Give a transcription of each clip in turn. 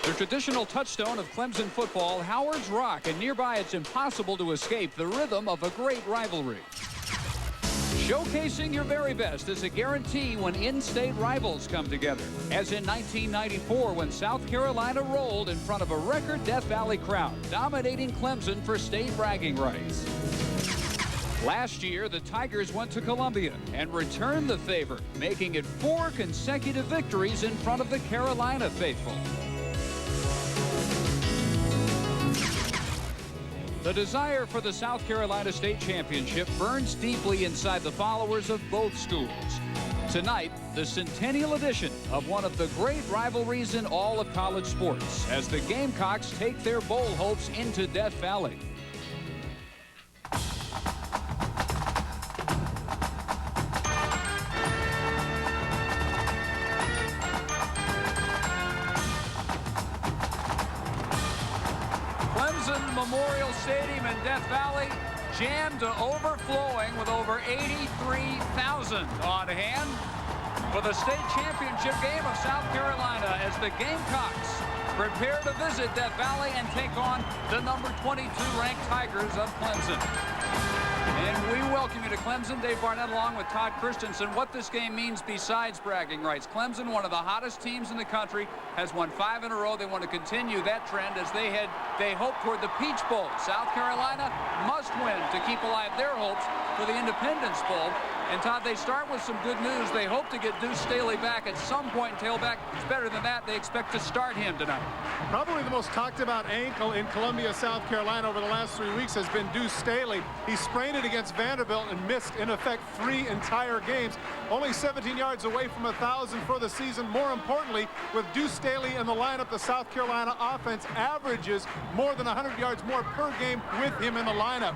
The traditional touchstone of Clemson football, Howard's Rock, and nearby it's impossible to escape the rhythm of a great rivalry. Showcasing your very best is a guarantee when in-state rivals come together, as in 1994 when South Carolina rolled in front of a record Death Valley crowd, dominating Clemson for state bragging rights. Last year, the Tigers went to Columbia and returned the favor, making it 4 consecutive victories in front of the Carolina faithful. The desire for the South Carolina State Championship burns deeply inside the followers of both schools. Tonight, the centennial edition of one of the great rivalries in all of college sports, as the Gamecocks take their bowl hopes into Death Valley. Clemson Memorial Stadium in Death Valley jammed to overflowing with over 83,000 on hand for the state championship game of South Carolina as the Gamecocks prepare to visit Death Valley and take on the number 22 ranked Tigers of Clemson. And we welcome you to Clemson. Dave Barnett along with Todd Christensen. What this game means besides bragging rights. Clemson, one of the hottest teams in the country, has won 5 in a row. They want to continue that trend as they hope toward the Peach Bowl. South Carolina must win to keep alive their hopes for the Independence Bowl. And Todd, they start with some good news. They hope to get Deuce Staley back at some point. Tailback is better than that. They expect to start him tonight. Probably the most talked about ankle in Columbia, South Carolina over the last 3 weeks has been Deuce Staley. He sprained it against Vanderbilt and missed, in effect, 3 entire games. Only 17 yards away from 1,000 for the season. More importantly, with Deuce Staley in the lineup, the South Carolina offense averages more than 100 yards more per game with him in the lineup.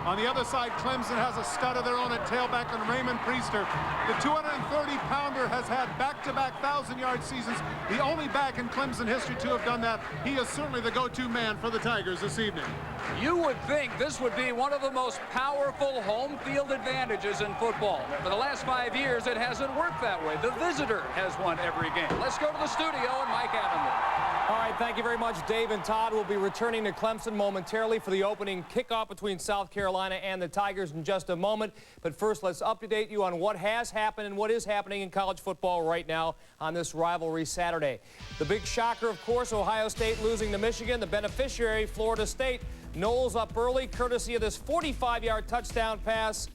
On the other side, Clemson has a stud of their own at tailback and Raymond Priester. The 230-pounder has had back-to-back 1,000-yard seasons. The only back in Clemson history to have done that. He is certainly the go-to man for the Tigers this evening. You would think this would be one of the most powerful home field advantages in football. For the last 5 years, it hasn't worked that way. The visitor has won every game. Let's go to the studio and Mike Adamle. All right, thank you very much, Dave and Todd. Will be returning to Clemson momentarily for the opening kickoff between South Carolina and the Tigers in just a moment. But first, let's update you on what has happened and what is happening in college football right now on this rivalry Saturday. The big shocker, of course, Ohio State losing to Michigan. The beneficiary, Florida State, Knowles up early, courtesy of this 45-yard touchdown pass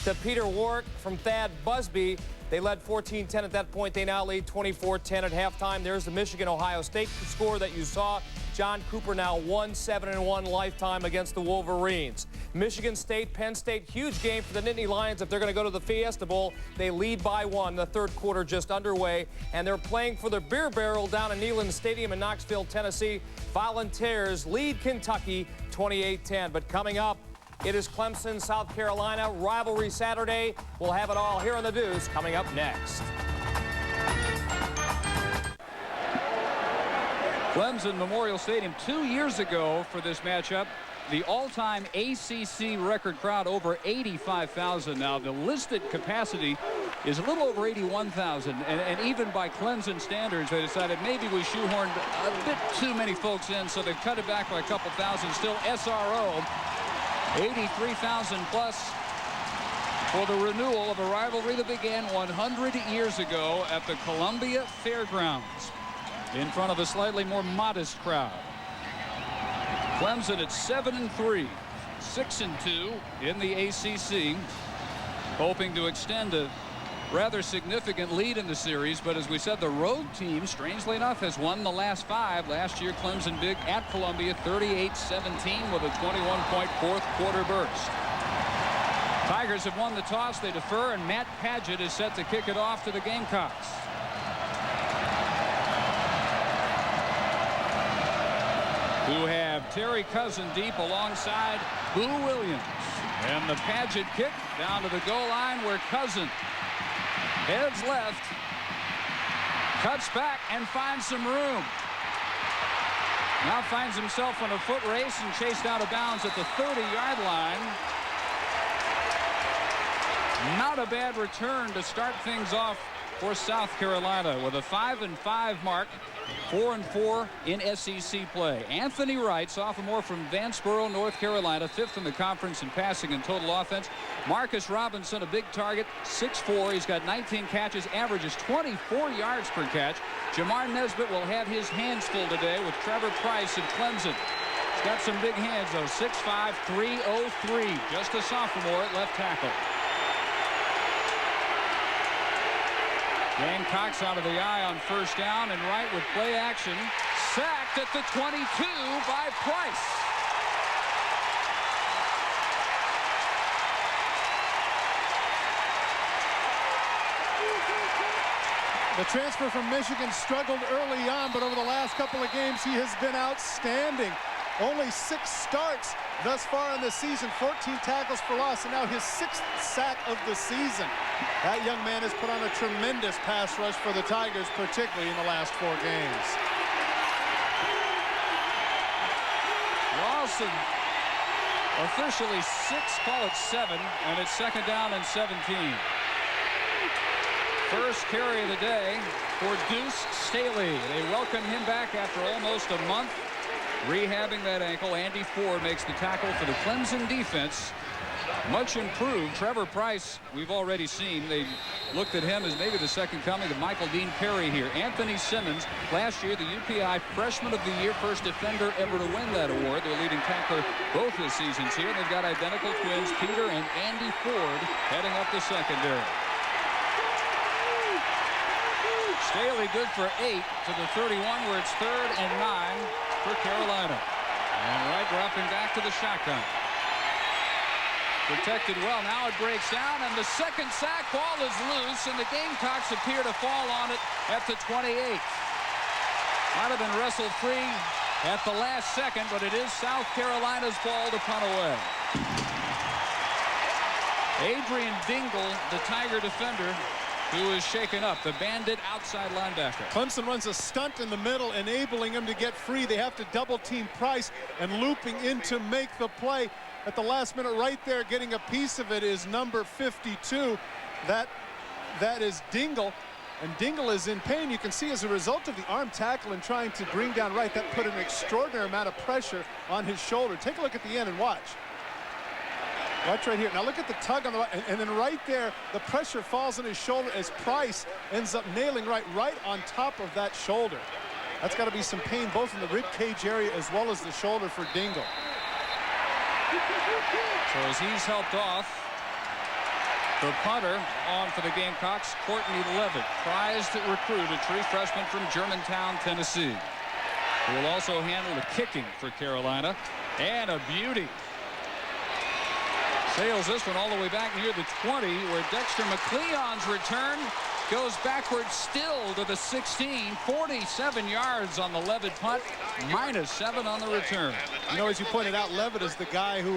to Peter Warrick from Thad Busby. They led 14-10 at that point. They now lead 24-10 at halftime. There's the Michigan-Ohio State score that you saw. John Cooper now 1-7-1 lifetime against the Wolverines. Michigan State, Penn State, huge game for the Nittany Lions if they're going to go to the Fiesta Bowl. They lead by 1. The third quarter just underway, and they're playing for the Beer Barrel down in Neyland Stadium in Knoxville, Tennessee. Volunteers lead Kentucky 28-10. But coming up, it is Clemson, South Carolina, rivalry Saturday. We'll have it all here on The Deuce coming up next. Clemson Memorial Stadium 2 years ago for this matchup. The all-time ACC record crowd over 85,000. Now the listed capacity is a little over 81,000, and even by Clemson standards, they decided maybe we shoehorned a bit too many folks in, so they've cut it back by a couple thousand. Still SRO. 83,000 plus for the renewal of a rivalry that began 100 years ago at the Columbia Fairgrounds in front of a slightly more modest crowd. Clemson at 7-3, 6-2 in the ACC, hoping to extend a rather significant lead in the series, but as we said, the road team, strangely enough, has won the last 5. Last year, Clemson big at Columbia, 38-17 with a 21-point fourth quarter burst. Tigers have won the toss. They defer, and Matt Padgett is set to kick it off to the Gamecocks. Who have Terry Cousin deep alongside Boo Williams. And the Padgett kick down to the goal line where Cousin heads left, cuts back, and finds some room. Now finds himself on a foot race and chased out of bounds at the 30-yard line. Not a bad return to start things off for South Carolina with a 5-5 mark 4-4 in SEC play. Anthony Wright, sophomore from Vanceboro, North Carolina, 5th in the conference in passing and total offense. Marcus Robinson, a big target, 6'4". He's got 19 catches, averages 24 yards per catch. Jamar Nesbitt will have his hands full today with Trevor Price and Clemson. He's got some big hands, though. 6'5", 303. Just a sophomore at left tackle. Gamecocks out of the eye on first down, and Wright with play action. Sacked at the 22 by Price. The transfer from Michigan struggled early on, but over the last couple of games, he has been outstanding. Only 6 starts thus far in the season, 14 tackles for loss, and now his 6th sack of the season. That young man has put on a tremendous pass rush for the Tigers, particularly in the last 4 games. Lawson officially 6, call it 7, and it's 2nd down and 17. First carry of the day for Deuce Staley. They welcome him back after almost a month rehabbing that ankle. Andy Ford makes the tackle for the Clemson defense. Much improved. Trevor Price, we've already seen. They looked at him as maybe the second coming of Michael Dean Perry here. Anthony Simmons, last year the UPI Freshman of the Year, first defender ever to win that award. Their leading tackler both his seasons here. They've got identical twins, Peter and Andy Ford, heading up the secondary. Staley good for 8 to the 31, where it's 3rd and 9 for Carolina. And Wright dropping back to the shotgun. Protected well. Now it breaks down, and the second sack. Ball is loose, and the Gamecocks appear to fall on it at the 28. Might have been wrestled free at the last second, but it is South Carolina's ball to punt away. Adrian Dingle, the Tiger defender, who is shaken up, the bandit outside linebacker. Clemson runs a stunt in the middle, enabling him to get free. They have to double team Price, and looping in to make the play at the last minute right there, getting a piece of it, is number 52. That is Dingle, and Dingle is in pain. You can see as a result of the arm tackle and trying to bring down Wright, that put an extraordinary amount of pressure on his shoulder. Take a look at the end and watch. Watch right here. Now look at the tug on the right, and then right there, the pressure falls on his shoulder as Price ends up nailing Wright right on top of that shoulder. That's got to be some pain both in the rib cage area as well as the shoulder for Dingle. So as he's helped off, the punter on for the Gamecocks, Courtney Levitt, prized recruit, a true freshman from Germantown, Tennessee. He will also handle the kicking for Carolina, and a beauty. Sails this one all the way back near the 20, where Dexter McCleon's return goes backwards still to the 16. 47 yards on the Levitt punt, -7 on the return. You know, as you pointed out, Levitt is the guy who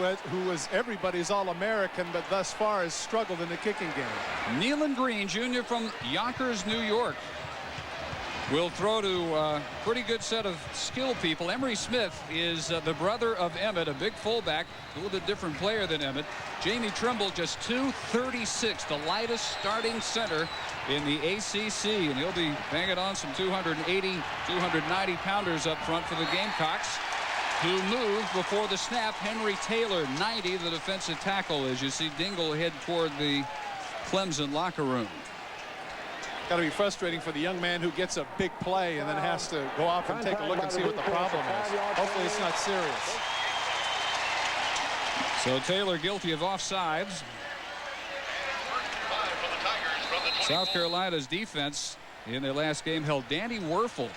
was everybody's All-American, but thus far has struggled in the kicking game. Nealon Green, Jr. from Yonkers, New York, will throw to a pretty good set of skill people. Emery Smith is the brother of Emmett, a big fullback, a little bit different player than Emmett. Jamie Trimble, just 236, the lightest starting center in the ACC, and he'll be banging on some 280, 290 pounders up front for the Gamecocks, who move before the snap. Henry Taylor, 90, the defensive tackle, as you see Dingle head toward the Clemson locker room. Got to be frustrating for the young man who gets a big play and then has to go off and take a look and see what the problem is. Hopefully it's not serious. So Taylor guilty of offsides. South Carolina's defense in their last game held Danny Werfel,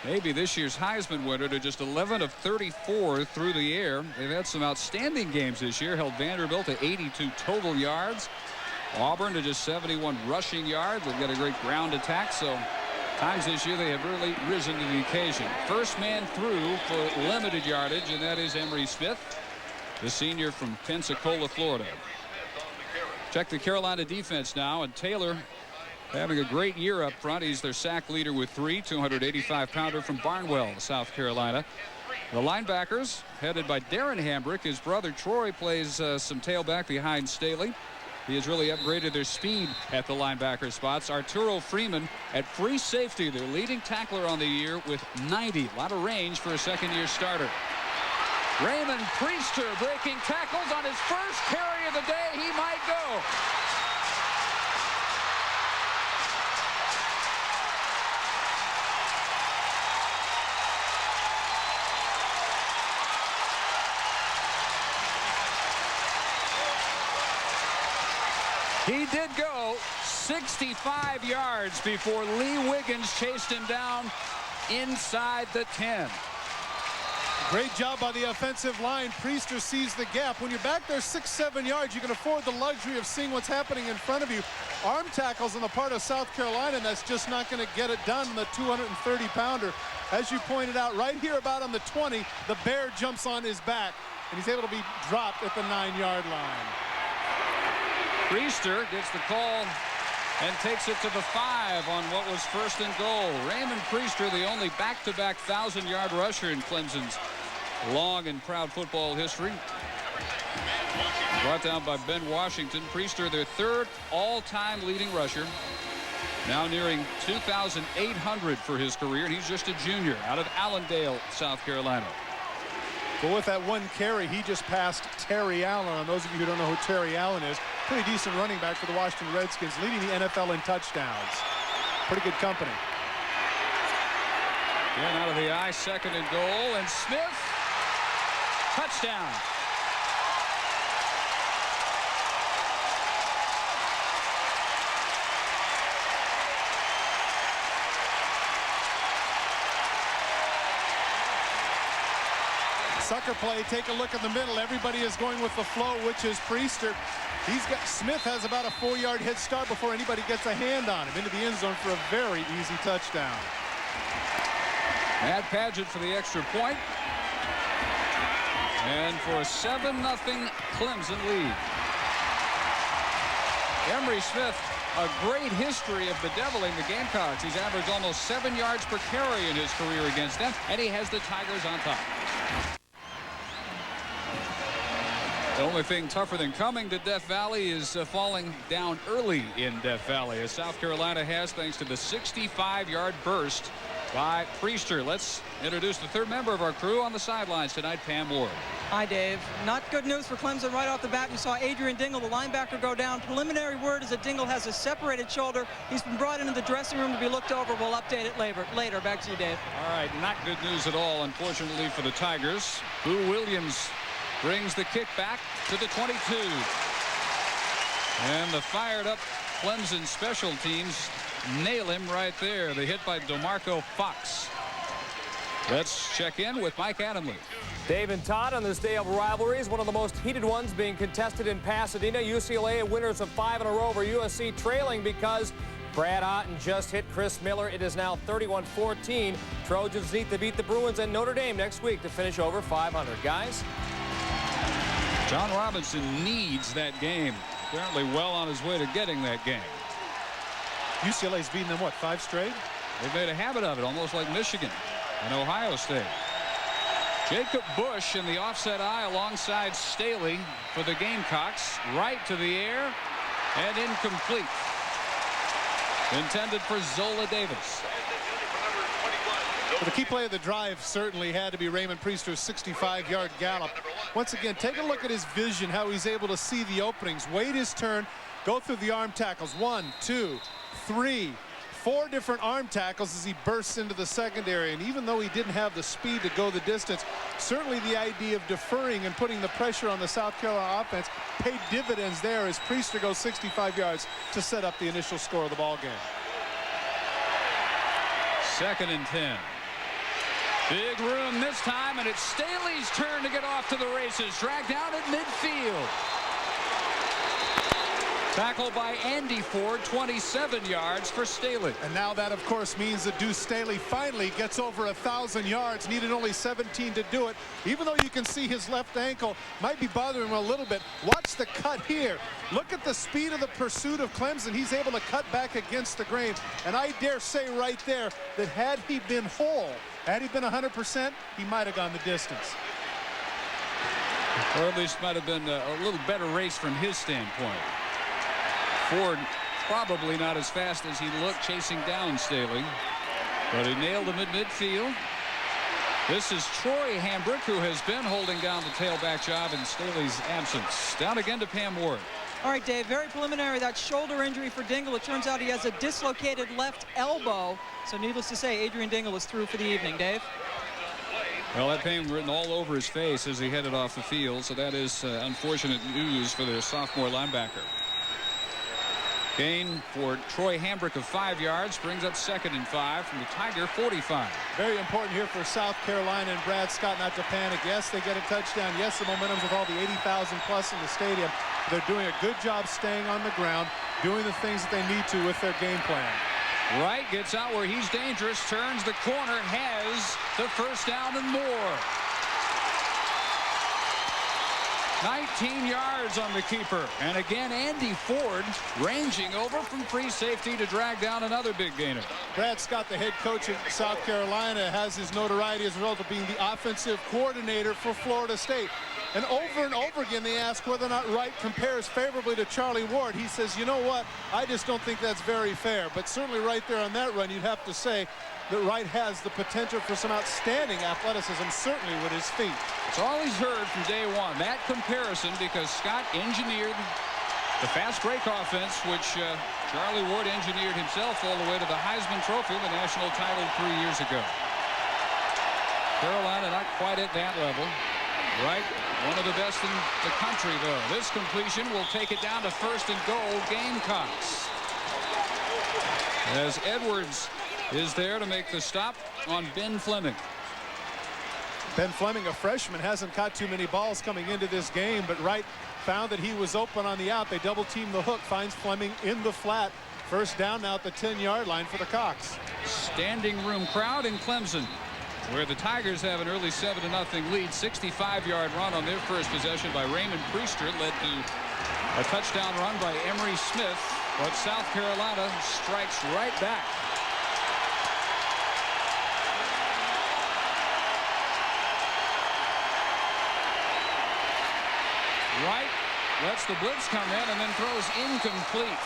maybe this year's Heisman winner, to just 11 of 34 through the air. They've had some outstanding games this year. Held Vanderbilt to 82 total yards. Auburn to just 71 rushing yards. They've got a great ground attack, so times this year they have really risen to the occasion. First man through for limited yardage, and that is Emery Smith, the senior from Pensacola, Florida. Check the Carolina defense now, and Taylor having a great year up front. He's their sack leader with 3, 285-pounder from Barnwell, South Carolina. The linebackers, headed by Darren Hambrick. His brother Troy plays some tailback behind Staley. He has really upgraded their speed at the linebacker spots. Arturo Freeman at free safety, their leading tackler on the year with 90. A lot of range for a second-year starter. Raymond Priester breaking tackles on his first carry of the day. He might go. He did go 65 yards before Lee Wiggins chased him down inside the 10. Great job by the offensive line. Priester sees the gap. When you're back there 6-7 yards, you can afford the luxury of seeing what's happening in front of you. Arm tackles on the part of South Carolina, and that's just not going to get it done. The 230-pounder, as you pointed out, right here about on the 20, the Bear jumps on his back, and he's able to be dropped at the 9-yard line. Priester gets the call and takes it to the 5 on what was first and goal. Raymond Priester, the only back-to-back 1,000-yard rusher in Clemson's long and proud football history. Brought down by Ben Washington. Priester, their third all-time leading rusher. Now nearing 2,800 for his career, and he's just a junior out of Allendale, South Carolina. But with that one carry, he just passed Terry Allen. And those of you who don't know who Terry Allen is, pretty decent running back for the Washington Redskins, leading the NFL in touchdowns. Pretty good company. Again out of the eye, second and goal, and Smith, touchdown. Sucker play, take a look in the middle. Everybody is going with the flow, which is Priester. Smith has about a 4-yard head start before anybody gets a hand on him into the end zone for a very easy touchdown. Matt Padgett for the extra point. And for a 7-0 Clemson lead. Emery Smith, a great history of bedeviling the Gamecocks. He's averaged almost 7 yards per carry in his career against them, and he has the Tigers on top. The only thing tougher than coming to Death Valley is falling down early in Death Valley, as South Carolina has, thanks to the 65-yard burst by Priester. Let's introduce the third member of our crew on the sidelines tonight, Pam Ward. Hi, Dave. Not good news for Clemson right off the bat. You saw Adrian Dingle, the linebacker, go down. Preliminary word is that Dingle has a separated shoulder. He's been brought into the dressing room to be looked over. We'll update it later. Back to you, Dave. All right, not good news at all, unfortunately, for the Tigers. Boo Williams brings the kick back to the 22. And the fired-up Clemson special teams nail him right there. The hit by DeMarco Fox. Let's check in with Mike Adamle. Dave and Todd, on this day of rivalries, one of the most heated ones being contested in Pasadena. UCLA winners of 5 in a row over USC, trailing because Brad Otten just hit Chris Miller. It is now 31-14. Trojans need to beat the Bruins and Notre Dame next week to finish over 500. Guys? John Robinson needs that game. Apparently well on his way to getting that game. UCLA's beaten them, what, 5 straight? They've made a habit of it, almost like Michigan and Ohio State. Jacob Bush in the offset eye alongside Staley for the Gamecocks. Right to the air and incomplete. Intended for Zola Davis. But the key play of the drive certainly had to be Raymond Priester's 65-yard gallop. Once again, take a look at his vision, how he's able to see the openings, wait his turn, go through the arm tackles. 1, 2, 3, 4 different arm tackles as he bursts into the secondary. And even though he didn't have the speed to go the distance, certainly the idea of deferring and putting the pressure on the South Carolina offense paid dividends there as Priester goes 65 yards to set up the initial score of the ball game. 2nd and 10. Big room this time, and it's Staley's turn to get off to the races. Dragged down at midfield. Tackled by Andy Ford, 27 yards for Staley. And now that, of course, means that Deuce Staley finally gets over 1,000 yards. Needed only 17 to do it. Even though you can see his left ankle might be bothering him a little bit. Watch the cut here. Look at the speed of the pursuit of Clemson. He's able to cut back against the grain. And I dare say right there that had he been whole, had he been 100%, he might have gone the distance. Or at least might have been a little better race from his standpoint. Ford probably not as fast as he looked chasing down Staley, but he nailed him at midfield. This is Troy Hambrick, who has been holding down the tailback job in Staley's absence. Down again to Pam Ward. All right, Dave, very preliminary, that shoulder injury for Dingle. It turns out he has a dislocated left elbow. So needless to say, Adrian Dingle is through for the evening. Dave? Well, that pain written all over his face as he headed off the field. So that is unfortunate news for their sophomore linebacker. Gain for Troy Hambrick of 5 yards, brings up 2nd and 5 from the Tiger 45. Very important here for South Carolina and Brad Scott not to panic. Yes, they get a touchdown. Yes, the momentum's with all the 80,000 plus in the stadium. They're doing a good job staying on the ground, doing the things that they need to with their game plan. Wright gets out where he's dangerous, turns the corner, has the first down and more. 19 yards on the keeper. And again, Andy Ford ranging over from free safety to drag down another big gainer. Brad Scott, the head coach of South Carolina, has his notoriety as a result of being the offensive coordinator for Florida State. And over again, they ask whether or not Wright compares favorably to Charlie Ward. He says, you know what? I just don't think that's very fair. But certainly right there on that run, you'd have to say that Wright has the potential for some outstanding athleticism, certainly with his feet. It's all he's heard from day one, that comparison, because Scott engineered the fast break offense, which Charlie Ward engineered himself all the way to the Heisman Trophy, the national title 3 years ago. Carolina not quite at that level. Wright, one of the best in the country, though. This completion will take it down to 1st and goal, Gamecocks. As Edwards is there to make the stop on Ben Fleming. Ben Fleming, a freshman, hasn't caught too many balls coming into this game, but Wright found that he was open on the out. They double team the hook, finds Fleming in the flat. First down now at the 10-yard line for the Cox. Standing room crowd in Clemson, where the Tigers have an early 7-0 lead. 65-yard run on their first possession by Raymond Priester led to a touchdown run by Emery Smith, but South Carolina strikes right back. Wright lets the blitz come in and then throws incomplete.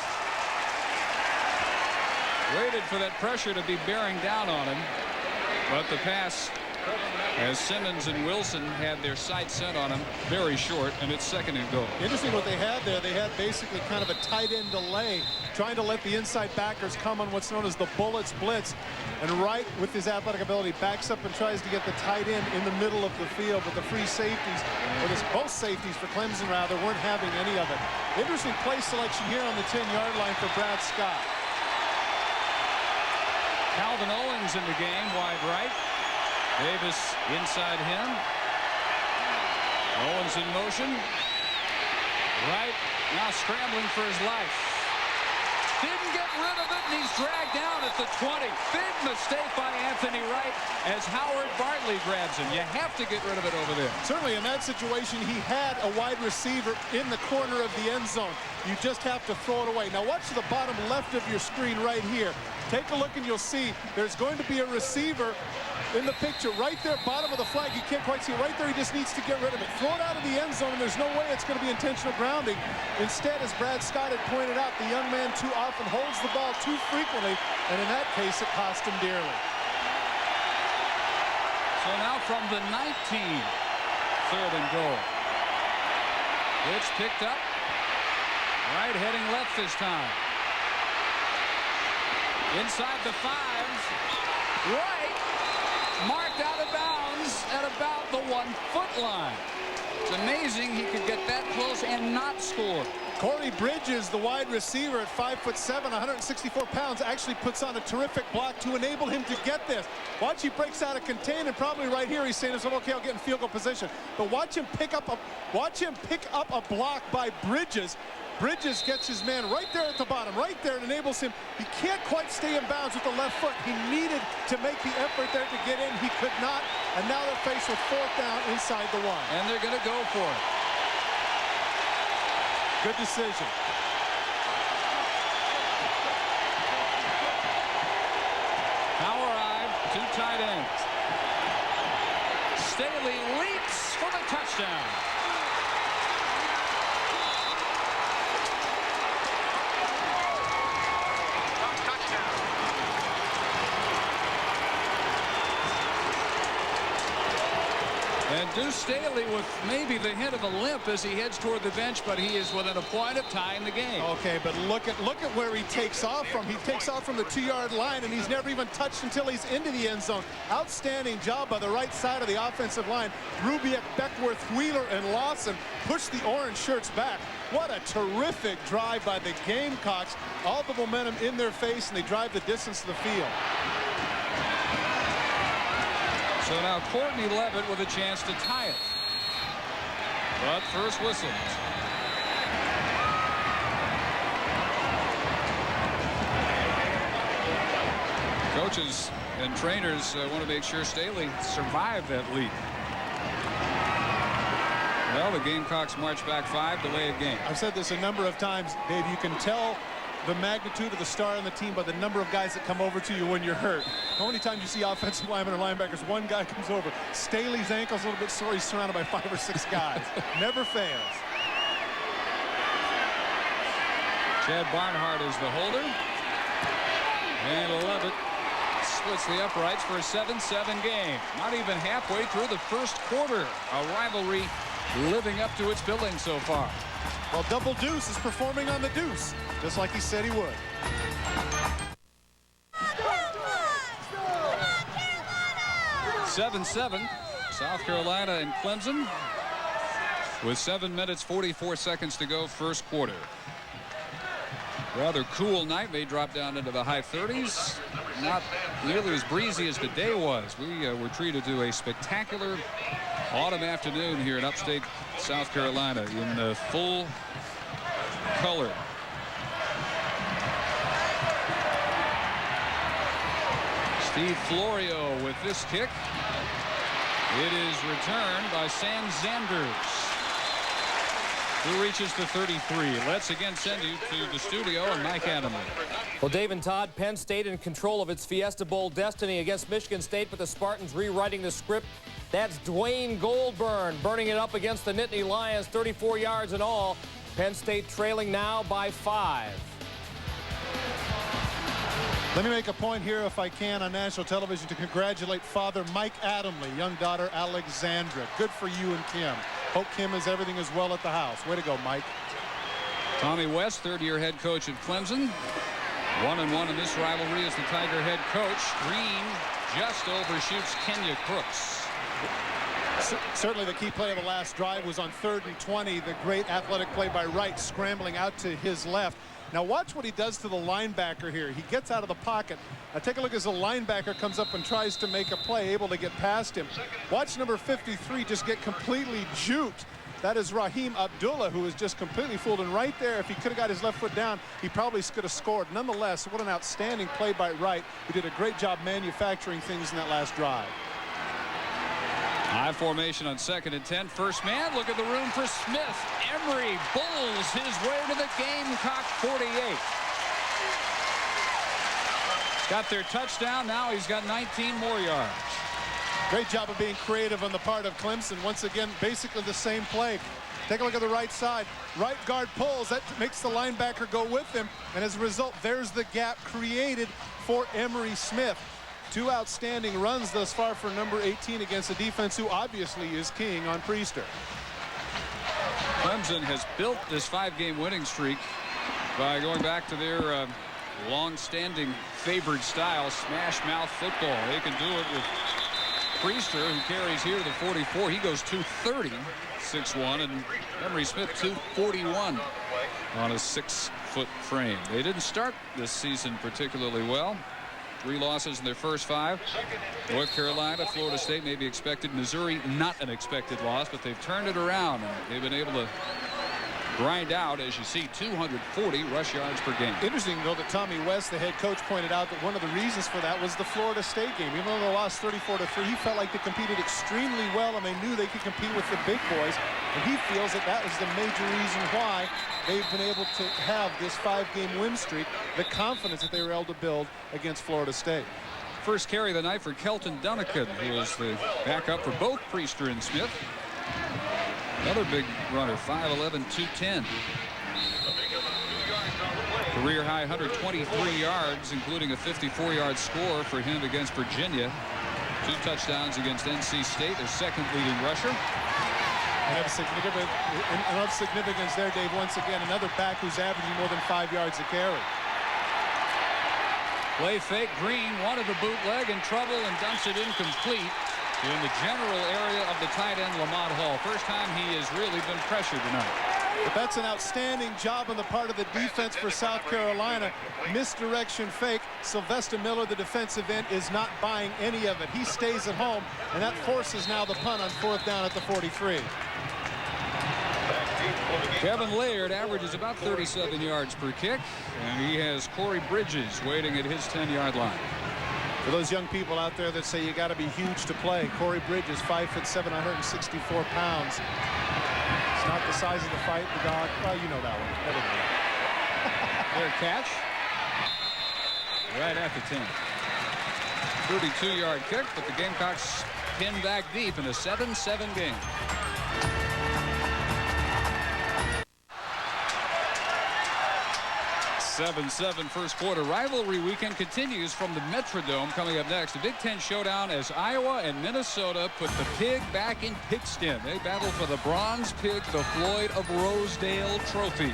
Waited for that pressure to be bearing down on him, but the pass, as Simmons and Wilson had their sights set on him, very short, and it's 2nd and goal. Interesting what they had there. They had basically kind of a tight end delay, trying to let the inside backers come on what's known as the bullets blitz. And Wright, with his athletic ability, backs up and tries to get the tight end in the middle of the field, but the free safeties, or both safeties for Clemson rather, weren't having any of it. Interesting play selection here on the 10-yard line for Brad Scott. Calvin Owens in the game, wide right. Davis inside him. Owens in motion. Wright now scrambling for his life. Didn't get rid of it, and he's dragged down at the 20. Big mistake by Anthony Wright as Howard Bartley grabs him. You have to get rid of it over there. Certainly in that situation, he had a wide receiver in the corner of the end zone. You just have to throw it away. Now watch the bottom left of your screen right here. Take a look and you'll see there's going to be a receiver in the picture right there, bottom of the flag. You can't quite see it. Right there, he just needs to get rid of it. Throw it out of the end zone, and there's no way it's going to be intentional grounding. Instead, as Brad Scott had pointed out, the young man too often holds the ball too frequently, and in that case, it cost him dearly. So now from the 19, 3rd and goal. It's picked up. Wright heading left this time. Inside the 5. Wright marked out of bounds at about the 1-foot line. It's amazing he could get that close and not score. Corey Bridges, the wide receiver at 5'7", 164 pounds, actually puts on a terrific block to enable him to get this. Watch, he breaks out of contain, and probably right here he's saying, okay, I'll get in field goal position. But watch him pick up a block by Bridges. Bridges gets his man right there at the bottom, right there, and enables him. He can't quite stay in bounds with the left foot. He needed to make the effort there to get in. He could not, and now they're faced with 4th down inside the 1. And they're going to go for it. Good decision. Power eye, 2 tight ends. Staley leaps for the touchdown. And Deuce Staley with maybe the hint of a limp as he heads toward the bench, but he is within a point of tying the game. Okay, but look at where he takes off from. He takes off from the 2-yard line, and he's never even touched until he's into the end zone. Outstanding job by the right side of the offensive line. Rubiak, Beckworth, Wheeler, and Lawson push the orange shirts back. What a terrific drive by the Gamecocks. All the momentum in their face, and they drive the distance to the field. So now Courtney Levitt with a chance to tie it. But first whistles. Coaches and trainers want to make sure Staley survived that lead. Well, the Gamecocks march back 5 to lay a game. I've said this a number of times, Dave. You can tell the magnitude of the star on the team by the number of guys that come over to you when you're hurt. How many times you see offensive linemen or linebackers, one guy comes over, Staley's ankle's a little bit sore, he's surrounded by 5 or 6 guys. Never fails. Chad Barnhart is the holder. And Levitt splits the uprights for a 7-7 game. Not even halfway through the first quarter. A rivalry living up to its billing so far. Well, Double Deuce is performing on the deuce, just like he said he would. Come on, 7-7, South Carolina and Clemson, with 7 minutes 44 seconds to go first quarter. Rather cool night. May drop down into the high 30s. Not nearly as breezy as the day was. We were treated to a spectacular autumn afternoon here in upstate South Carolina in full color. Steve Florio with this kick. It is returned by Sam Zanders, who reaches the 33. Let's again send you to the studio and Mike Adamley. Well, Dave and Todd, Penn State in control of its Fiesta Bowl destiny against Michigan State, but the Spartans rewriting the script. That's Dwayne Goldburn burning it up against the Nittany Lions, 34 yards in all. Penn State trailing now by 5. Let me make a point here, if I can, on national television to congratulate Father Mike Adamley, young daughter Alexandra. Good for you and Kim. Hope Kim is everything is well at the house. Way to go, Mike. Tommy West, third-year head coach at Clemson. 1-1 in this rivalry as the Tiger head coach. Green just overshoots Kenya Crooks. Certainly the key play of the last drive was on 3rd and 20. The great athletic play by Wright, scrambling out to his left. Now watch what he does to the linebacker here. He gets out of the pocket. Now take a look as the linebacker comes up and tries to make a play, able to get past him. Watch number 53 just get completely juked. That is Raheem Abdullah, who is just completely fooled. And right there, if he could have got his left foot down, he probably could have scored. Nonetheless, what an outstanding play by Wright, who did a great job manufacturing things in that last drive. High formation on 2nd and 10. First man, look at the room for Smith. Emery bowls his way to the Gamecock 48. Got their touchdown. Now he's got 19 more yards. Great job of being creative on the part of Clemson. Once again, basically the same play. Take a look at the right side. Right guard pulls. That makes the linebacker go with him. And as a result, there's the gap created for Emery Smith. 2 outstanding runs thus far for number 18 against a defense who obviously is king on Priester. Clemson has built this 5-game winning streak by going back to their long-standing favored style, smash mouth football. They can do it with Priester, who carries here to the 44. He goes 230, 6'1", and Emery Smith 241 on a 6-foot frame. They didn't start this season particularly well. 3 losses in their first 5. North Carolina, Florida State may be expected. Missouri, not an expected loss, but they've turned it around. And they've been able to grind out, as you see, 240 rush yards per game. Interesting, though, that Tommy West, the head coach, pointed out that one of the reasons for that was the Florida State game. Even though they lost 34-3, he felt like they competed extremely well, and they knew they could compete with the big boys. And he feels that that was the major reason why they've been able to have this 5-game win streak, the confidence that they were able to build against Florida State. First carry of the night for Kelton Dunnican, who was the backup for both Priester and Smith. Another big runner, 5'11", 210. Career high 123 yards, including a 54-yard score for him against Virginia 2 touchdowns against NC State, their second leading rusher. And of significance there, Dave, once again, another back who's averaging more than 5 yards a carry. Play fake. Green wanted the bootleg, in trouble, and dumps it incomplete in the general area of the tight end, Lamont Hall. First time he has really been pressured tonight. But that's an outstanding job on the part of the defense for South Carolina. Misdirection fake. Sylvester Miller, the defensive end, is not buying any of it. He stays at home, and that forces now the punt on 4th down at the 43. Kevin Laird averages about 37 yards per kick, and he has Corey Bridges waiting at his 10-yard line. For those young people out there that say you got to be huge to play, Corey Bridges, 5'7", 164 pounds. It's not the size of the fight, the dog. Well, you know that one. Their catch. Right at the 10. 32-yard kick, but the Gamecocks pinned back deep in a 7-7 game. 7-7 first quarter. Rivalry weekend continues from the Metrodome. Coming up next, the Big Ten showdown as Iowa and Minnesota put the pig back in pigskin. They battle for the bronze pig, the Floyd of Rosedale trophy.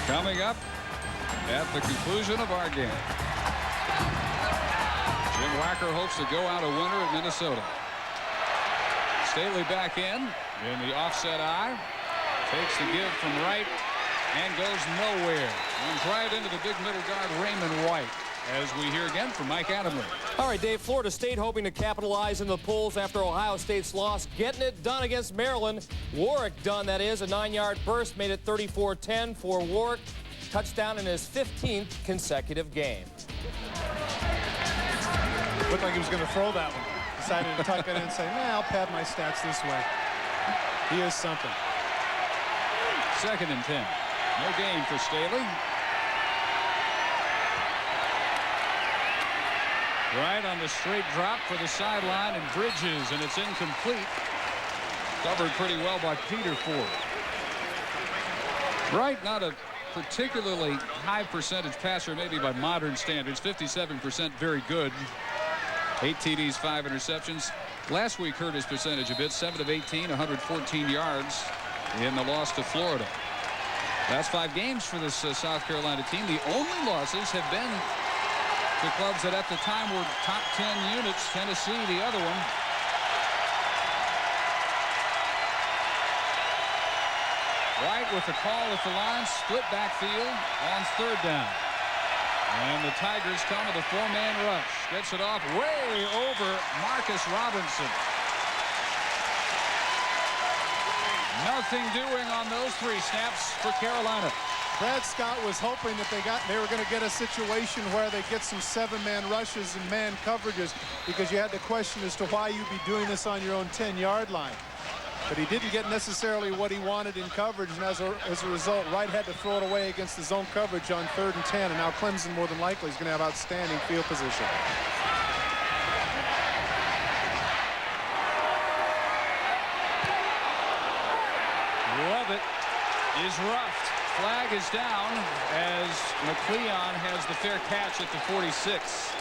Coming up at the conclusion of our game. Jim Wacker hopes to go out a winner at Minnesota. Staley back in the offset eye. Takes the give from right and goes nowhere. Runs right into the big middle guard, Raymond White, as we hear again from Mike Adamle. All right, Dave, Florida State hoping to capitalize in the polls after Ohio State's loss. Getting it done against Maryland. Warwick done, that is. A 9-yard burst made it 34-10 for Warwick. Touchdown in his 15th consecutive game. Looked like he was going to throw that one. Decided to tuck it in and say, nah, I'll pad my stats this way. He is something. 2nd and 10. No gain for Staley. Right on the straight drop for the sideline, and Bridges, and it's incomplete. Covered pretty well by Peter Ford. Wright, not a particularly high percentage passer, maybe by modern standards. 57%, very good. 8 TDs, 5 interceptions. Last week hurt his percentage a bit. 7 of 18, 114 yards in the loss to Florida. Last 5 games for this South Carolina team. The only losses have been to clubs that at the time were top 10 units. Tennessee, the other one. White with the call at the line, split backfield on 3rd down. And the Tigers come with a 4-man rush. Gets it off way over Marcus Robinson. Nothing doing on those 3 snaps for Carolina. Brad Scott was hoping that they were going to get a situation where they get some 7-man rushes and man coverages, because you had the question as to why you'd be doing this on your own 10-yard line. But he didn't get necessarily what he wanted in coverage, and as a result, Wright had to throw it away against the zone coverage on 3rd and 10, and now Clemson more than likely is going to have outstanding field position. Lovett is roughed. Flag is down as McLeon has the fair catch at the 46.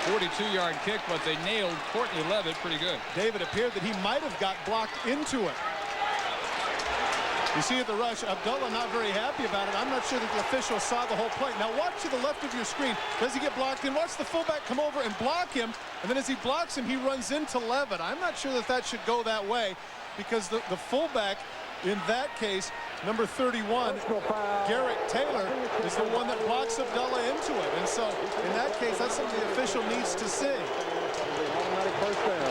42-yard kick, but they nailed Courtney Levitt pretty good. David, appeared that he might have got blocked into it. You see at the rush, Abdullah not very happy about it. I'm not sure that the official saw the whole play. Now watch to the left of your screen. Does he get blocked in? Watch the fullback come over and block him, and then as he blocks him, he runs into Levitt. I'm not sure that that should go that way, because the fullback in that case, number 31, Garrett Taylor, is the one that blocks Abdullah into it. And so, in that case, that's something the official needs to see.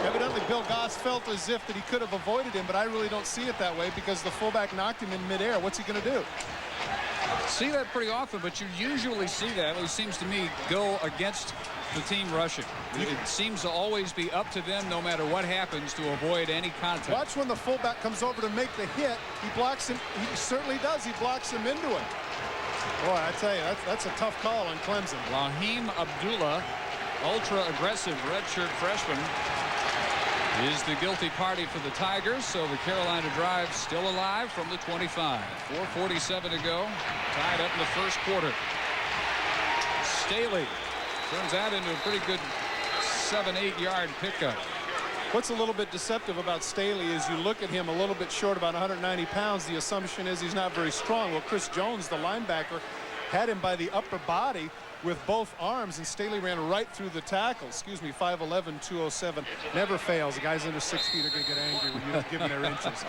Evidently, Bill Goss felt as if that he could have avoided him, but I really don't see it that way, because the fullback knocked him in midair. What's he going to do? See that pretty often, but you usually see that, it seems to me, go against the team rushing. It seems to always be up to them, no matter what happens, to avoid any contact. Watch when the fullback comes over to make the hit. He blocks him. He certainly does. He blocks him into it. Boy, I tell you, that's a tough call on Clemson. Laheem Abdullah, ultra-aggressive redshirt freshman, is the guilty party for the Tigers. So the Carolina drive still alive from the 25. 4:47 to go. Tied up in the first quarter. Staley turns that into a pretty good 7-8 yard pickup. What's a little bit deceptive about Staley is you look at him a little bit short, about 190 pounds. The assumption is he's not very strong. Well, Chris Jones, the linebacker, had him by the upper body with both arms, and Staley ran right through the tackle. 5'11", 207. Never fails. The guys under 6 feet are going to get angry when you don't give them their inches.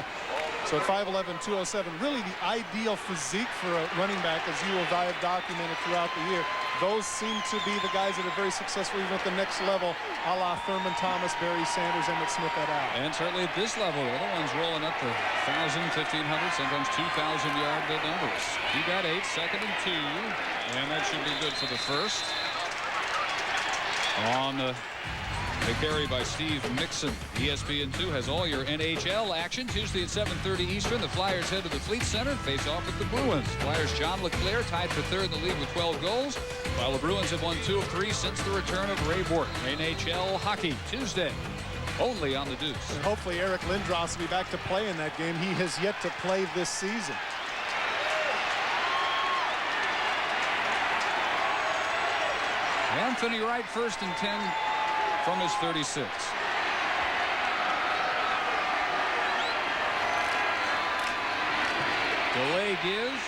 So at 5'11", 207, really the ideal physique for a running back, as you and I have documented throughout the year. Those seem to be the guys that are very successful even at the next level, a la Thurman Thomas, Barry Sanders, Emmett Smith, et al. And certainly at this level, the other ones rolling up to 1,000, 1,500, sometimes 2,000-yard numbers. He got 8, 2nd and 2, and that should be good for the first. On the carry by Steve Mixon. ESPN2 has all your NHL action. Tuesday at 7:30 Eastern, the Flyers head to the Fleet Center and face off with the Bruins. Flyers' John LeClair tied for 3rd in the league with 12 goals, while the Bruins have won 2 of 3 since the return of Ray Bork. NHL hockey Tuesday, only on the Deuce. And hopefully Eric Lindros will be back to play in that game. He has yet to play this season. Anthony Wright, 1st and 10 from his 36. Delay gives.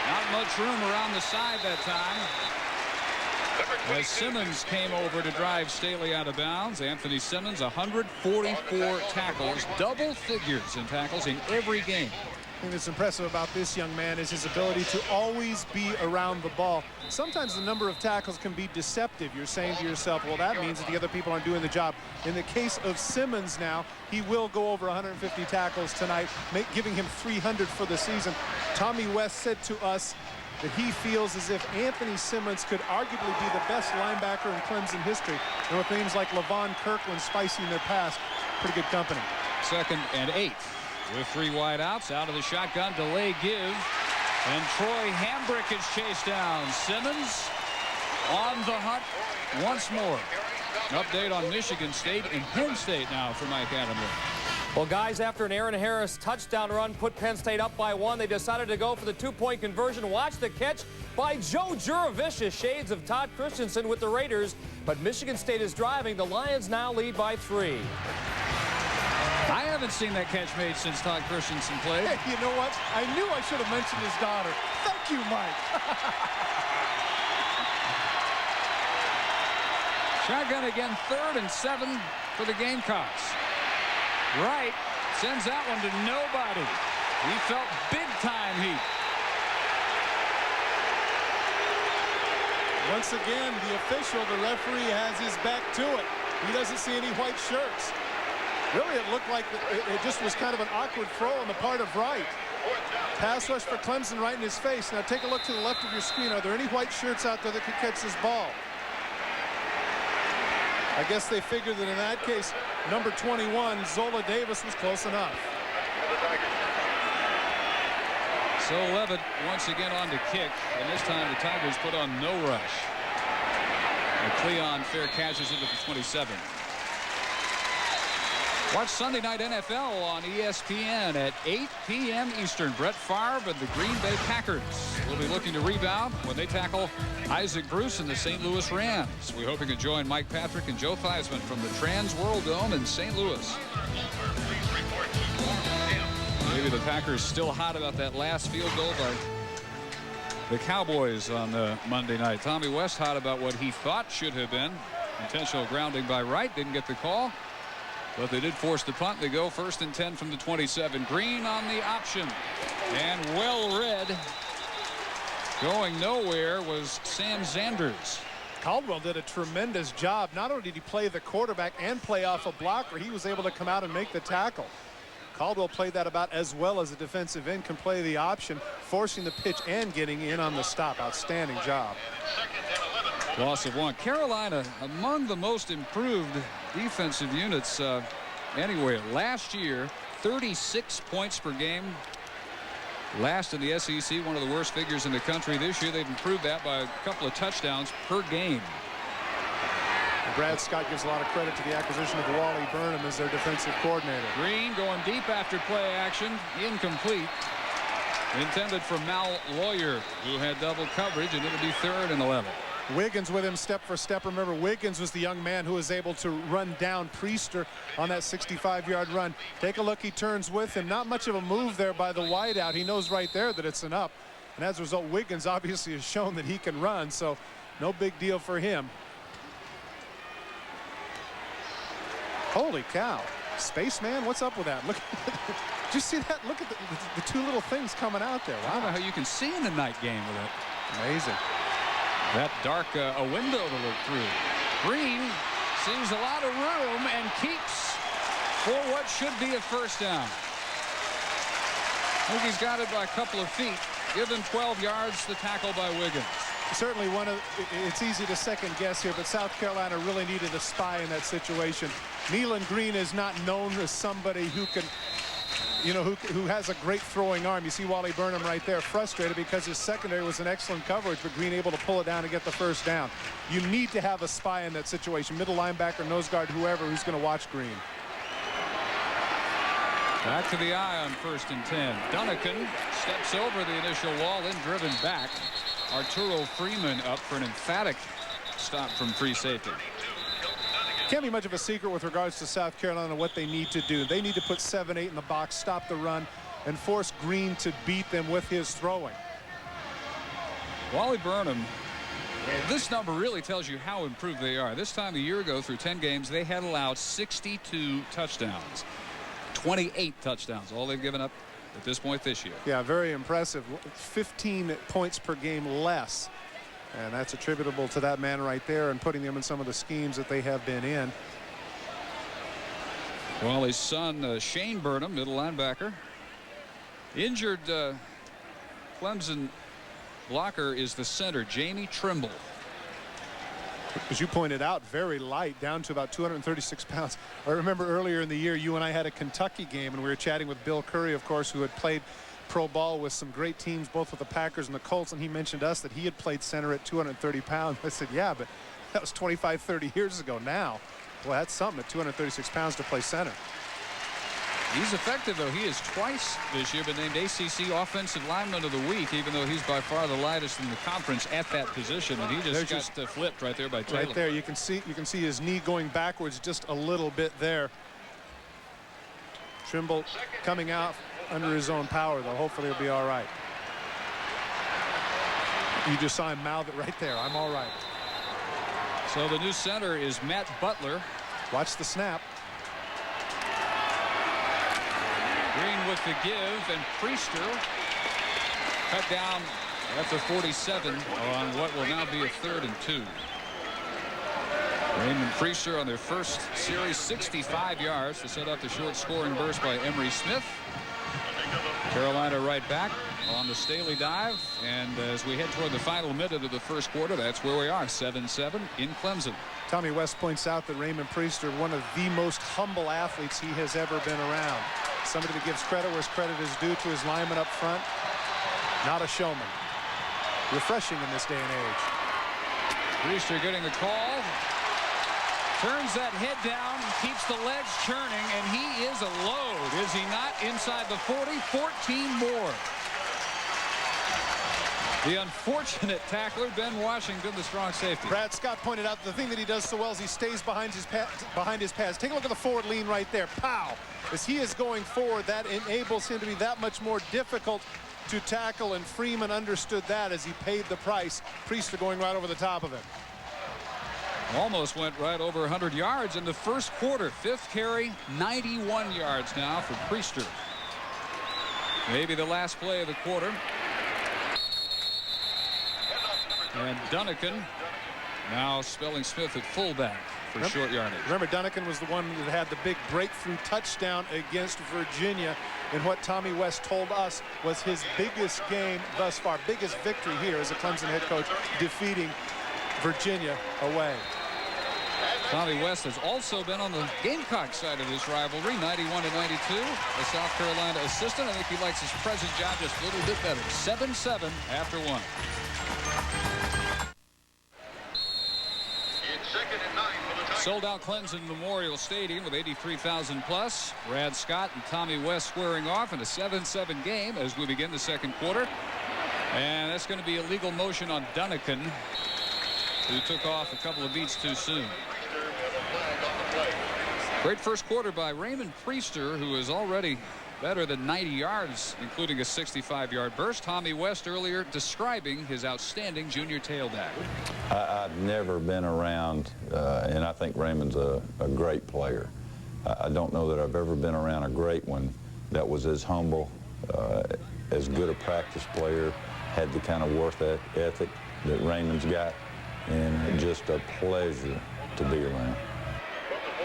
Not much room around the side that time, as Simmons came over to drive Staley out of bounds. Anthony Simmons, 144 tackles, double figures in tackles in every game. I think that's impressive about this young man is his ability to always be around the ball. Sometimes the number of tackles can be deceptive. You're saying to yourself, well, that means that the other people aren't doing the job. In the case of Simmons now, he will go over 150 tackles tonight, giving him 300 for the season. Tommy West said to us that he feels as if Anthony Simmons could arguably be the best linebacker in Clemson history. And with names like Levon Kirkland spicing their pass, pretty good company. 2nd and 8. With 3 wideouts, out of the shotgun, delay give, and Troy Hambrick is chased down. Simmons on the hunt once more. An update on Michigan State and Penn State now for Mike Adamle. Well, guys, after an Aaron Harris touchdown run put Penn State up by 1, they decided to go for the 2-point conversion. Watch the catch by Joe Jurevicius, shades of Todd Christensen with the Raiders, but Michigan State is driving. The Lions now lead by 3. I haven't seen that catch made since Todd Christensen played. Hey, you know what? I knew I should have mentioned his daughter. Thank you, Mike. Shotgun again, 3rd and 7 for the Gamecocks. Wright sends that one to nobody. He felt big-time heat. Once again, the official, the referee, has his back to it. He doesn't see any white shirts. Really, it looked like it just was kind of an awkward throw on the part of Wright. Pass rush for Clemson right in his face. Now take a look to the left of your screen. Are there any white shirts out there that could catch this ball? I guess they figured that in that case, number 21, Zola Davis, was close enough. So Levitt once again on to kick, and this time the Tigers put on no rush. And Cleon fair catches into the 27. Watch Sunday Night NFL on ESPN at 8 p.m. Eastern. Brett Favre and the Green Bay Packers will be looking to rebound when they tackle Isaac Bruce and the St. Louis Rams. We hope you can join Mike Patrick and Joe Theismann from the Trans World Dome in St. Louis. Maybe the Packers still hot about that last field goal by the Cowboys on Monday night. Tommy West hot about what he thought should have been intentional grounding by Wright. Didn't get the call. But they did force the punt. They go 1st and 10 from the 27. Green on the option. And well read. Going nowhere was Sam Zanders. Caldwell did a tremendous job. Not only did he play the quarterback and play off a blocker, he was able to come out and make the tackle. Caldwell played that about as well as a defensive end can play the option, forcing the pitch and getting in on the stop. Outstanding job. Loss of 1. Carolina among the most improved defensive units anywhere. Last year, 36 points per game. Last in the SEC, one of the worst figures in the country. This year they've improved that by a couple of touchdowns per game. Brad Scott gives a lot of credit to the acquisition of Wally Burnham as their defensive coordinator. Green going deep after play action. Incomplete. Intended for Mal Lawyer, who had double coverage, and it'll be 3rd and 11. Wiggins with him step for step. Remember, Wiggins was the young man who was able to run down Priester on that 65-yard run. Take a look. He turns with him. Not much of a move there by the wideout. He knows right there that it's an up. And as a result, Wiggins obviously has shown that he can run, so no big deal for him. Holy cow. Spaceman, what's up with that? Look, did you see that? Look at the two little things coming out there. Wow. I don't know how you can see in the night game with it. Amazing. That dark a window to look through. Green sees a lot of room and keeps for what should be a first down. I think he's got it by a couple of feet. Give him 12 yards, the tackle by Wiggins. Certainly it's easy to second guess here, but South Carolina really needed a spy in that situation. Nealon Green is not known as somebody who can, you know, who has a great throwing arm. You see Wally Burnham right there frustrated because his secondary was an excellent coverage, but Green able to pull it down and get the first down. You need to have a spy in that situation. Middle linebacker, nose guard, whoever who's going to watch Green. Back to the eye on 1st and 10. Dunnican steps over the initial wall, then driven back. Arturo Freeman up for an emphatic stop from free safety. Can't be much of a secret with regards to South Carolina what they need to do. They need to put 7-8 in the box, stop the run, and force Green to beat them with his throwing. Wally Burnham, this number really tells you how improved they are. This time a year ago, through 10 games, they had allowed 62 touchdowns. 28 touchdowns, all they've given up at this point this year. Yeah, very impressive. 15 points per game less. And that's attributable to that man right there and putting them in some of the schemes that they have been in. Well, his son, Shane Burnham, middle linebacker. Injured Clemson blocker is the center, Jamie Trimble. As you pointed out, very light, down to about 236 pounds. I remember earlier in the year, you and I had a Kentucky game, and we were chatting with Bill Curry, of course, who had played pro ball with some great teams, both with the Packers and the Colts, and he mentioned us that he had played center at 230 pounds. I said, yeah, but that was 25, 30 years ago now. Well, that's something at 236 pounds to play center. He's effective, though. He has twice this year been named ACC Offensive Lineman of the Week, even though he's by far the lightest in the conference at that position. And he just got flipped right there by Taylor. Right there, you can see his knee going backwards just a little bit there. Trimble coming out under his own power, though. Hopefully he'll be all right. You just saw him mouth it right there. I'm all right. So the new center is Matt Butler. Watch the snap. Green with the give, and Priester cut down at the 47 on what will now be a 3rd and 2. Raymond Priester on their first series, 65 yards to set up the short scoring burst by Emery Smith. Carolina right back on the Staley dive, and as we head toward the final minute of the first quarter, that's where we are, 7-7 in Clemson. Tommy West points out that Raymond Priester, one of the most humble athletes he has ever been around. Somebody that gives credit where credit is due to his lineman up front. Not a showman. Refreshing in this day and age. Priester getting the call. Turns that head down, keeps the legs churning, and he is a load, is he not? Inside the 40, 14 more. The unfortunate tackler, Ben Washington, the strong safety. Brad Scott pointed out the thing that he does so well is he stays behind his pads. Take a look at the forward lean right there. Pow! As he is going forward, that enables him to be that much more difficult to tackle, and Freeman understood that as he paid the price. Priester going right over the top of him. Almost went right over 100 yards in the first quarter. 5th carry, 91 yards now for Priester. Maybe the last play of the quarter. And Dunnican now spelling Smith at fullback for short yardage. Remember, Dunnican was the one that had the big breakthrough touchdown against Virginia in what Tommy West told us was his biggest game thus far, biggest victory here as a Clemson head coach, defeating Virginia away. Tommy West has also been on the Gamecock side of this rivalry, 91 to 92. A South Carolina assistant. I think he likes his present job just a little bit better. 7-7 after 1. Sold out Clemson Memorial Stadium with 83,000 plus. Brad Scott and Tommy West squaring off in a 7-7 game as we begin the second quarter. And that's going to be a legal motion on Dunnican. who took off a couple of beats too soon. Great first quarter by Raymond Priester, who is already better than 90 yards, including a 65-yard burst. Tommy West earlier describing his outstanding junior tailback. I've never been around, and I think Raymond's a great player. I don't know that I've ever been around a great one that was as humble, as good a practice player, had the kind of work ethic that Raymond's got, and just a pleasure to be around.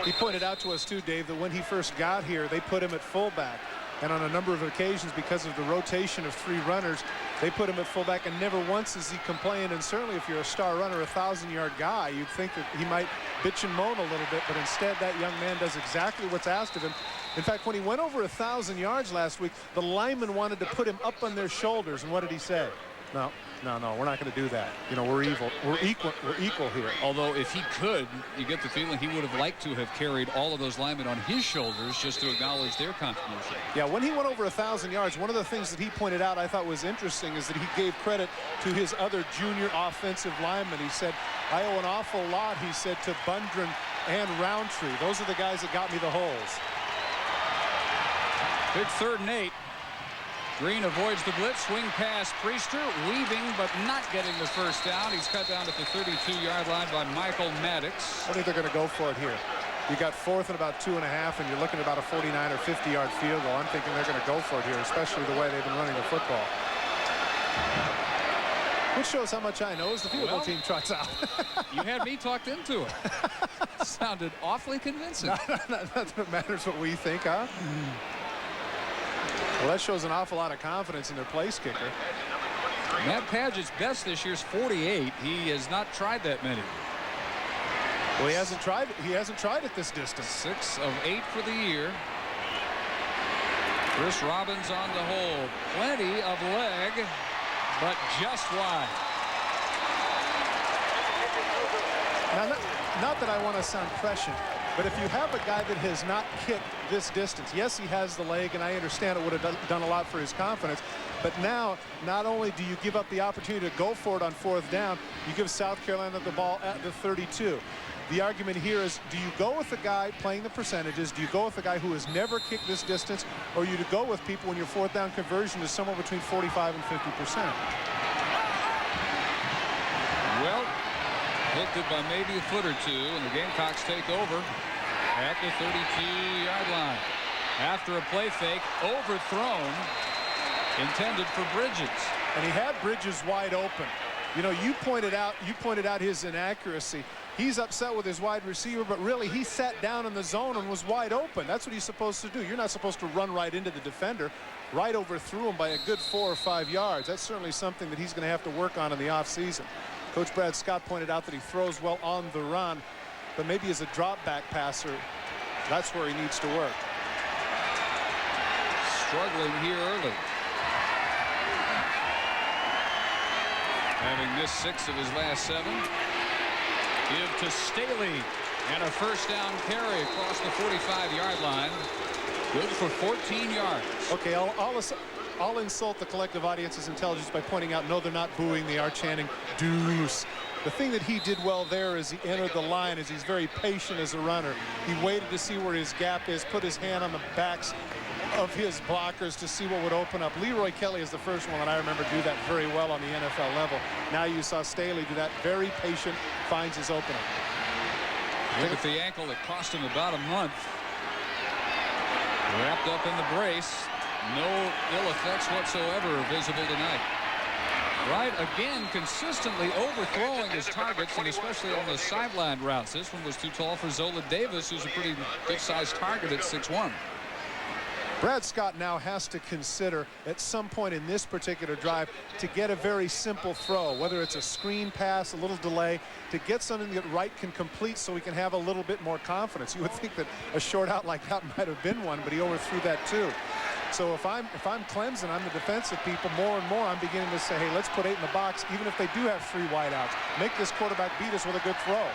He pointed out to us too, Dave, that when he first got here, they put him at fullback. And on a number of occasions, because of the rotation of 3 runners, they put him at fullback, and never once has he complained. And certainly if you're a star runner, a 1,000-yard guy, you'd think that he might bitch and moan a little bit, but instead that young man does exactly what's asked of him. In fact, when he went over 1,000 yards last week, the linemen wanted to put him up on their shoulders, and what did he say? No, we're not going to do that. You know, we're evil. We're equal here. Although if he could, you get the feeling he would have liked to have carried all of those linemen on his shoulders just to acknowledge their contribution. Yeah, when he went over 1,000 yards, one of the things that he pointed out I thought was interesting is that he gave credit to his other junior offensive linemen. He said, I owe an awful lot, he said, to Bundren and Roundtree. Those are the guys that got me the holes. Big 3rd and 8. Green avoids the blitz, swing pass Priester, weaving but not getting the first down. He's cut down at the 32-yard line by Michael Maddox. I think they're going to go for it here. You got 4th and about 2.5, and you're looking at about a 49 or 50-yard field goal. I'm thinking they're going to go for it here, especially the way they've been running the football. Which shows how much I know as the field goal team trots out. You had me talked into it. Sounded awfully convincing. That matters what we think, huh? Well, that shows an awful lot of confidence in their place kicker. Matt Padgett's best this year's 48. He has not tried that many. Well, he hasn't tried it this distance. 6 of 8 for the year. Chris Robbins on the hold. Plenty of leg, but just wide. Now, not that I want to sound prescient, but if you have a guy that has not kicked this distance, yes, he has the leg, and I understand it would have done a lot for his confidence, but now not only do you give up the opportunity to go for it on 4th down, you give South Carolina the ball at the 32. The argument here is, do you go with the guy playing the percentages? Do you go with the guy who has never kicked this distance, or you to go with people when your 4th down conversion is somewhere between 45 and 50%? Well, hooked it by maybe a foot or two, and the Gamecocks take over at the 32-yard line. After a play fake, overthrown, intended for Bridges. And he had Bridges wide open. You know, you pointed out his inaccuracy. He's upset with his wide receiver, but really he sat down in the zone and was wide open. That's what he's supposed to do. You're not supposed to run right into the defender. Right overthrew him by a good 4 or 5 yards. That's certainly something that he's going to have to work on in the offseason. Coach Brad Scott pointed out that he throws well on the run, but maybe as a drop back passer, that's where he needs to work. Struggling here early. Having missed 6 of his last 7. Give to Staley, and a first down carry across the 45-yard line. Good for 14 yards. Okay, I'll insult the collective audience's intelligence by pointing out, no, they're not booing. They are chanting deuce. The thing that he did well there is he entered the line as he's very patient as a runner. He waited to see where his gap is, put his hand on the backs of his blockers to see what would open up. Leroy Kelly is the first one that I remember do that very well on the NFL level. Now you saw Staley do that. Very patient, finds his opening. Look at the ankle that cost him about a month. Wrapped up in the brace. No ill effects whatsoever visible tonight. Wright again consistently overthrowing his targets, and especially on the sideline routes. This one was too tall for Zola Davis, who's a pretty good-sized target at 6'1". Brad Scott now has to consider at some point in this particular drive to get a very simple throw, whether it's a screen pass, a little delay, to get something that Wright can complete so he can have a little bit more confidence. You would think that a short out like that might have been one, but he overthrew that too. So if I'm Clemson, I'm the defensive people, more and more I'm beginning to say, hey, let's put 8 in the box, even if they do have 3 wideouts. Make this quarterback beat us with a good throw.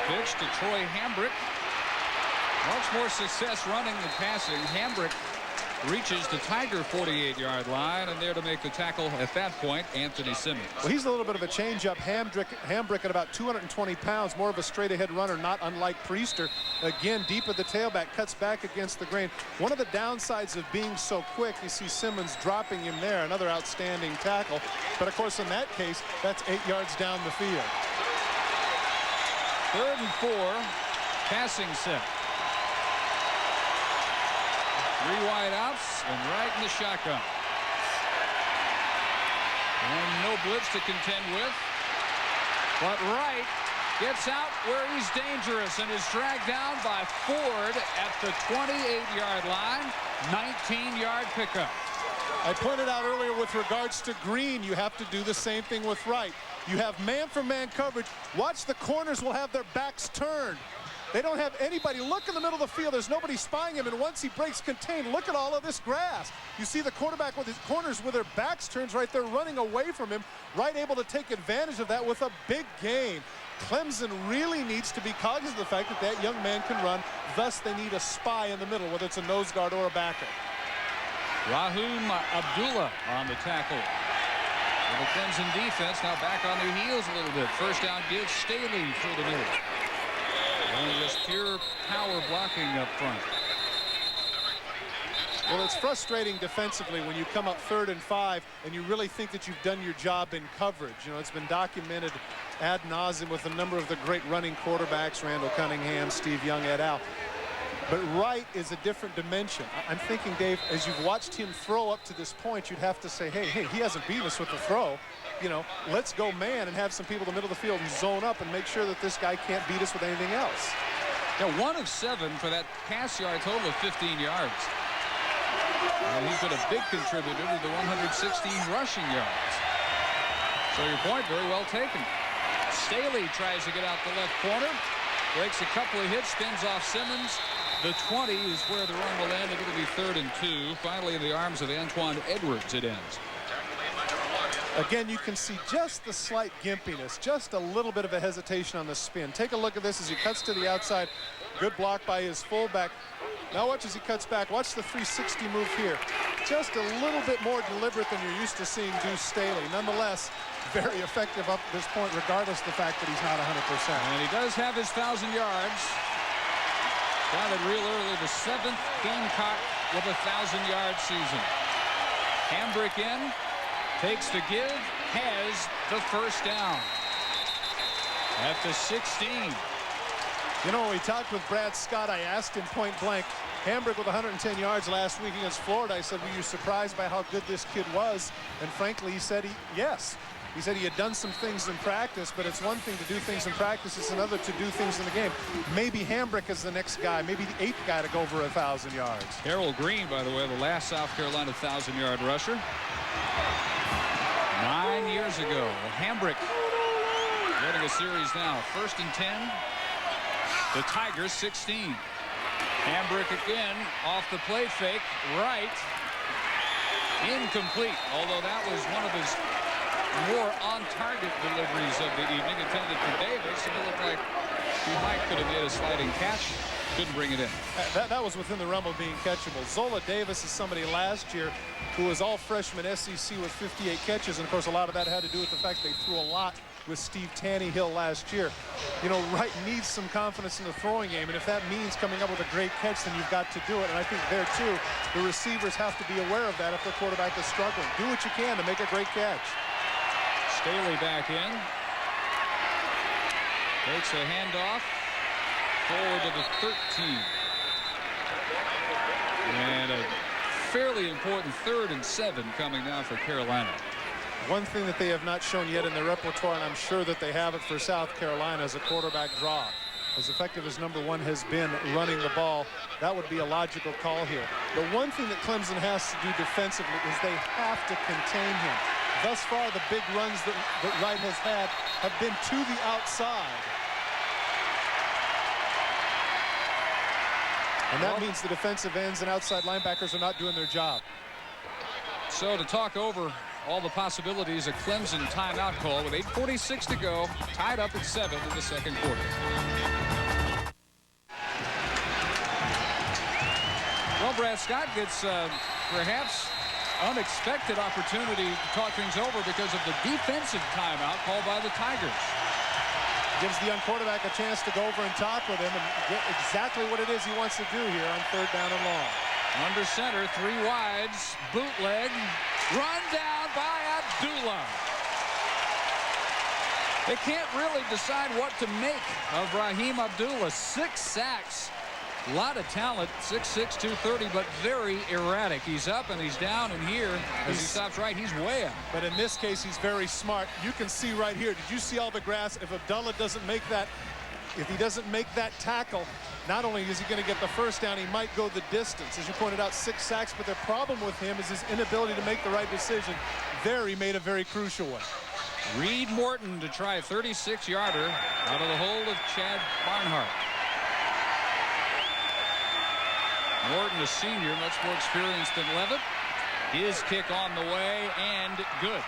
Pitch to Troy Hambrick. Much more success running than passing. Hambrick reaches the Tiger 48-yard line, and there to make the tackle at that point, Anthony Simmons. Well, he's a little bit of a change-up. Hambrick at about 220 pounds, more of a straight-ahead runner, not unlike Priester. Again, deep at the tailback, cuts back against the grain. One of the downsides of being so quick, you see Simmons dropping him there, another outstanding tackle. But, of course, in that case, that's 8 yards down the field. 3rd and 4, passing set. 3 wide outs and right in the shotgun. And no blitz to contend with. But Wright gets out where he's dangerous and is dragged down by Ford at the 28-yard line. 19-yard pickup. I pointed out earlier with regards to Green, you have to do the same thing with Wright. You have man-for-man coverage. Watch, the corners will have their backs turned. They don't have anybody. Look in the middle of the field. There's nobody spying him, and once he breaks contain, look at all of this grass. You see the quarterback with his corners with their backs turned right there, running away from him. Wright able to take advantage of that with a big gain. Clemson really needs to be cognizant of the fact that that young man can run. Thus, they need a spy in the middle, whether it's a nose guard or a backer. Rahum Abdullah on the tackle. And the Clemson defense now back on their heels a little bit. First down gives Staley through the middle. And just pure power blocking up front. Well, it's frustrating defensively when you come up 3rd and 5 and you really think that you've done your job in coverage. You know, it's been documented ad nauseum with a number of the great running quarterbacks, Randall Cunningham, Steve Young, et al. But Wright is a different dimension. I'm thinking, Dave, as you've watched him throw up to this point, you'd have to say, hey, he hasn't beat us with the throw. You know, let's go man and have some people in the middle of the field and zone up and make sure that this guy can't beat us with anything else. Yeah, 1 of 7 for that pass yard total of 15 yards. And he's been a big contributor to the 116 rushing yards. So your point, very well taken. Staley tries to get out the left corner. Breaks a couple of hits, spins off Simmons. The 20 is where the run will end. It'll be 3rd and 2. Finally in the arms of Antoine Edwards it ends. Again, you can see just the slight gimpiness, just a little bit of a hesitation on the spin. Take a look at this as he cuts to the outside. Good block by his fullback. Now watch as he cuts back. Watch the 360 move here. Just a little bit more deliberate than you're used to seeing Deuce Staley. Nonetheless, very effective up to this point, regardless of the fact that he's not 100%. And he does have his 1,000 yards. Got it real early. The 7th Gamecock with a 1,000-yard season. Hambrick in. Takes the give, has the first down at the 16. You know, when we talked with Brad Scott, I asked him point blank, Hambrick with 110 yards last week against Florida. I said, were you surprised by how good this kid was? And frankly, he said yes. He said he had done some things in practice, but it's one thing to do things in practice, it's another to do things in the game. Maybe Hambrick is the next guy, maybe the 8th guy to go over 1,000 yards. Harold Green, by the way, the last South Carolina 1,000-yard rusher. 9 years ago. Hambrick getting a series now. 1st and 10. The Tigers 16. Hambrick again off the play fake. Right. Incomplete. Although that was one of his more on-target deliveries of the evening, intended for Davis. And it looked like he could have made a sliding catch. Couldn't bring it in. That was within the realm of being catchable. Zola Davis is somebody last year who was all freshman SEC with 58 catches. And, of course, a lot of that had to do with the fact they threw a lot with Steve Tannehill last year. You know, Wright needs some confidence in the throwing game. And if that means coming up with a great catch, then you've got to do it. And I think there, too, the receivers have to be aware of that if the quarterback is struggling. Do what you can to make a great catch. Staley back in. Takes a handoff. Forward to the 13. And a fairly important 3rd and 7 coming now for Carolina. One thing that they have not shown yet in their repertoire, and I'm sure that they have it for South Carolina, is a quarterback draw. As effective as number 1 has been running the ball, that would be a logical call here. The one thing that Clemson has to do defensively is they have to contain him. Thus far, the big runs that Wright has had have been to the outside. And that means the defensive ends and outside linebackers are not doing their job. So to talk over all the possibilities, a Clemson timeout call with 8:46 to go, tied up at 7 in the second quarter. Well, Brad Scott gets perhaps unexpected opportunity to talk things over because of the defensive timeout called by the Tigers. Gives the young quarterback a chance to go over and talk with him and get exactly what it is he wants to do here on 3rd down and long. Under center, 3 wides, bootleg, run down by Abdullah. They can't really decide what to make of Raheem Abdullah. 6 sacks. A lot of talent, 6'6", 230, but very erratic. He's up and he's down, and here, as he stops right, he's way up. But in this case, he's very smart. You can see right here, did you see all the grass? If Abdullah doesn't make that, if he doesn't make that tackle, not only is he going to get the 1st down, he might go the distance. As you pointed out, 6 sacks, but the problem with him is his inability to make the right decision. There, he made a very crucial one. Reed Morton to try a 36-yarder out of the hold of Chad Barnhart. Morton, a senior, much more experienced than Levitt. His kick on the way, and good.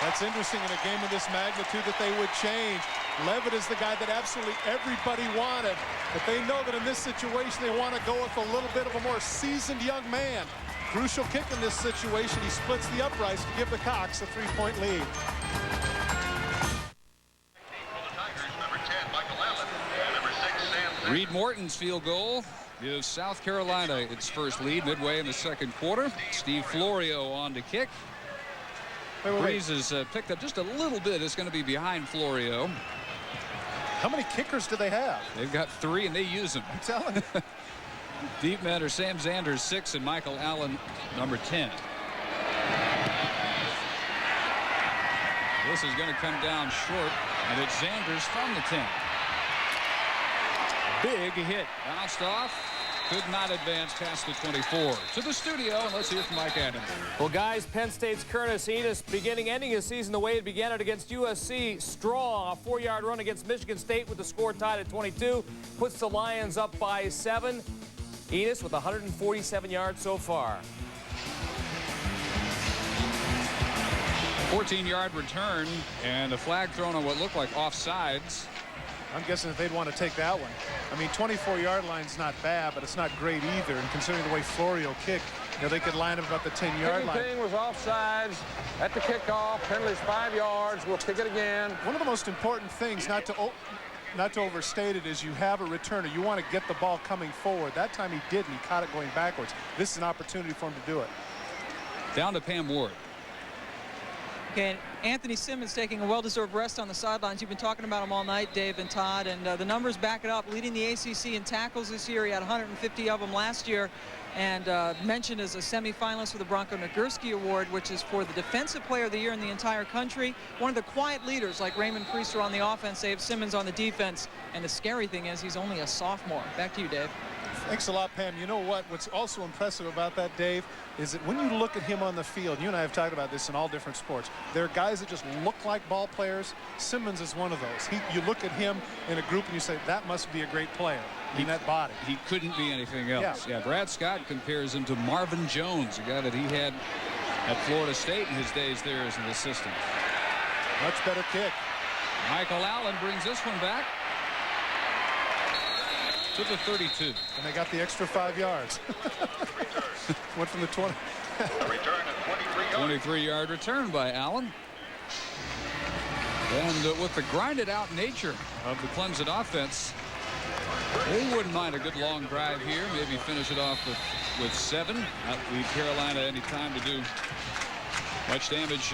That's interesting in a game of this magnitude that they would change. Levitt is the guy that absolutely everybody wanted, but they know that in this situation they want to go with a little bit of a more seasoned young man. Crucial kick in this situation. He splits the uprights to give the Cox a 3-point lead. Reed Morton's field goal gives South Carolina its first lead midway in the 2nd quarter. Steve Florio on to kick. Breeze has picked up just a little bit. It's going to be behind Florio. How many kickers do they have? They've got 3, and they use them. I'm telling you. Deep men are Sam Zanders, 6, and Michael Allen, number 10. This is going to come down short, and it's Zanders from the 10. Big hit, bounced off, could not advance past the 24. To the studio, and let's hear from Mike Adams. Well, guys, Penn State's Curtis Enos ending his season the way it began it against USC. Strong, a 4-yard run against Michigan State with the score tied at 22. Puts the Lions up by 7. Enos with 147 yards so far. 14-yard return, and a flag thrown on what looked like offsides. I'm guessing that they'd want to take that one. I mean, 24-yard line's not bad, but it's not great either. And considering the way Florio kicked, you know, they could line up about the 10-yard line. Kicking was offsides at the kickoff. Penalty's 5 yards. We'll kick it again. One of the most important things, not to overstate it, is you have a returner. You want to get the ball coming forward. That time he didn't. He caught it going backwards. This is an opportunity for him to do it. Down to Pam Ward. Okay, Anthony Simmons taking a well-deserved rest on the sidelines. You've been talking about him all night, Dave and Todd, and the numbers back it up. Leading the ACC in tackles this year. He had 150 of them last year, and mentioned as a semifinalist for the Bronco Nagurski Award, which is for the Defensive Player of the Year in the entire country. One of the quiet leaders, like Raymond Priester on the offense, they have Simmons on the defense. And the scary thing is he's only a sophomore. Back to you, Dave. Thanks a lot, Pam. You know what? What's also impressive about that, Dave, is that when you look at him on the field, you and I have talked about this in all different sports, there are guys that just look like ball players. Simmons is one of those. You look at him in a group and you say, that must be a great player in that body. He couldn't be anything else. Yeah, Brad Scott compares him to Marvin Jones, a guy that he had at Florida State in his days there as an assistant. Much better kick. Michael Allen brings this one back to the 32. And they got the extra 5 yards. Went from the 20. A return of 23-yard return by Allen. And with the grinded out nature of the Clemson offense, they wouldn't mind a good long drive here. Maybe finish it off with 7. Not leave Carolina any time to do much damage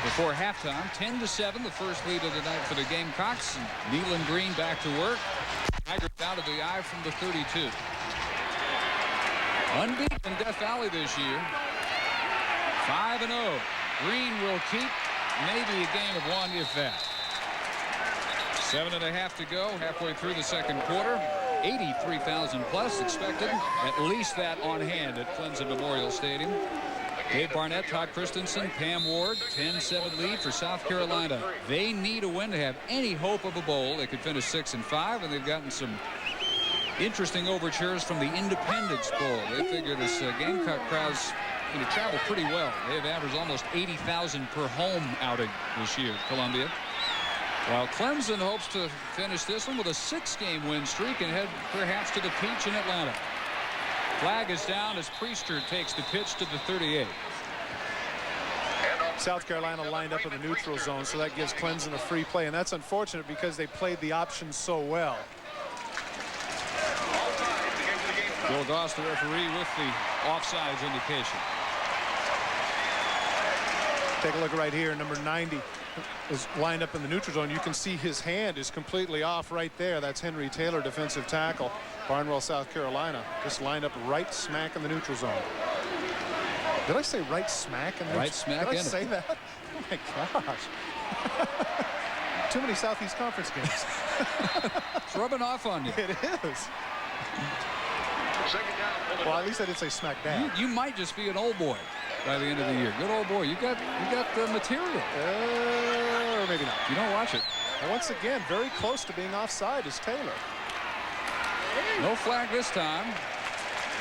before halftime. 10-7, the first lead of the night for the Gamecocks. And Nealon Green back to work. Tigers out of the eye from the 32. Unbeaten in Death Valley this year. 5-0. Green will keep maybe a game of 1, if that. 7.5 to go, halfway through the 2nd quarter. 83,000 plus expected. At least that on hand at Clemson Memorial Stadium. Dave Barnett, Todd Christensen, Pam Ward, 10-7 lead for South Carolina. They need a win to have any hope of a bowl. They could finish 6-5, and they've gotten some interesting overtures from the Independence Bowl. They figure this Gamecock crowd's going to travel pretty well. They have averaged almost 80,000 per home outing this year, Columbia. While Clemson hopes to finish this one with a 6-game win streak and head perhaps to the Peach in Atlanta. Flag is down as Priester takes the pitch to the 38. South Carolina lined up in the neutral zone, so that gives Clemson a free play, and that's unfortunate because they played the option so well. Bill Goss, the referee, with the offsides indication. Take a look right here. Number 90 is lined up in the neutral zone. You can see his hand is completely off right there. That's Henry Taylor, defensive tackle, Barnwell, South Carolina. Just lined up right smack in the neutral zone. Did I say right smack in the right smack in Did I say that? Oh my gosh. Too many Southeast Conference games. It's rubbing off on you. It is. Well, at least I didn't say smack dab. You might just be an old boy by the end of the year. Good old boy. You got the material. Or maybe not. You don't watch it. And once again, very close to being offside is Taylor. No flag this time,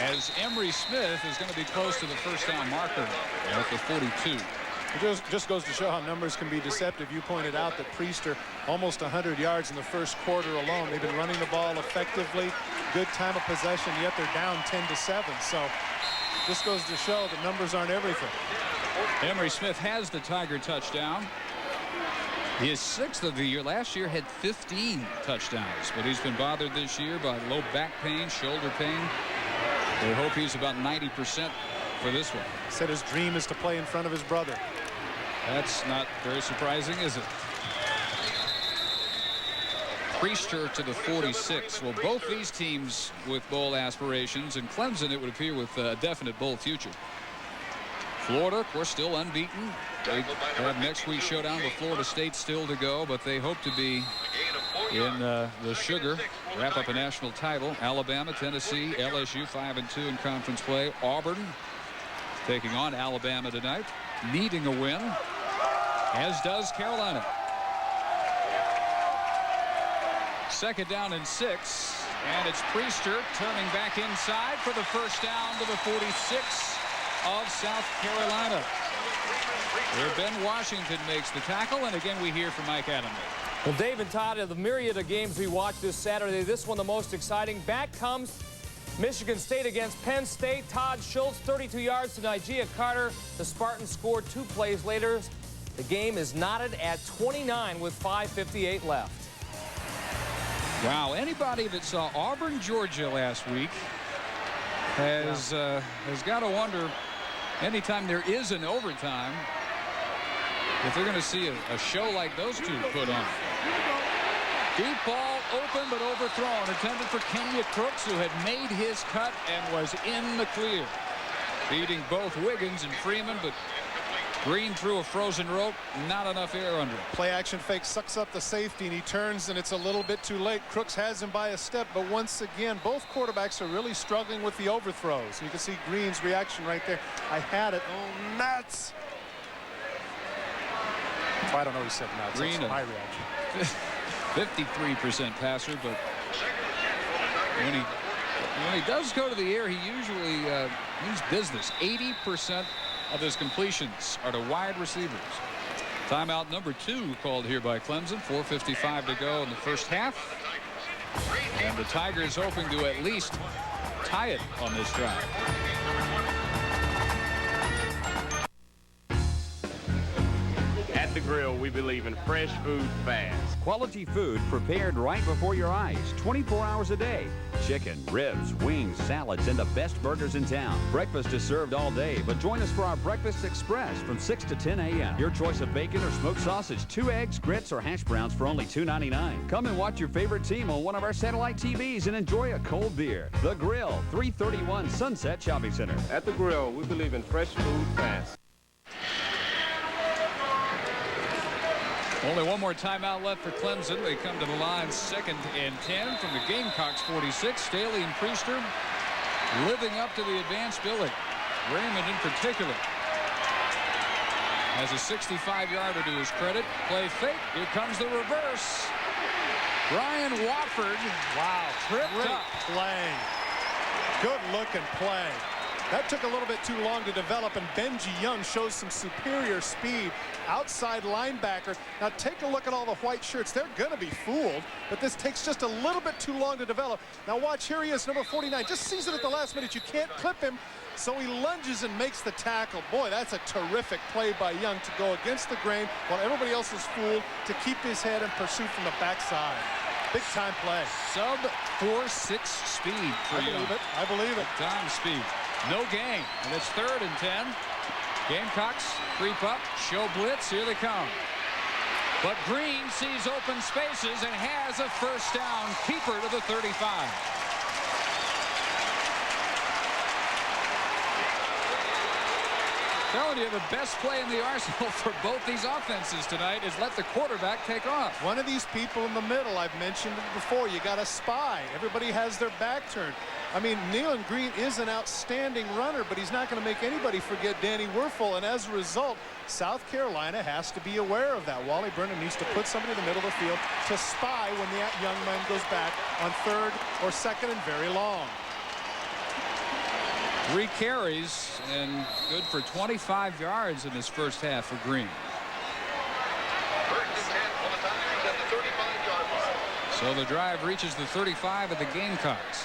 as Emery Smith is going to be close to the first down marker at the 42. It just goes to show how numbers can be deceptive. You pointed out that Priester almost 100 yards in the first quarter alone. They've been running the ball effectively, good time of possession, yet they're down 10-7. So this goes to show that numbers aren't everything. Emery Smith has the Tiger touchdown. His 6th of the year. Last year had 15 touchdowns, but he's been bothered this year by low back pain, shoulder pain. They hope he's about 90% for this one. Said his dream is to play in front of his brother. That's not very surprising, is it? Priester to the 46. Well, both these teams with bowl aspirations, and Clemson, it would appear, with a definite bowl future. Florida, of course, still unbeaten. They have next week's showdown with Florida State still to go, but they hope to be in the sugar, wrap up a national title. Alabama, Tennessee, LSU 5-2 in conference play. Auburn taking on Alabama tonight, needing a win, as does Carolina. 2nd down and 6, and it's Priester turning back inside for the first down to the 46 of South Carolina. Where Ben Washington makes the tackle, and again we hear from Mike Adams. Well, Dave and Todd, of the myriad of games we watched this Saturday, this one the most exciting. Back comes Michigan State against Penn State. Todd Schultz, 32 yards to Nigea Carter. The Spartans scored 2 plays later. The game is knotted at 29 with 5:58 left. Wow, anybody that saw Auburn, Georgia last week has got to wonder, anytime there is an overtime, if they're going to see a show like those two put on. Deep ball open but overthrown, intended for Kenya Crooks, who had made his cut and was in the clear, beating both Wiggins and Freeman, but Green through a frozen rope, not enough air under it. Play action fake sucks up the safety, and he turns, and it's a little bit too late. Crooks has him by a step, but once again, both quarterbacks are really struggling with the overthrows. You can see Green's reaction right there. I had it. Oh, nuts. Well, I don't know, he said nuts. Green, that's my reaction. 53% passer, but when he does go to the air, he usually means business. 80% of his completions are to wide receivers. Timeout number 2 called here by Clemson. 4:55 to go in the first half, and the Tigers hoping to at least tie it on this drive. At the Grill, we believe in fresh food fast. Quality food prepared right before your eyes, 24 hours a day. Chicken, ribs, wings, salads, and the best burgers in town. Breakfast is served all day, but join us for our Breakfast Express from 6 to 10 a.m. Your choice of bacon or smoked sausage, 2 eggs, grits, or hash browns for only $2.99. Come and watch your favorite team on one of our satellite TVs and enjoy a cold beer. The Grill, 331 Sunset Shopping Center. At the Grill, we believe in fresh food fast. Only one more timeout left for Clemson. They come to the line 2nd and 10 from the Gamecocks 46. Staley and Priester living up to the advanced billing. Raymond in particular has a 65-yarder to his credit. Play fake. Here comes the reverse. Brian Wofford. Wow. Tripped Great up. play. Good looking play. That took a little bit too long to develop, and Benji Young shows some superior speed. Outside linebacker. Now take a look at all the white shirts. They're going to be fooled, but this takes just a little bit too long to develop. Now watch, here he is, number 49. Just sees it at the last minute. You can't clip him, so he lunges and makes the tackle. Boy, that's a terrific play by Young to go against the grain while everybody else is fooled, to keep his head and pursue from the backside. Big time play. Sub 4.6 speed for Young. I believe it. Big time speed. No gain, and it's 3rd and 10. Gamecocks creep up, show blitz, here they come. But Green sees open spaces and has a first down. Keeper to the 35. Telling you, the best play in the arsenal for both these offenses tonight is let the quarterback take off. One of these people in the middle, I've mentioned it before, you got to spy. Everybody has their back turned. I mean, Nealon Green is an outstanding runner, but he's not going to make anybody forget Danny Werfel, and as a result, South Carolina has to be aware of that. Wally Brennan needs to put somebody in the middle of the field to spy when the young man goes back on 3rd or 2nd and very long. 3 carries and good for 25 yards in this first half for Green. So the drive reaches the 35 of the Gamecocks.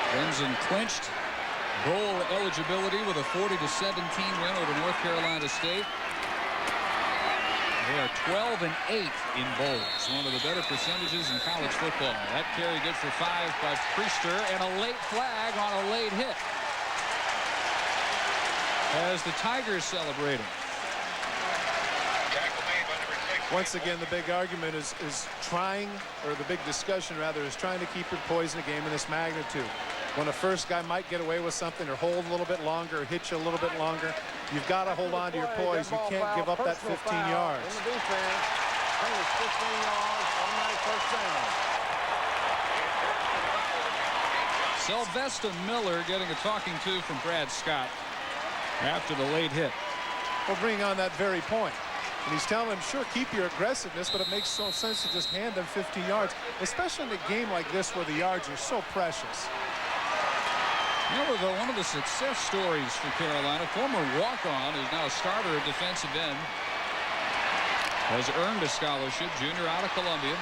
Clemson clinched bowl eligibility with a 40-17 win over North Carolina State. They are 12 and 8 in bowls, one of the better percentages in college football. That carry good for 5 by Priester, and a late flag on a late hit as the Tigers celebrating. Once again, the big argument is trying, or the big discussion rather, is trying to keep your poise in a game of this magnitude. When the first guy might get away with something or hold a little bit longer or hit you a little bit longer, you've got to hold on to your poise. You can't give up that 15 yards. In the defense, 15 yards, automatic first down. Sylvester Miller getting a talking to from Brad Scott after the late hit. Well, bring on that very point. And he's telling him, sure, keep your aggressiveness, but it makes no sense to just hand them 15 yards, especially in a game like this where the yards are so precious. Remember, though, one of the success stories for Carolina, former walk-on, who's now a starter at defensive end, has earned a scholarship, junior out of Columbia.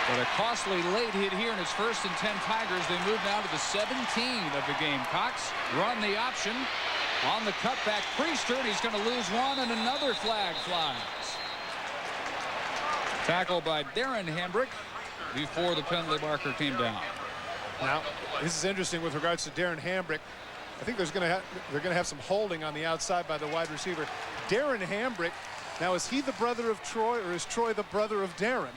But a costly late hit here in its 1st and 10 Tigers. They move now to the 17 of the Gamecocks. Run the option on the cutback. Priester, and he's going to lose one, and another flag flies. Tackled by Darren Hambrick before the penalty marker came down. Now, this is interesting with regards to Darren Hambrick. I think they're going to have some holding on the outside by the wide receiver. Darren Hambrick, now is he the brother of Troy, or is Troy the brother of Darren?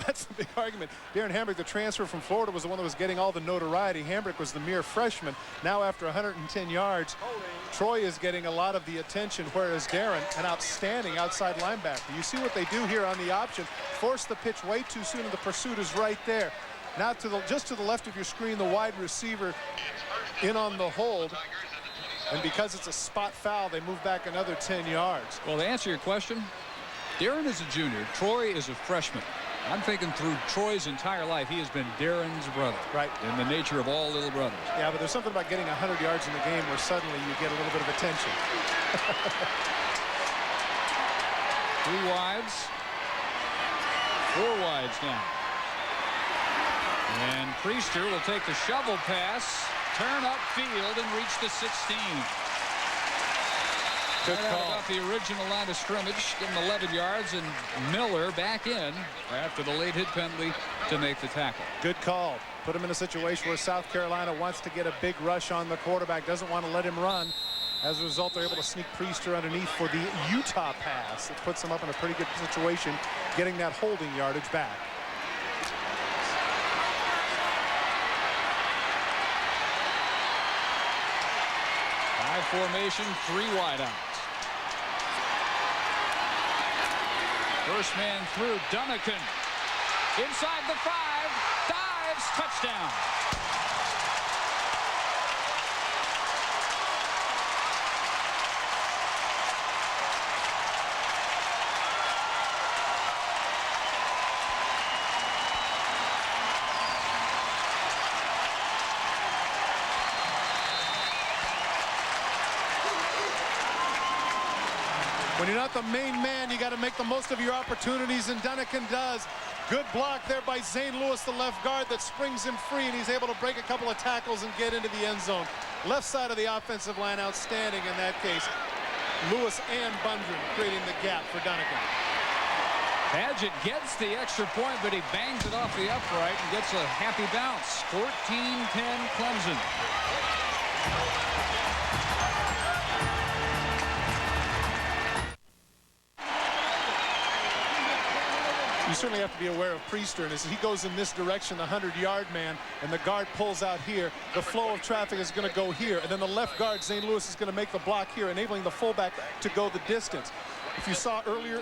That's the big argument. Darren Hambrick, the transfer from Florida, was the one that was getting all the notoriety. Hambrick was the mere freshman. Now, after 110 yards, Troy is getting a lot of the attention, whereas Darren, an outstanding outside linebacker. You see what they do here on the option. Force the pitch way too soon, and the pursuit is right there. Now, just to the left of your screen, the wide receiver in on the hold. And because it's a spot foul, they move back another 10 yards. Well, to answer your question, Darren is a junior. Troy is a freshman. I'm thinking through Troy's entire life, he has been Darren's brother. Right. In the nature of all little brothers. Yeah, but there's something about getting 100 yards in the game where suddenly you get a little bit of attention. 3 wides. 4 wides now. And Priester will take the shovel pass, turn upfield, and reach the 16. Good call. About the original line of scrimmage, give him 11 yards, and Miller back in after the late hit penalty to make the tackle. Good call. Put him in a situation where South Carolina wants to get a big rush on the quarterback, doesn't want to let him run. As a result, they're able to sneak Priester underneath for the Utah pass. It puts them up in a pretty good situation, getting that holding yardage back. Formation, 3 wide out. First man through, Dunnican. Inside the 5, dives, touchdown. When you're not the main man, you got to make the most of your opportunities, and Dunnigan does. Good block there by Zane Lewis, the left guard, that springs him free, and he's able to break a couple of tackles and get into the end zone. Left side of the offensive line, outstanding in that case. Lewis and Bundren creating the gap for Dunnigan. Padgett gets the extra point, but he bangs it off the upright and gets a happy bounce. 14-10 Clemson. You certainly have to be aware of Priester, and as he goes in this direction, the 100-yard man, and the guard pulls out here, the flow of traffic is going to go here, and then the left guard, Zane Lewis, is going to make the block here, enabling the fullback to go the distance. If you saw earlier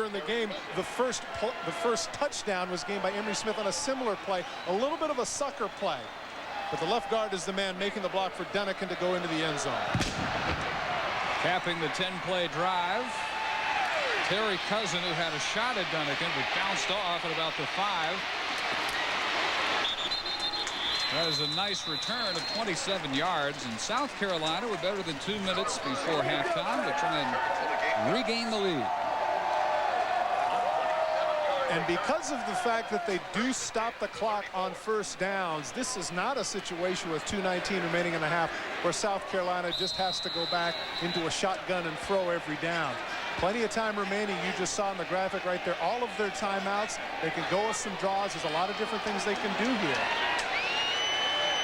in the game, the first touchdown was gained by Emery Smith on a similar play, a little bit of a sucker play. But the left guard is the man making the block for Dunnigan to go into the end zone. Capping the 10-play drive, Terry Cousin, who had a shot at Dunnigan, but bounced off at about the 5. That is a nice return of 27 yards, and South Carolina with better than 2 minutes before halftime to try and regain the lead. And because of the fact that they do stop the clock on first downs, this is not a situation with 2:19 remaining in the half where South Carolina just has to go back into a shotgun and throw every down. Plenty of time remaining. You just saw in the graphic right there all of their timeouts. They can go with some draws. There's a lot of different things they can do here.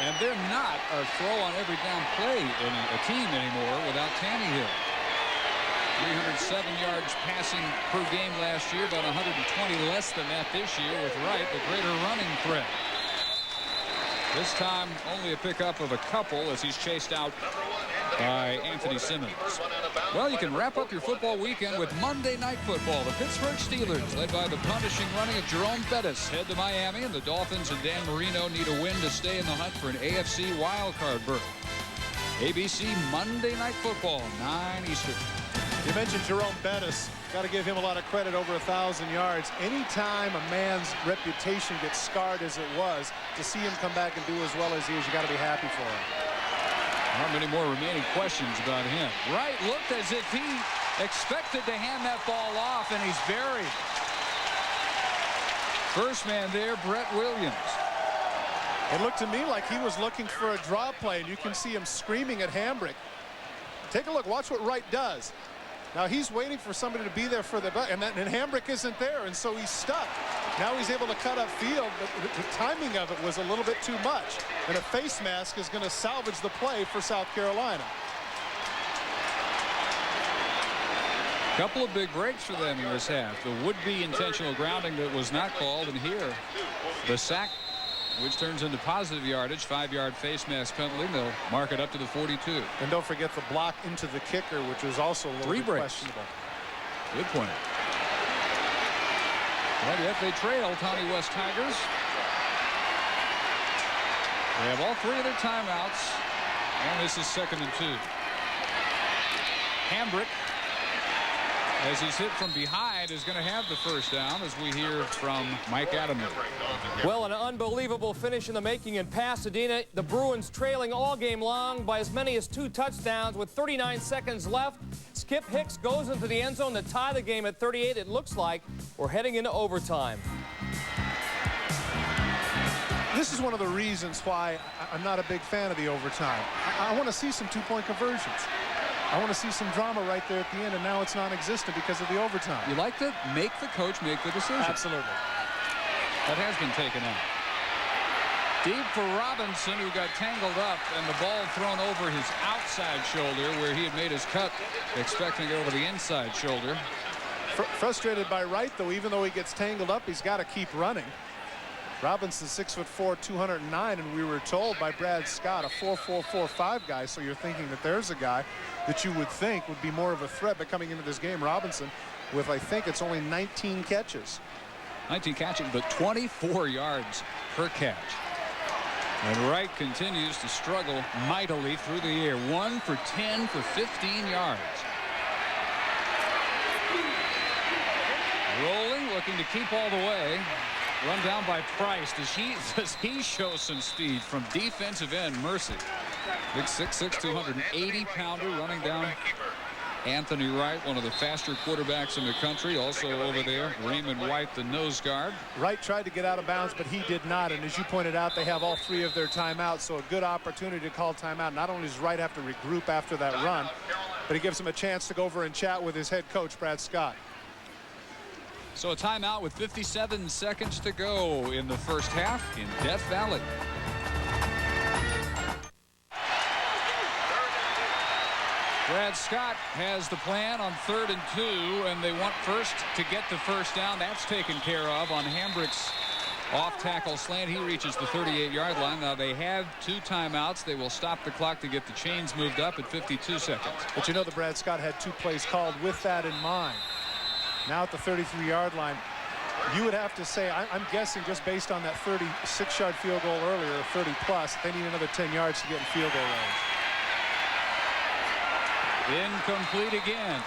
And they're not a throw on every down play in a team anymore without Tannehill. 307 yards passing per game last year, about 120 less than that this year, with Wright the greater running threat. This time only a pickup of a couple as he's chased out by Anthony Simmons. Well, you can wrap up your football weekend with Monday Night Football. The Pittsburgh Steelers, led by the punishing running of Jerome Bettis, head to Miami, and the Dolphins and Dan Marino need a win to stay in the hunt for an AFC wildcard berth. ABC Monday Night Football, 9 Eastern. You mentioned Jerome Bettis. Got to give him a lot of credit, over 1,000 yards. Anytime a man's reputation gets scarred as it was, to see him come back and do as well as he is, you got to be happy for him. Not many more remaining questions about him. Wright looked as if he expected to hand that ball off, and he's buried. First man there, Brett Williams. It looked to me like he was looking for a draw play, and you can see him screaming at Hambrick. Take a look. Watch what Wright does. Now he's waiting for somebody to be there for the and Hambrick isn't there, and so he's stuck. Now he's able to cut up field, but the timing of it was a little bit too much. And a face mask is going to salvage the play for South Carolina. Couple of big breaks for them in this half. The would-be intentional grounding that was not called, and here the sack, which turns into positive yardage, 5-yard face mask penalty. They'll mark it up to the 42. And don't forget the block into the kicker, which was also a little bit questionable. Good point. Well, yet they trail Tawny West Tigers. They have all 3 of their timeouts, and this is 2nd and 2. Hambrick, as he's hit from behind, is going to have the first down, as we hear from Mike Adams. Well, an unbelievable finish in the making in Pasadena. The Bruins trailing all game long by as many as 2 touchdowns with 39 seconds left. Skip Hicks goes into the end zone to tie the game at 38. It looks like we're heading into overtime. This is one of the reasons why I'm not a big fan of the overtime. I want to see some 2-point conversions. I want to see some drama right there at the end, and now it's non-existent because of the overtime. You like to make the coach make the decision. Absolutely. That has been taken out. Deep for Robinson, who got tangled up, and the ball thrown over his outside shoulder where he had made his cut, expecting it over the inside shoulder. Frustrated by Wright, though, even though he gets tangled up, he's got to keep running. Robinson's 6'4", 209, and we were told by Brad Scott, a 4'4", 4'5" guy, so you're thinking that there's a guy that you would think would be more of a threat, but coming into this game, Robinson, with I think it's only 19 catches. 19 catches, but 24 yards per catch. And Wright continues to struggle mightily through the air. 1 for 10 for 15 yards. Rolling, looking to keep all the way. Run down by Price. Does he show some speed from defensive end? Mercy. Big 6'6", 280-pounder running down Anthony Wright, one of the faster quarterbacks in the country, also over there. Raymond White, the nose guard. Wright tried to get out of bounds, but he did not. And as you pointed out, they have all 3 of their timeouts, so a good opportunity to call timeout. Not only does Wright have to regroup after that run, but he gives him a chance to go over and chat with his head coach, Brad Scott. So a timeout with 57 seconds to go in the first half in Death Valley. Brad Scott has the plan on 3rd and 2, and they want first to get the first down. That's taken care of on Hambrick's off-tackle slant. He reaches the 38-yard line. Now they have 2 timeouts. They will stop the clock to get the chains moved up at 52 seconds. But you know that Brad Scott had 2 plays called with that in mind. Now at the 33-yard line, you would have to say, I'm guessing just based on that 36-yard field goal earlier, 30-plus, they need another 10 yards to get in field goal range. Incomplete again.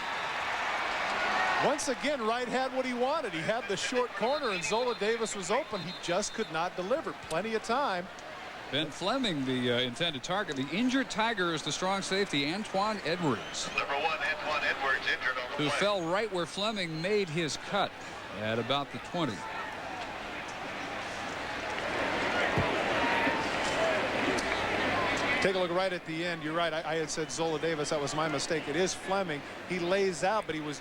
Once again, Wright had what he wanted. He had the short corner, and Zola Davis was open. He just could not deliver. Plenty of time. Ben Fleming, the intended target. The injured Tiger is the strong safety, Antoine Edwards. Number 1, Antoine Edwards, injured on the who play. fell right where Fleming made his cut at about the 20. Take a look right at the end. You're right. I had said Zola Davis. That was my mistake. It is Fleming. He lays out, but he was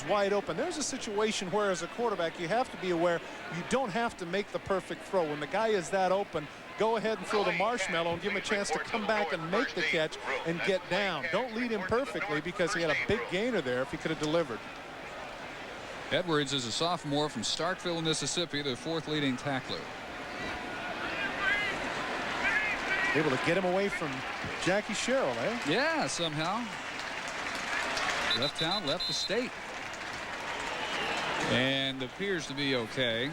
wide open. There's a situation where, as a quarterback, you have to be aware you don't have to make the perfect throw. When the guy is that open, go ahead and throw the marshmallow and give him a chance to come back and make the catch and get down. Don't lead him perfectly, because he had a big gainer there if he could have delivered. Edwards is a sophomore from Starkville, Mississippi, the 4th leading tackler. Able to get him away from Jackie Sherrill, eh? Yeah, somehow. Left town, left the state. And appears to be okay.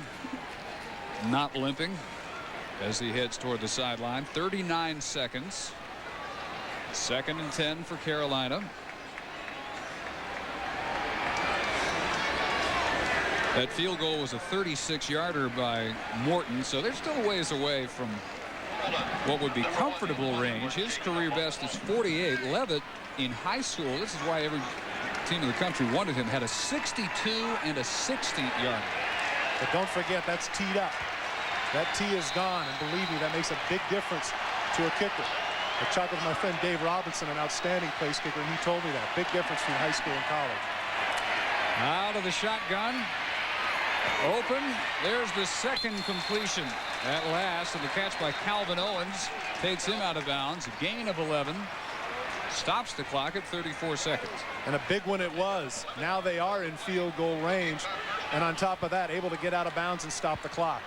Not limping as he heads toward the sideline. 39 seconds. 2nd and 10 for Carolina. That field goal was a 36-yarder by Morton, so they're still a ways away from what would be comfortable range. His career best is 48. Levitt in high school, this is why every team in the country wanted him, had a 62 and a 60-yarder. But don't forget, that's teed up. That tee is gone, and believe me, that makes a big difference to a kicker. I talked with my friend Dave Robinson, an outstanding place kicker, and he told me that. Big difference between high school and college. Out of the shotgun. Open. There's the 2nd completion at last, and the catch by Calvin Owens takes him out of bounds. A gain of 11. Stops the clock at 34 seconds. And a big one it was. Now they are in field goal range, and on top of that, able to get out of bounds and stop the clock.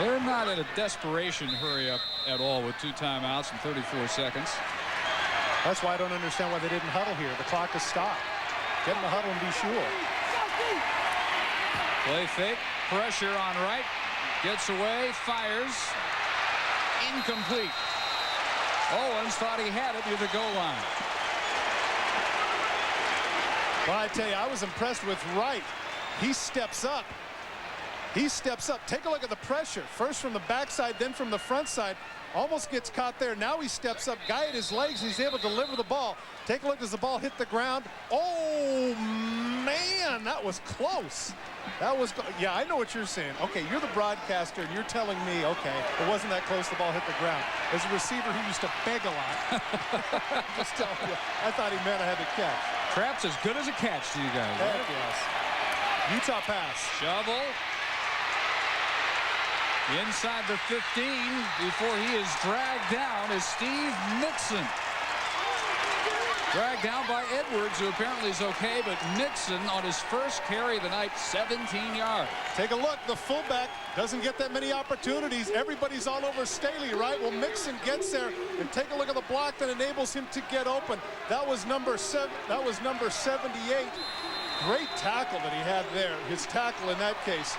They're not in a desperation hurry up at all with 2 timeouts and 34 seconds. That's why I don't understand why they didn't huddle here. The clock is stopped. Get in the huddle and be sure. Play fake. Pressure on Wright. Gets away. Fires. Incomplete. Owens thought he had it near the goal line. Well, I tell you, I was impressed with Wright. He steps up. He steps up. Take a look at the pressure. First from the backside, then from the front side. Almost gets caught there. Now he steps up, guided his legs, and he's able to deliver the ball. Take a look as the ball hit the ground. Oh, man, that was close. That was, yeah, I know what you're saying. Okay, you're the broadcaster, and you're telling me, okay, it wasn't that close, the ball hit the ground. As a receiver who used to beg a lot, just telling you, I thought he meant I had to catch. Trap's as good as a catch to you guys. Heck yes. Utah pass. Shovel. Inside the 15 before he is dragged down is Steve Mixon. Dragged down by Edwards, who apparently is okay, but Mixon on his first carry of the night, 17 yards. Take a look. The fullback doesn't get that many opportunities. Everybody's all over Staley, right? Well, Mixon gets there, and take a look at the block that enables him to get open. That was number 78. Great tackle that he had there. His tackle in that case,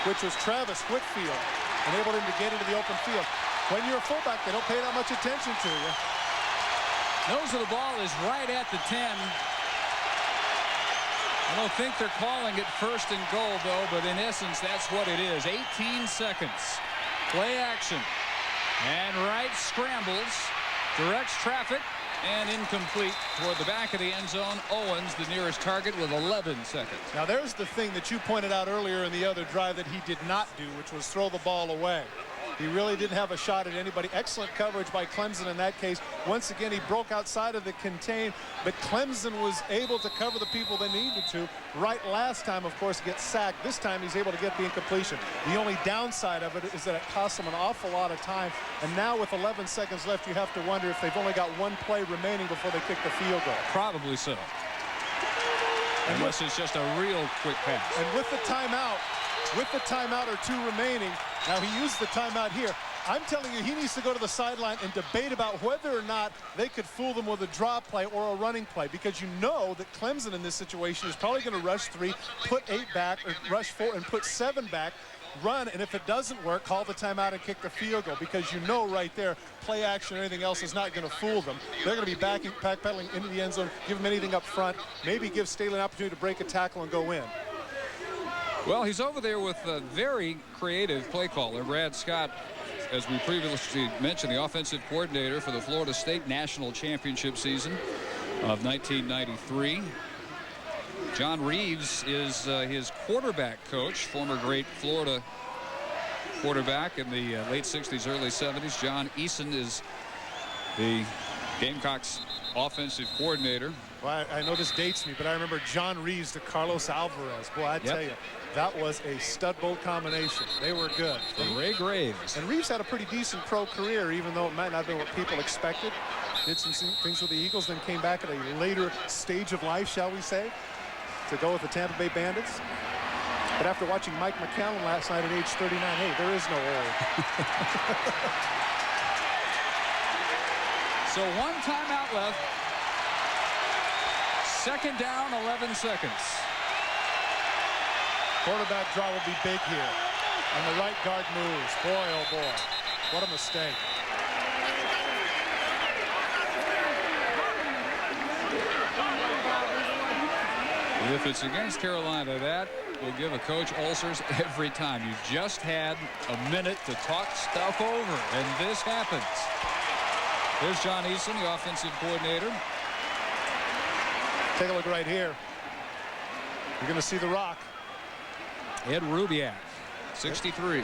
which was Travis Whitfield, enabled him to get into the open field. When you're a fullback, they don't pay that much attention to you. Nose of the ball is right at the 10. I don't think they're calling it 1st and goal, though, but in essence, that's what it is. 18 seconds. Play action. And Wright scrambles. Directs traffic and incomplete toward the back of the end zone. Owens, the nearest target, with 11 seconds. Now there's the thing that you pointed out earlier in the other drive that he did not do, which was throw the ball away. He really didn't have a shot at anybody. Excellent coverage by Clemson in that case. Once again, he broke outside of the contain, but Clemson was able to cover the people they needed to. Right last time, of course, gets sacked. This time he's able to get the incompletion. The only downside of it is that it costs him an awful lot of time. And now with 11 seconds left, you have to wonder if they've only got one play remaining before they kick the field goal. Probably so. Unless it's just a real quick pass. And with the timeout or two remaining, now he used the timeout here. I'm telling you, he needs to go to the sideline and debate about whether or not they could fool them with a draw play or a running play, because you know that Clemson in this situation is probably going to rush 3, put 8 back, or rush 4 and put 7 back, run, and if it doesn't work, call the timeout and kick the field goal, because you know right there, play action or anything else is not going to fool them. They're going to be backpedaling into the end zone, give them anything up front, maybe give Staley an opportunity to break a tackle and go in. Well, he's over there with a very creative play caller, Brad Scott, as we previously mentioned, the offensive coordinator for the Florida State National Championship season of 1993. John Reeves is his quarterback coach, former great Florida quarterback in the late 60s, early 70s. John Eason is the Gamecocks offensive coordinator. Well, I know this dates me, but I remember John Reeves to Carlos Alvarez. Boy, I tell you, that was a stud bowl combination. They were good. And Ray Graves. And Reeves had a pretty decent pro career, even though it might not have been what people expected. Did some things with the Eagles, then came back at a later stage of life, shall we say, to go with the Tampa Bay Bandits. But after watching Mike McCallum last night at age 39, hey, there is no old. So one timeout left. Second down, 11 seconds. Quarterback draw will be big here. And the right guard moves. Boy, oh boy. What a mistake. If it's against Carolina, that will give a coach ulcers every time. You've just had a minute to talk stuff over, and this happens. There's John Eason, the offensive coordinator. Take a look right here. You're going to see the rock. Ed Rubiak, 63.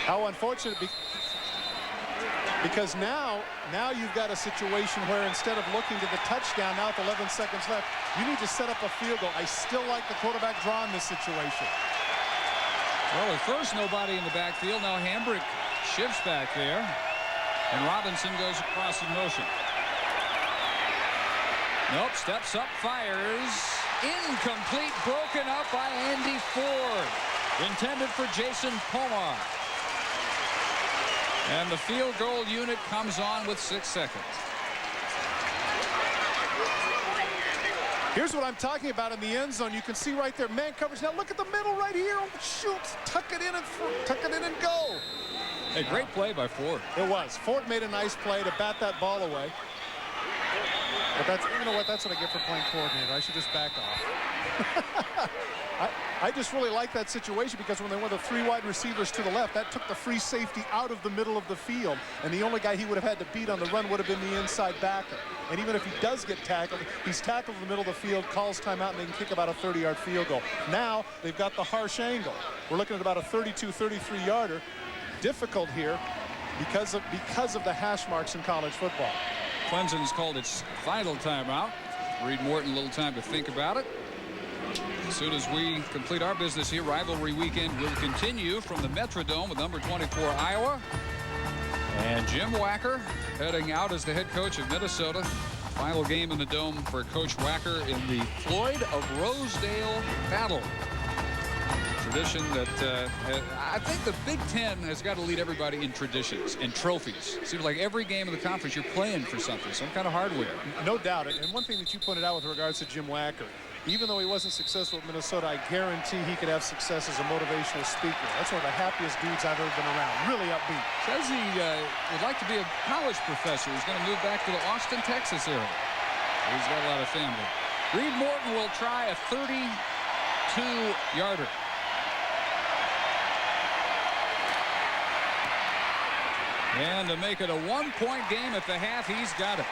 How unfortunate, because now you've got a situation where instead of looking to the touchdown, now with 11 seconds left, you need to set up a field goal. I still like the quarterback draw in this situation. Well, at first nobody in the backfield. Now Hambrick shifts back there, and Robinson goes across in motion. Nope, steps up, fires. Incomplete, broken up by Andy Ford. Intended for Jason Pomar. And the field goal unit comes on with 6 seconds. Here's what I'm talking about in the end zone. You can see right there, man coverage. Now look at the middle right here. Oh, shoot, tuck it in and go. A great play by Ford. It was. Ford made a nice play to bat that ball away. But that's, you know what, that's what I get for playing coordinator. I should just back off. I just really like that situation, because when they went the 3 wide receivers to the left, that took the free safety out of the middle of the field. And the only guy he would have had to beat on the run would have been the inside backer. And even if he does get tackled, he's tackled in the middle of the field, calls timeout, and they can kick about a 30-yard field goal. Now they've got the harsh angle. We're looking at about a 32, 33-yarder. Difficult here because of the hash marks in college football. Clemson's called its final timeout. Reed Morton a little time to think about it. As soon as we complete our business here, rivalry weekend will continue from the Metrodome with number 24 Iowa. And Jim Wacker heading out as the head coach of Minnesota. Final game in the Dome for Coach Wacker in the Floyd of Rosedale battle. Tradition that I think the Big Ten has got to lead everybody in traditions and trophies. It seems like every game of the conference you're playing for something, some kind of hardware. No doubt. And one thing that you pointed out with regards to Jim Wacker, even though he wasn't successful at Minnesota, I guarantee he could have success as a motivational speaker. That's one of the happiest dudes I've ever been around. Really upbeat. Says he would like to be a college professor. He's going to move back to the Austin, Texas area. He's got a lot of family. Reed Morton will try a 32-yarder. And to make it a one-point game at the half, he's got it.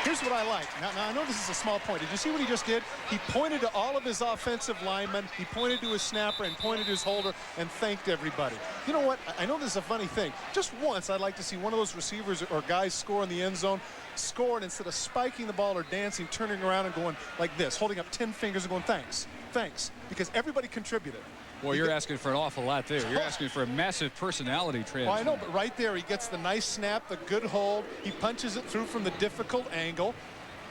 Here's what I like. Now, I know this is a small point. Did you see what he just did? He pointed to all of his offensive linemen. He pointed to his snapper and pointed to his holder and thanked everybody. You know what? I know this is a funny thing. Just once, I'd like to see one of those receivers or guys score in the end zone, score, and instead of spiking the ball or dancing, turning around and going like this, holding up 10 fingers and going, thanks, thanks, because everybody contributed. Well, you're asking for an awful lot there. You're asking for a massive personality transfer. Well, I know, but right there, he gets the nice snap, the good hold. He punches it through from the difficult angle,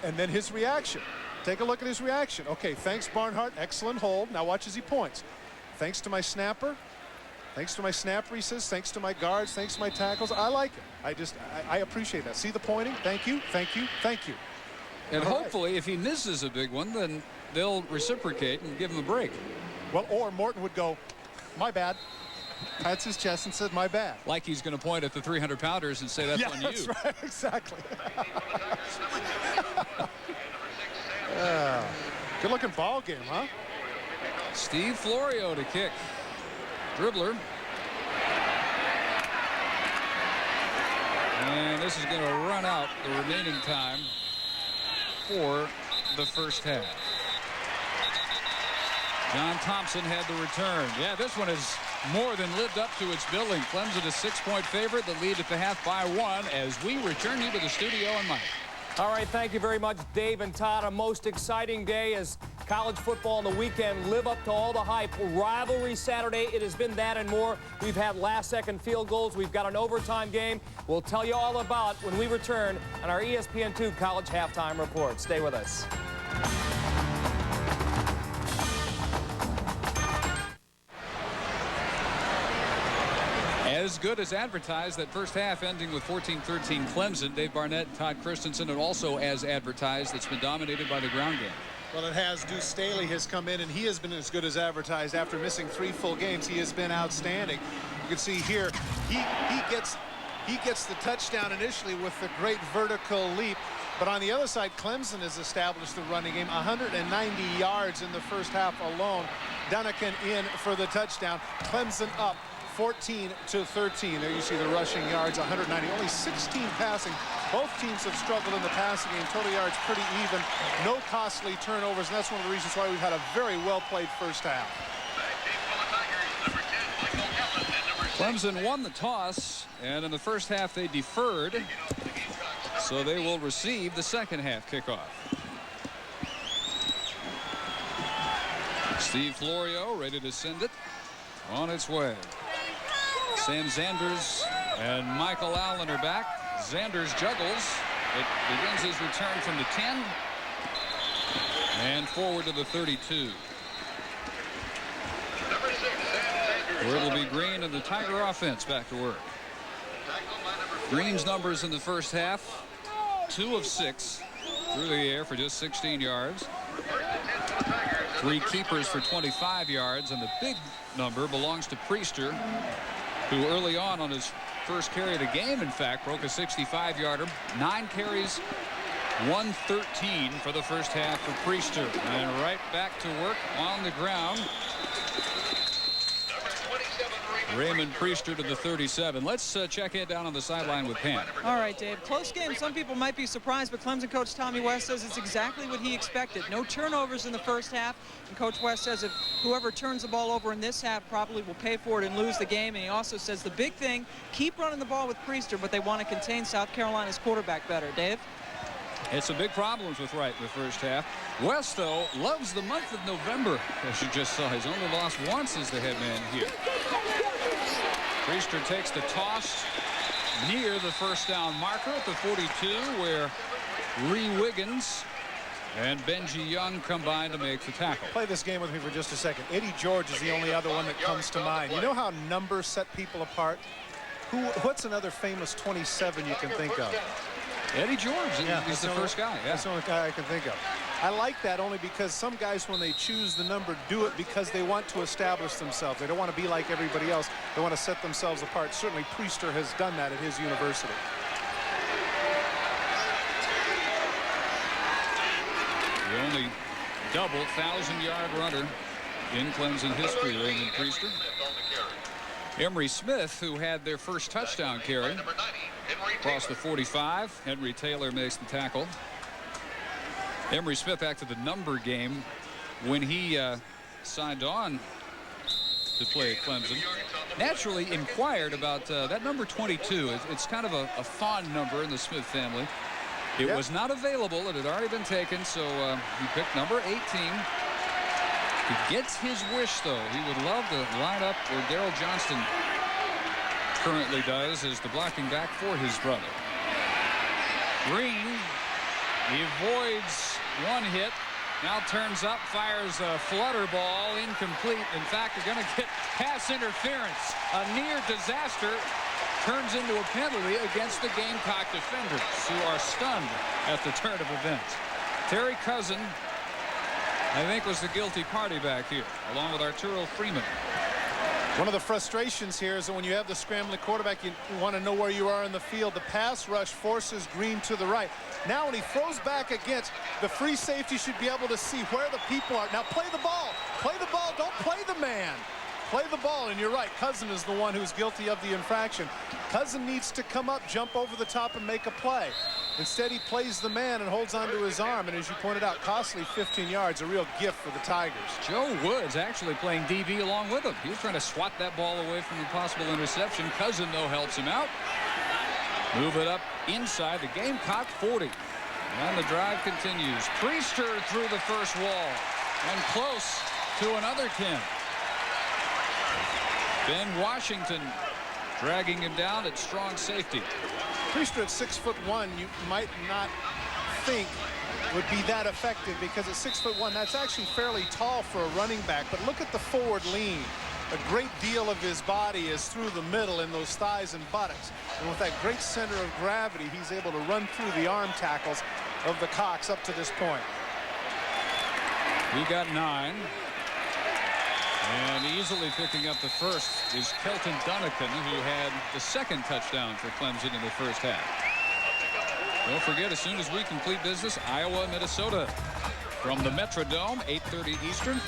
and then his reaction. Take a look at his reaction. Okay, thanks, Barnhart. Excellent hold. Now watch as he points. Thanks to my snapper. Thanks to my snapper, he says. Thanks to my guards. Thanks to my tackles. I like it. I appreciate that. See the pointing? Thank you, thank you, thank you. And hopefully, if he misses a big one, then they'll reciprocate and give him a break. Well, or Morton would go, my bad. Pats his chest and said, my bad. Like he's going to point at the 300-pounders and say, that's on you. That's right, exactly. Good-looking ball game, huh? Steve Florio to kick. Dribbler. And this is going to run out the remaining time for the first half. John Thompson had the return. Yeah, this one has more than lived up to its billing. Clemson a 6-point favorite. The lead at the half by 1 as we return you to the studio and Mike. All right, thank you very much, Dave and Todd. A most exciting day as college football on the weekend live up to all the hype. Rivalry Saturday, it has been that and more. We've had last-second field goals. We've got an overtime game. We'll tell you all about when we return on our ESPN2 College Halftime Report. Stay with us. As good as advertised, that first half ending with 14-13 Clemson. Dave Barnett, Todd Christensen, and also as advertised, it's been dominated by the ground game. Well, it has. Deuce Staley has come in, and he has been as good as advertised. After missing 3 full games, he has been outstanding. You can see here, he gets the touchdown initially with the great vertical leap. But on the other side, Clemson has established the running game. 190 yards in the first half alone. Dunnican in for the touchdown. Clemson up 14-13. There you see the rushing yards, 190. Only 16 passing. Both teams have struggled in the passing game. Total yards pretty even. No costly turnovers, and that's one of the reasons why we've had a very well-played first half. Clemson won the toss, and in the first half they deferred, so they will receive the second half kickoff. Steve Florio ready to send it on its way. Sam Zanders and Michael Allen are back. Zanders juggles. It begins his return from the 10 and forward to the 32. Where it'll be Green and the Tiger offense back to work. Green's numbers in the first half, 2 of 6 through the air for just 16 yards. 3 keepers for 25 yards, and the big number belongs to Priester, who early on his first carry of the game, in fact, broke a 65-yarder. 9 carries, 113 for the first half for Priester. And right back to work on the ground. Raymond Priester to the 37. Let's check in down on the sideline with Pam. All right, Dave. Close game. Some people might be surprised, but Clemson coach Tommy West says it's exactly what he expected. No turnovers in the first half. And Coach West says if whoever turns the ball over in this half probably will pay for it and lose the game. And he also says the big thing, keep running the ball with Priester, but they want to contain South Carolina's quarterback better. Dave? It's some big problems with Wright in the first half. West, though, loves the month of November, as you just saw. He's only lost once as the head man here. Priester takes the toss near the first down marker at the 42, where Ree Wiggins and Benji Young combine to make the tackle. Play this game with me for just a second. Eddie George is the only other one that comes to mind. You know how numbers set people apart? What's another famous 27 you can think of? Eddie George. Yeah, he's the first guy. Yeah. That's the only guy I can think of. I like that only because some guys, when they choose the number, do it because they want to establish themselves. They don't want to be like everybody else. They want to set themselves apart. Certainly Priester has done that at his university. The only double 1,000-yard runner in Clemson history, Raymond Priester. Emery Smith, who had their first touchdown carry across the 45. Henry Taylor makes the tackle. Emery Smith back to the number game when he signed on to play at Clemson. Naturally inquired about that number 22. It's kind of a fond number in the Smith family. It was not available. It had already been taken, so he picked number 18. He gets his wish, though. He would love to line up where Daryl Johnston currently does as the blocking back for his brother. Green, he avoids one hit. Now turns up, fires a flutter ball, incomplete. In fact, they're going to get pass interference. A near disaster turns into a penalty against the Gamecock defenders, who are stunned at the turn of events. Terry Cousin, I think, was the guilty party back here, along with Arturo Freeman. One of the frustrations here is that when you have the scrambling quarterback, you want to know where you are in the field. The pass rush forces Green to the right. Now when he throws back against, the free safety should be able to see where the people are. Now play the ball. Play the ball. Don't play the man. Play the ball. And you're right. Cousin is the one who's guilty of the infraction. Cousin needs to come up, jump over the top, and make a play. Instead, he plays the man and holds onto his arm. And as you pointed out, costly 15 yards, a real gift for the Tigers. Joe Woods actually playing DB along with him. He was trying to swat that ball away from the possible interception. Cousin, though, helps him out. Move it up inside the Gamecock 40. And the drive continues. Priester through the first wall and close to another 10. Ben Washington dragging him down at strong safety. Priester at 6'1", you might not think would be that effective, because at 6'1", that's actually fairly tall for a running back. But look at the forward lean. A great deal of his body is through the middle in those thighs and buttocks. And with that great center of gravity, he's able to run through the arm tackles of the Cocks up to this point. He got 9. And easily picking up the first is Kelton Dunnican, who had the second touchdown for Clemson in the first half. Don't forget, as soon as we complete business, Iowa, Minnesota from the Metrodome, 8:30 Eastern.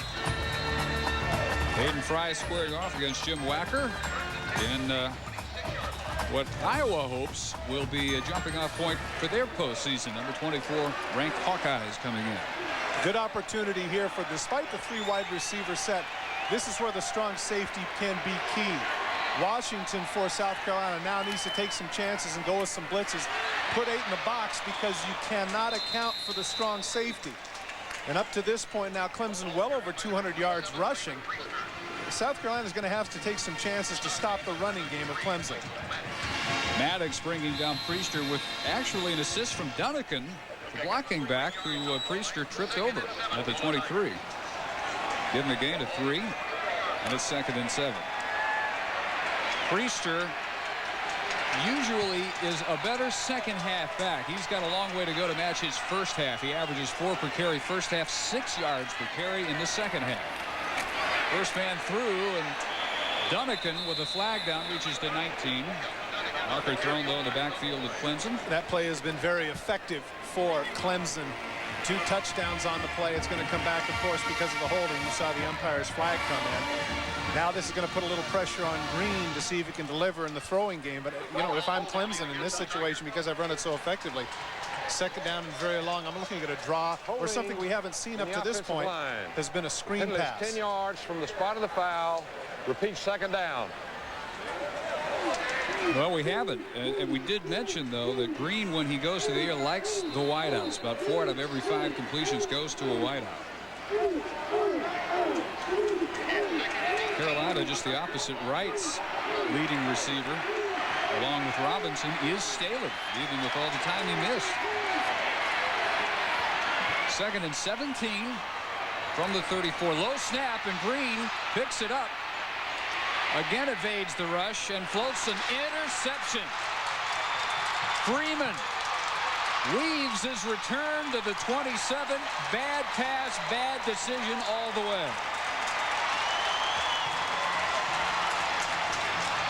Hayden Fry squaring off against Jim Wacker in what Iowa hopes will be a jumping off point for their postseason. Number 24 ranked Hawkeyes coming in. Good opportunity here for, despite the 3 wide receiver set, this is where the strong safety can be key. Washington for South Carolina now needs to take some chances and go with some blitzes. Put 8 in the box, because you cannot account for the strong safety. And up to this point now, Clemson well over 200 yards rushing. South Carolina is going to have to take some chances to stop the running game of Clemson. Maddox bringing down Priester with actually an assist from Dunnican, the blocking back, who Priester tripped over at the 23. Give him a gain of 3, and it's 2nd and 7. Priester usually is a better second half back. He's got a long way to go to match his first half. He averages 4 per carry first half, 6 yards per carry in the second half. First man through, and Dunnican with a flag down reaches to 19. Marker thrown, though, in the backfield of Clemson. That play has been very effective for Clemson. 2 touchdowns on the play. It's going to come back, of course, because of the holding. You saw the umpire's flag come in. Now this is going to put a little pressure on Green to see if he can deliver in the throwing game. But, you know, if I'm Clemson in this situation, because I've run it so effectively, 2nd down and very long, I'm looking at a draw or something we haven't seen up to this point. Has been a screen pass. 10 yards from the spot of the foul. Repeat 2nd down. Well, we haven't. And we did mention, though, that Green, when he goes to the air, likes the wideouts. About 4 out of every 5 completions goes to a wideout. Carolina, just the opposite. Wright's leading receiver, along with Robinson, is Staley, even with all the time he missed. 2nd and 17 from the 34. Low snap, and Green picks it up. Again evades the rush and floats an interception. Freeman weaves his return to the 27. Bad pass, bad decision all the way.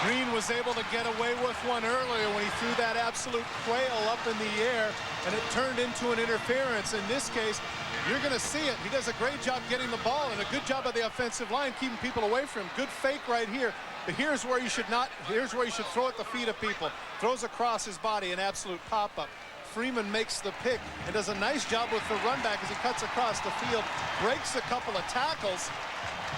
Green was able to get away with one earlier when he threw that absolute quail up in the air, and it turned into an interference. In this case, you're going to see it. He does a great job getting the ball, and a good job by the offensive line keeping people away from him. Good fake right here. But here's where you should throw at the feet of people. Throws across his body, an absolute pop-up. Freeman makes the pick and does a nice job with the run back as he cuts across the field, breaks a couple of tackles.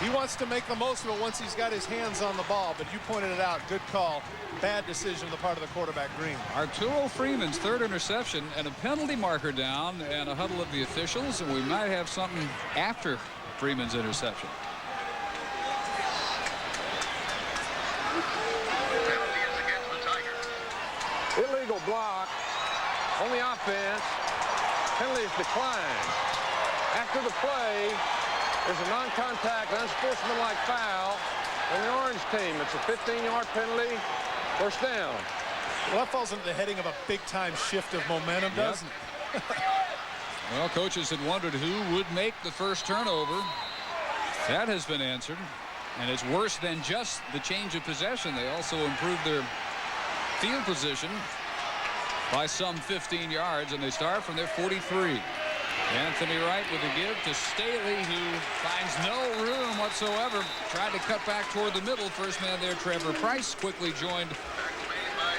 He wants to make the most of it once he's got his hands on the ball, but you pointed it out. Good call. Bad decision on the part of the quarterback, Green. Arturo Freeman's third interception and a penalty marker down and a huddle of the officials, and we might have something after Freeman's interception. Penalty is against the Tigers. Illegal block on the offense. Penalty is declined. After the play, there's a non-contact, unsportsmanlike foul on the orange team. It's a 15-yard penalty. First down. Well, that falls into the heading of a big-time shift of momentum, doesn't it? Well, coaches had wondered who would make the first turnover. That has been answered, and it's worse than just the change of possession. They also improved their field position by some 15 yards, and they start from their 43. Anthony Wright with a give to Staley, who finds no room whatsoever. Tried to cut back toward the middle. First man there, Trevor Price, quickly joined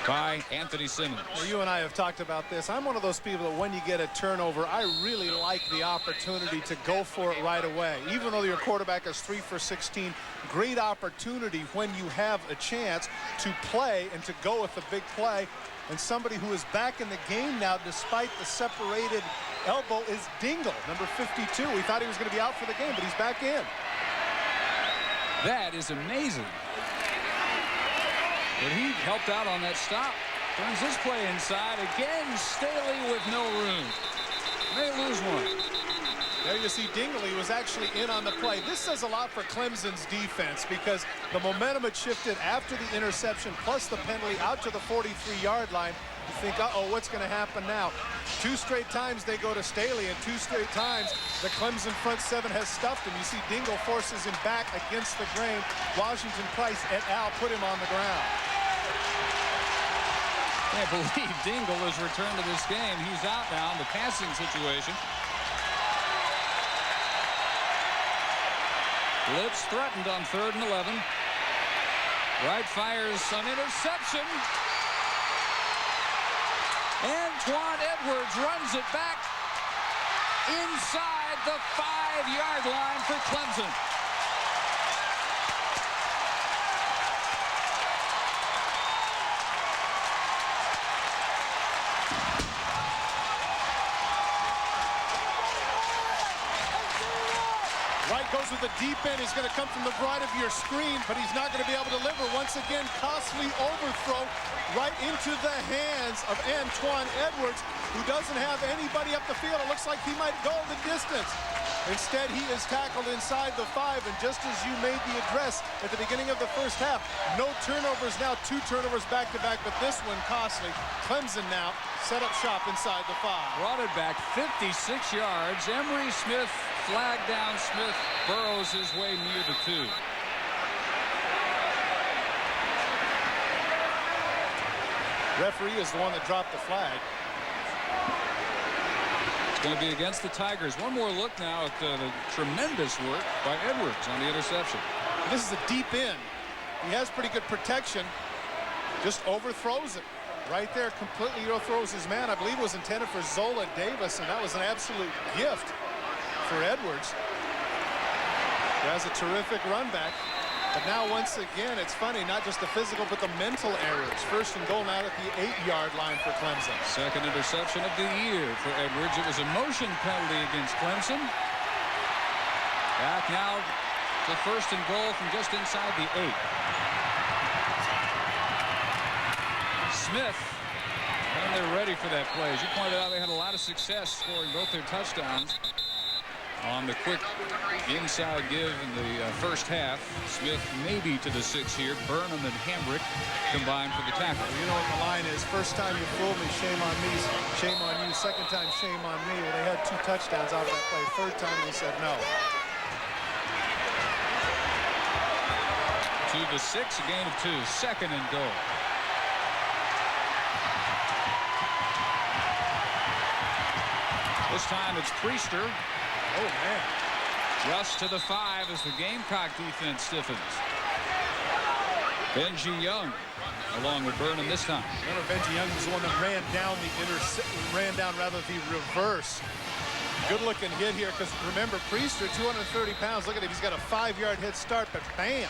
by Anthony Simmons. Well, you and I have talked about this. I'm one of those people that when you get a turnover, I really like the opportunity to go for it right away. Even though your quarterback is 3 for 16, great opportunity when you have a chance to play and to go with a big play. And somebody who is back in the game now despite the separated elbow is Dingle, number 52. We thought he was going to be out for the game, but he's back in. That is amazing. But he helped out on that stop. Turns this play inside. Again, Staley with no room. May lose one. There you see Dingley was actually in on the play. This says a lot for Clemson's defense because the momentum had shifted after the interception plus the penalty out to the 43-yard line. You think, uh-oh, what's going to happen now? 2 straight times they go to Staley, and 2 straight times the Clemson front seven has stuffed him. You see Dingle forces him back against the grain. Washington Price et al. Put him on the ground. Can't believe Dingle has returned to this game. He's out now in the passing situation. Blitz threatened on 3rd and 11. Wright fires an interception. Antoine Edwards runs it back inside the 5-yard line for Clemson. Wright goes with the deep end. He's going to come from the right of your screen, but he's not going to be able to deliver. Once again, costly overthrow right into the hands of Antoine Edwards, who doesn't have anybody up the field. It looks like he might go the distance. Instead, he is tackled inside the 5, and just as you made the address at the beginning of the first half, no turnovers now, 2 turnovers back-to-back, but this one costly. Clemson now set up shop inside the 5. Brought it back 56 yards. Emery Smith flagged down. Smith burrows his way near the 2. Referee is the one that dropped the flag. It's going to be against the Tigers. One more look now at the tremendous work by Edwards on the interception. This is a deep end. He has pretty good protection. Just overthrows it. Right there, completely overthrows his man. I believe it was intended for Zola Davis, and that was an absolute gift for Edwards. He has a terrific run back. But now, once again, it's funny, not just the physical, but the mental errors. 1st and goal now at the 8-yard line for Clemson. Second interception of the year for Edwards. It was a motion penalty against Clemson. Back now to 1st and goal from just inside the 8. Smith, and they're ready for that play. As you pointed out, they had a lot of success scoring both their touchdowns on the quick inside give in the first half. Smith maybe to the 6 here. Burnham and Hambrick combined for the tackle. You know what the line is. First time you fooled me, shame on me, shame on you. Second time, shame on me. Well, they had 2 touchdowns out of that play. Third time, they said no. To the 6, a gain of 2. 2nd and goal. This time it's Priester. Oh, man. Rush to the 5 as the Gamecock defense stiffens. Benji Young along with Burnham this time. Remember, Benji Young was the one that ran down the reverse. Good looking hit here, because remember, Priester, 230 pounds. Look at him. He's got a 5-yard head start, but bam,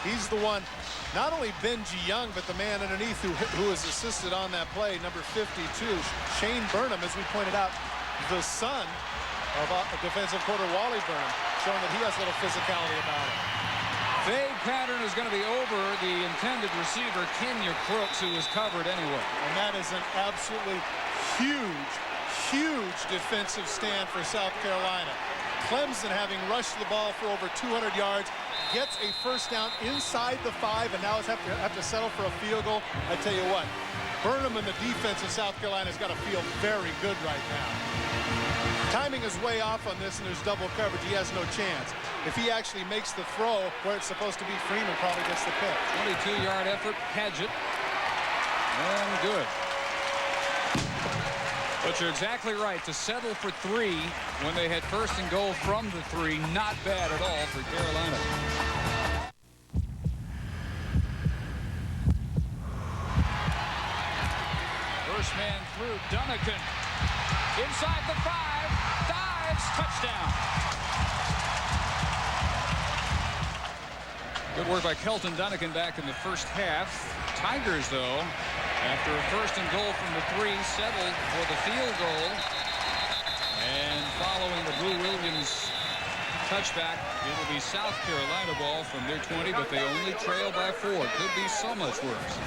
he's the one. Not only Benji Young, but the man underneath who has assisted on that play, number 52, Shane Burnham, as we pointed out, the son of defensive quarter Wally Burnham, showing that he has a little physicality about him. Fade pattern is going to be over the intended receiver, Kenya Crooks, who was covered anyway. And that is an absolutely huge defensive stand for South Carolina. Clemson, having rushed the ball for over 200 yards, gets a first down inside the 5, and now has have to settle for a field goal. I tell you what, Burnham and the defense of South Carolina has got to feel very good right now. Timing is way off on this, and there's double coverage. He has no chance. If he actually makes the throw where it's supposed to be, Freeman probably gets the pick. 22-yard effort, Paget, and good. But you're exactly right. To settle for 3 when they had first and goal from the 3, not bad at all for Carolina. First man through, Dunnigan. Inside the 5, dives, touchdown. Good work by Kelton Dunnigan back in the first half. Tigers, though, after a first and goal from the 3, settled for the field goal. And following the Blue Williams touchback, it will be South Carolina ball from their 20, but they only trail by 4. Could be so much worse.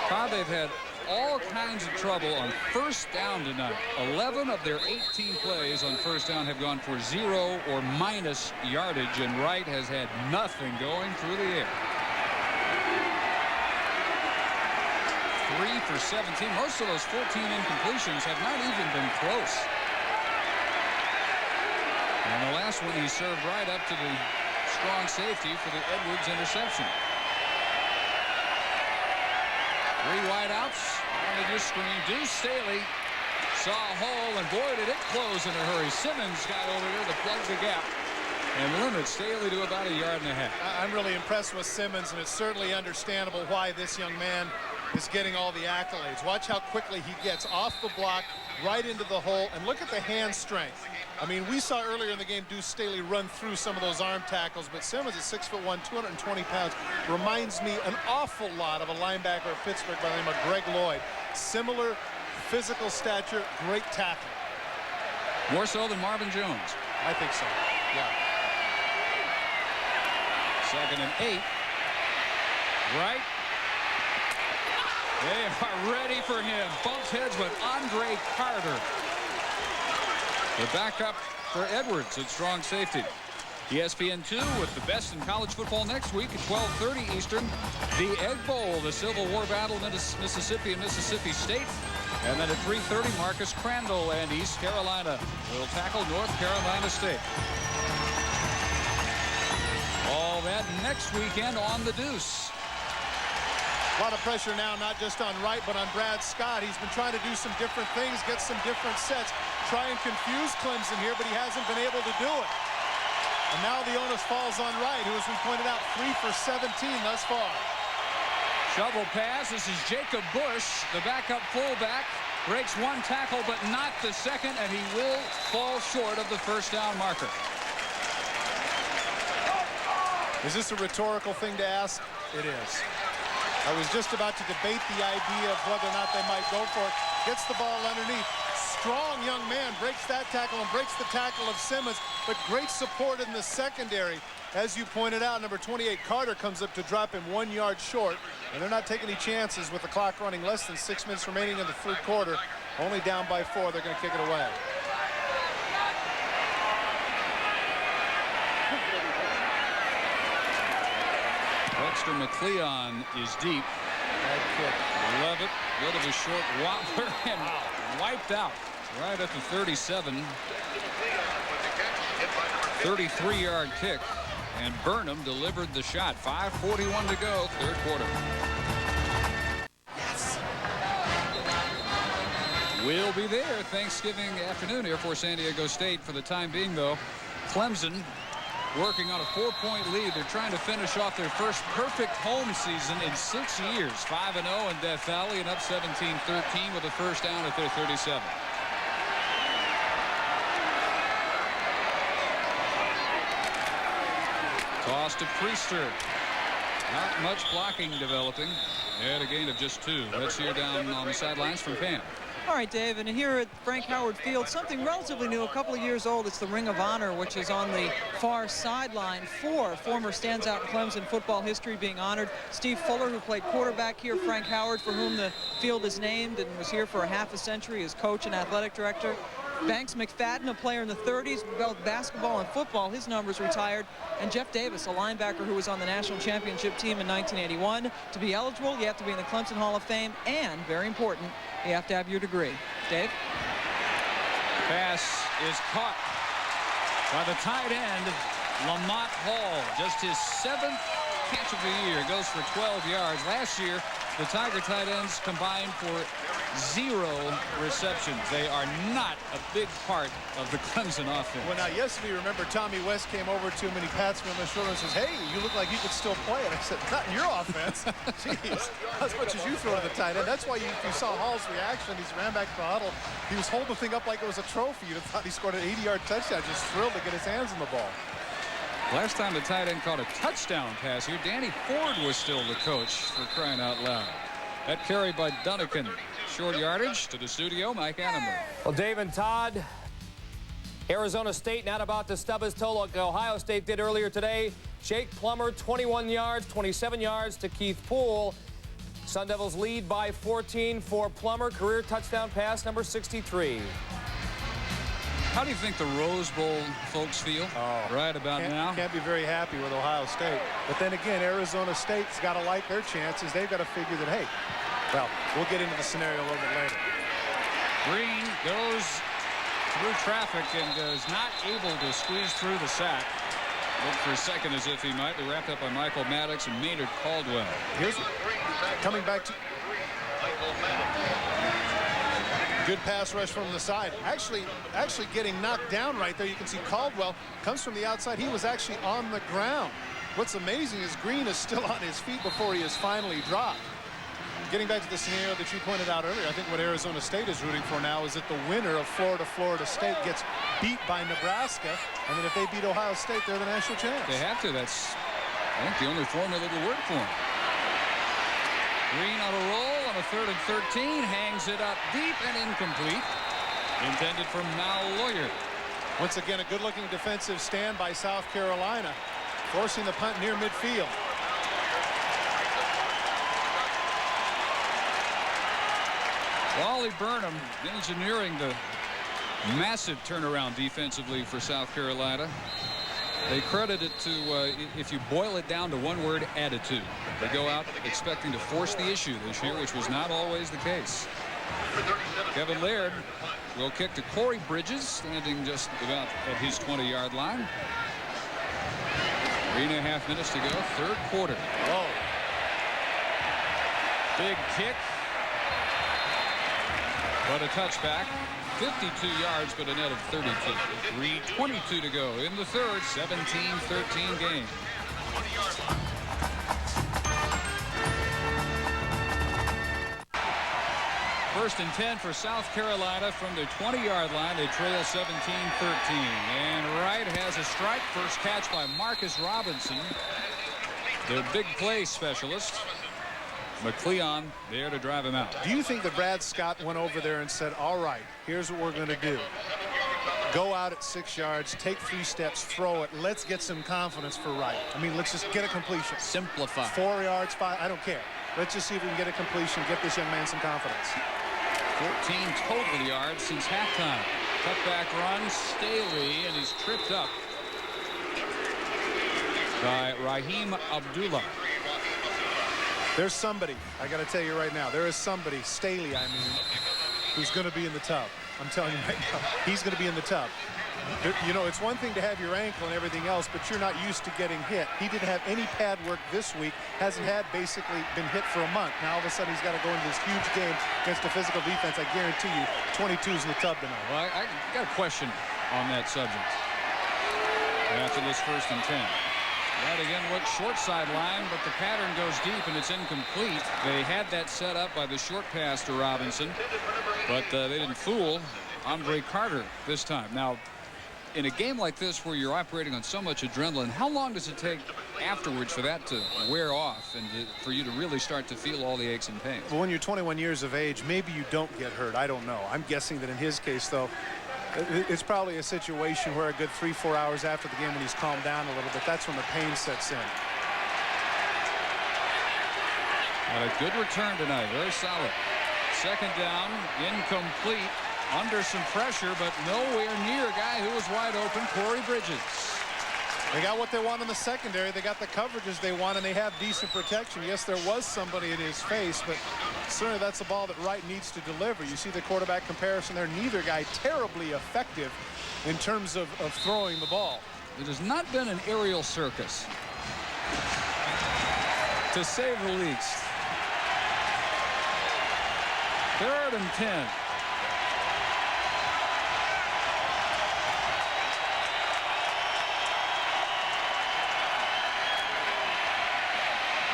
Todd, they've had all kinds of trouble on first down tonight. 11 of their 18 plays on first down have gone for 0 or minus yardage, and Wright has had nothing going through the air. 3 for 17. Most of those 14 incompletions have not even been close. And the last one he served right up to the strong safety for the Edwards interception. 3 wideouts. On the screen, Deuce Staley saw a hole, and boy, did it close in a hurry. Simmons got over there to plug the gap and limit Staley to about 1.5 yards. I'm really impressed with Simmons, and it's certainly understandable why this young man is getting all the accolades. Watch how quickly he gets off the block, right into the hole, and look at the hand strength. I mean, we saw earlier in the game Deuce Staley run through some of those arm tackles, but Simmons is 6'1", 220 pounds. Reminds me an awful lot of a linebacker of Pittsburgh by the name of Greg Lloyd. Similar physical stature, great tackle. More so than Marvin Jones. I think so, yeah. 2nd and 8. Right. They are ready for him. Bumps heads with Andre Carter. The backup for Edwards at strong safety. ESPN2 with the best in college football next week at 12:30 Eastern. The Egg Bowl, the Civil War battle, Mississippi and Mississippi State. And then at 3:30, Marcus Crandall and East Carolina will tackle North Carolina State. All that next weekend on the Deuce. A lot of pressure now, not just on Wright, but on Brad Scott. He's been trying to do some different things, get some different sets, try and confuse Clemson here, but he hasn't been able to do it. And now the onus falls on Wright, who, as we pointed out, 3 for 17 thus far. Shovel pass. This is Jacob Bush, the backup fullback. Breaks 1 tackle, but not the second, and he will fall short of the first down marker. Is this a rhetorical thing to ask? It is. I was just about to debate the idea of whether or not they might go for it. Gets the ball underneath. Strong young man breaks that tackle and breaks the tackle of Simmons, but great support in the secondary. As you pointed out, number 28 Carter comes up to drop him 1 yard short, and they're not taking any chances with the clock running less than 6 minutes remaining in the third quarter. Only down by 4. They're going to kick it away. Dexter McCleon is deep. Love it. Bit of a short wobbler and wiped out right at the 37. 33-yard kick, and Burnham delivered the shot. 5:41 to go, third quarter. Yes. We'll be there Thanksgiving afternoon here for San Diego State. For the time being, though, Clemson working on a 4-point lead. They're trying to finish off their first perfect home season in 6 years. 5-0 in Death Valley and up 17-13 with a first down at their 37. Toss to Priester. Not much blocking developing. And a gain of just 2. Let's hear down on the sidelines from Pam. All right, Dave, and here at Frank Howard Field, something relatively new, a couple of years old. It's the Ring of Honor, which is on the far sideline. 4 former stands out in Clemson football history being honored. Steve Fuller, who played quarterback here. Frank Howard, for whom the field is named and was here for a half a century as coach and athletic director. Banks McFadden, a player in the 30s, both basketball and football. His number's retired. And Jeff Davis, a linebacker who was on the national championship team in 1981. To be eligible, you have to be in the Clemson Hall of Fame, and, very important, you have to have your degree. Dave? Pass is caught by the tight end, Lamont Hall. Just his 7th catch of the year. Goes for 12 yards. Last year, the Tiger tight ends combined for 0 receptions. They are not a big part of the Clemson offense. Well, now, yesterday, remember, Tommy West came over to him and he pats me on the shoulder and says, "Hey, you look like you could still play." And I said, "Not in your offense." Jeez, as much as you throw to the tight end. That's why you saw Hall's reaction. He ran back to the huddle. He was holding the thing up like it was a trophy. You'd have thought he scored an 80-yard touchdown. Just thrilled to get his hands on the ball. Last time the tight end caught a touchdown pass here, Danny Ford was still the coach, for crying out loud. That carry by Dunnican. Short yardage to the studio, Mike Annenberg. Well, Dave and Todd, Arizona State not about to stub his toe like Ohio State did earlier today. Jake Plummer, 21 yards, 27 yards to Keith Poole. Sun Devils lead by 14 for Plummer. Career touchdown pass number 63. How do you think the Rose Bowl folks feel right about now? Can't be very happy with Ohio State. But then again, Arizona State's got to like their chances. They've got to figure that, hey, well, we'll get into the scenario a little bit later. Green goes through traffic and is not able to squeeze through the sack. Looked for a second as if he might be wrapped up by Michael Maddox and Maynard Caldwell. Here's coming back to good pass rush from the side. Actually getting knocked down right there. You can see Caldwell comes from the outside. He was actually on the ground. What's amazing is Green is still on his feet before he is finally dropped. Getting back to the scenario that you pointed out earlier, I think what Arizona State is rooting for now is that the winner of Florida State gets beat by Nebraska, and then if they beat Ohio State, they're the national champs. They have to. That's, I think, the only formula that will work for them. Green on a roll on a 3rd and 13, hangs it up deep and incomplete. Intended for Mal Lawyer. Once again, a good-looking defensive stand by South Carolina, forcing the punt near midfield. Wally Burnham engineering the massive turnaround defensively for South Carolina. They credit it to, if you boil it down to one word, attitude. They go out expecting to force the issue this year, which was not always the case. Kevin Laird will kick to Corey Bridges, standing just about at his 20-yard line. 3.5 minutes to go, 3rd quarter. Whoa. Big kick. But a touchback. 52 yards, but a net of 32. 3:22 to go in the 3rd. 17-13 game. First and 10 for South Carolina from their 20-yard line. They trail 17-13. And Wright has a strike. First catch by Marcus Robinson, their big play specialist. McCleon there to drive him out. Do you think that Brad Scott went over there and said, all right, here's what we're going to do. Go out at 6 yards, take 3 steps, throw it. Let's get some confidence for Wright. I mean, let's just get a completion. Simplify. 4 yards, 5, I don't care. Let's just see if we can get a completion, get this young man some confidence. 14 total yards since halftime. Cutback run, Staley, and he's tripped up by Raheem Abdullah. There's somebody, I got to tell you right now, there is somebody, Staley, I mean, who's going to be in the tub. I'm telling you right now, he's going to be in the tub. You know, it's one thing to have your ankle and everything else, but you're not used to getting hit. He didn't have any pad work this week, hasn't had basically been hit for a month. Now all of a sudden he's got to go into this huge game against a physical defense. I guarantee you 22's in the tub tonight. Well, I got a question on that subject. After this 1st and 10. That again looked short sideline, but the pattern goes deep and it's incomplete. They had that set up by the short pass to Robinson, but they didn't fool Andre Carter this time. Now, in a game like this where you're operating on so much adrenaline, how long does it take afterwards for that to wear off and for you to really start to feel all the aches and pains? Well, when you're 21 years of age, maybe you don't get hurt. I don't know. I'm guessing that in his case, though, it's probably a situation where a good 3-4 hours after the game, when he's calmed down a little bit, that's when the pain sets in. And a good return tonight. Very solid. 2nd down, incomplete. Under some pressure, but nowhere near a guy who was wide open, Corey Bridges. They got what they want in the secondary. They got the coverages they want, and they have decent protection. Yes, there was somebody in his face, but certainly that's the ball that Wright needs to deliver. You see the quarterback comparison there. Neither guy terribly effective in terms of throwing the ball. It has not been an aerial circus, to say the least. 3rd and 10.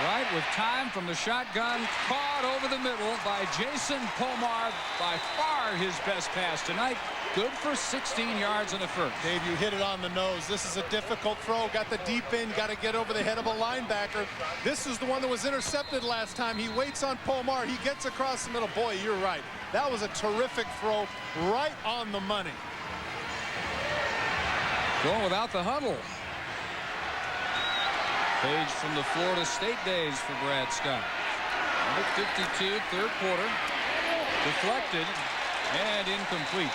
Wright with time from the shotgun, caught over the middle by Jason Pomar. By far his best pass tonight. Good for 16 yards and a first. Dave, you hit it on the nose. This is a difficult throw. Got the deep end, got to get over the head of a linebacker. This is the one that was intercepted last time. He waits on Pomar. He gets across the middle. Boy, you're right. That was a terrific throw, right on the money. Going without the huddle. Page from the Florida State days for Brad Scott. Number 52, 3rd quarter. Deflected and incomplete.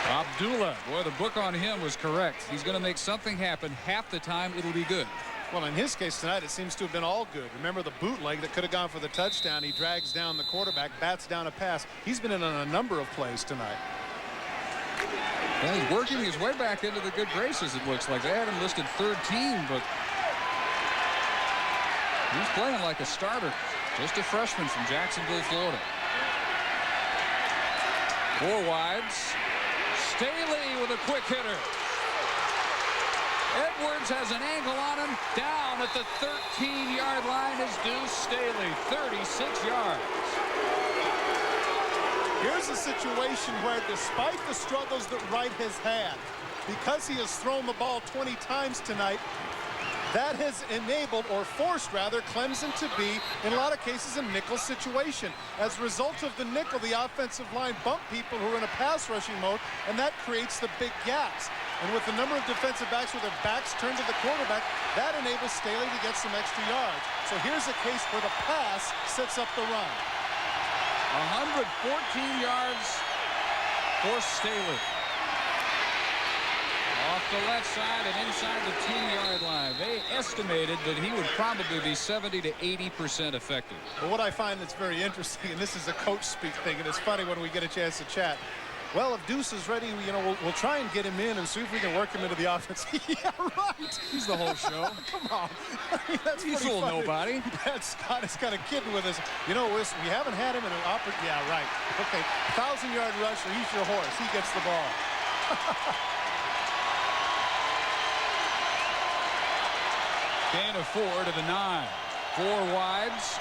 Abdullah, boy, the book on him was correct. He's going to make something happen. Half the time, it'll be good. Well, in his case tonight, it seems to have been all good. Remember the bootleg that could have gone for the touchdown. He drags down the quarterback, bats down a pass. He's been in on a number of plays tonight. Well, he's working his way back into the good graces, it looks like. They had him listed 3rd team, but he's playing like a starter. Just a freshman from Jacksonville, Florida. 4 wides. Staley with a quick hitter. Edwards has an angle on him. Down at the 13-yard line is Deuce Staley, 36 yards. Here's a situation where, despite the struggles that Wright has had, because he has thrown the ball 20 times tonight, that has enabled, or forced rather, Clemson to be, in a lot of cases, a nickel situation. As a result of the nickel, the offensive line bump people who are in a pass rushing mode, and that creates the big gaps. And with the number of defensive backs with their backs turned to the quarterback, that enables Staley to get some extra yards. So here's a case where the pass sets up the run. 114 yards for Staley. Off the left side and inside the 10-yard line. They estimated that he would probably be 70 to 80% effective. But what I find that's very interesting, and this is a coach speak thing, and it's funny when we get a chance to chat. Well, if Deuce is ready, you know, we'll try and get him in and see if we can work him into the offense. Yeah, right. He's the whole show. Come on. I mean, that's He's a little nobody. That Scott is kind of kidding with us. You know, we haven't had him in an yeah, right. Okay, 1,000-yard rusher. He's your horse. He gets the ball. Gain of 4 to the 9. 4 wides.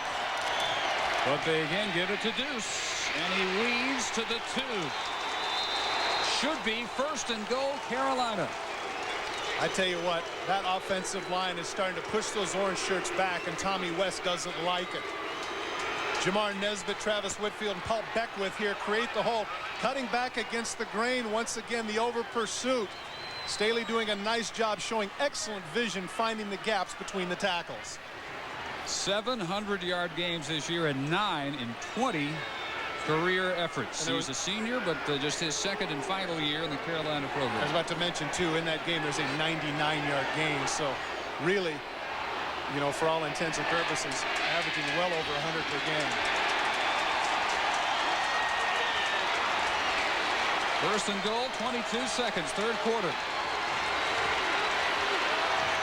But they again give it to Deuce. And he weaves to the 2. Should be 1st and goal, Carolina. I tell you what, that offensive line is starting to push those orange shirts back, and Tommy West doesn't like it. Jamar Nesbitt, Travis Whitfield, and Paul Beckwith here create the hole. Cutting back against the grain once again, the over pursuit. Staley doing a nice job showing excellent vision, finding the gaps between the tackles. 700-yard games this year and 9 in 20 career efforts. He's a senior, but just his 2nd and final year in the Carolina program. I was about to mention, too, in that game, there's a 99-yard gain. So, really, you know, for all intents and purposes, averaging well over 100 per game. 1st and goal, 22 seconds, 3rd quarter.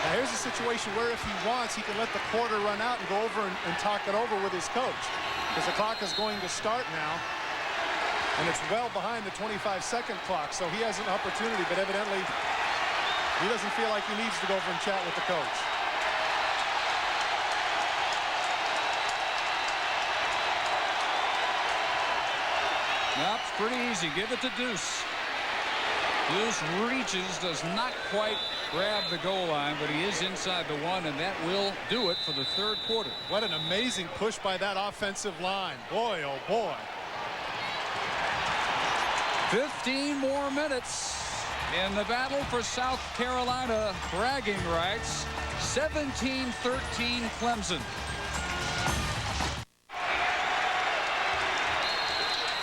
Now, here's a situation where if he wants, he can let the quarter run out and go over and talk it over with his coach. Because the clock is going to start now. And it's well behind the 25-second clock. So he has an opportunity, but evidently He doesn't feel like he needs to go over and chat with the coach. Nope, it's pretty easy. Give it to Deuce. Deuce reaches, does not quite grab the goal line, but he is inside the one, and that will do it for the third quarter. What an amazing push by that offensive line. Boy, oh boy. 15 more minutes in the battle for South Carolina bragging rights. 17-13 Clemson.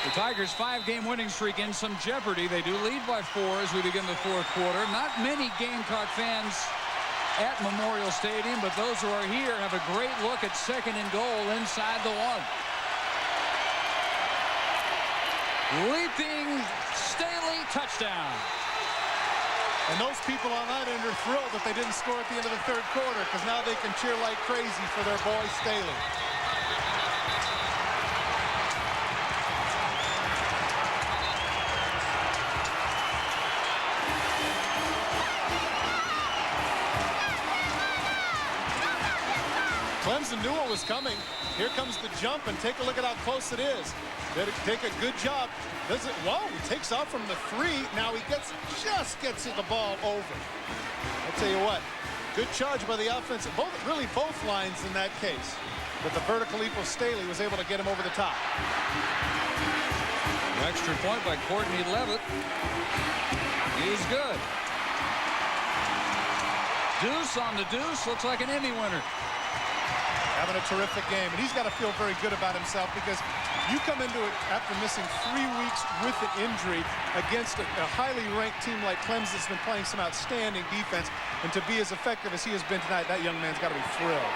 The Tigers' 5-game winning streak in some jeopardy. They do lead by 4 as we begin the fourth quarter. Not many Gamecock fans at Memorial Stadium, but those who are here have a great look at second and goal inside the one. Leaping Staley, touchdown. And those people on that end are thrilled that they didn't score at the end of the third quarter, because now they can cheer like crazy for their boy Staley. Clemson knew what was coming. Here comes the jump, and take a look at how close it is. They take a good job. Does it? Whoa, he takes off from the 3. Now he just gets the ball over. I'll tell you what, good charge by the offense. Really both lines in that case. But the vertical leap of Staley was able to get him over the top. Extra point by Courtney Levitt. He's good. Deuce on the deuce. Looks like an Emmy winner. Having a terrific game, and he's got to feel very good about himself, because you come into it after missing 3 weeks with an injury against a highly ranked team like Clemson that's been playing some outstanding defense, and to be as effective as he has been tonight, that young man's got to be thrilled.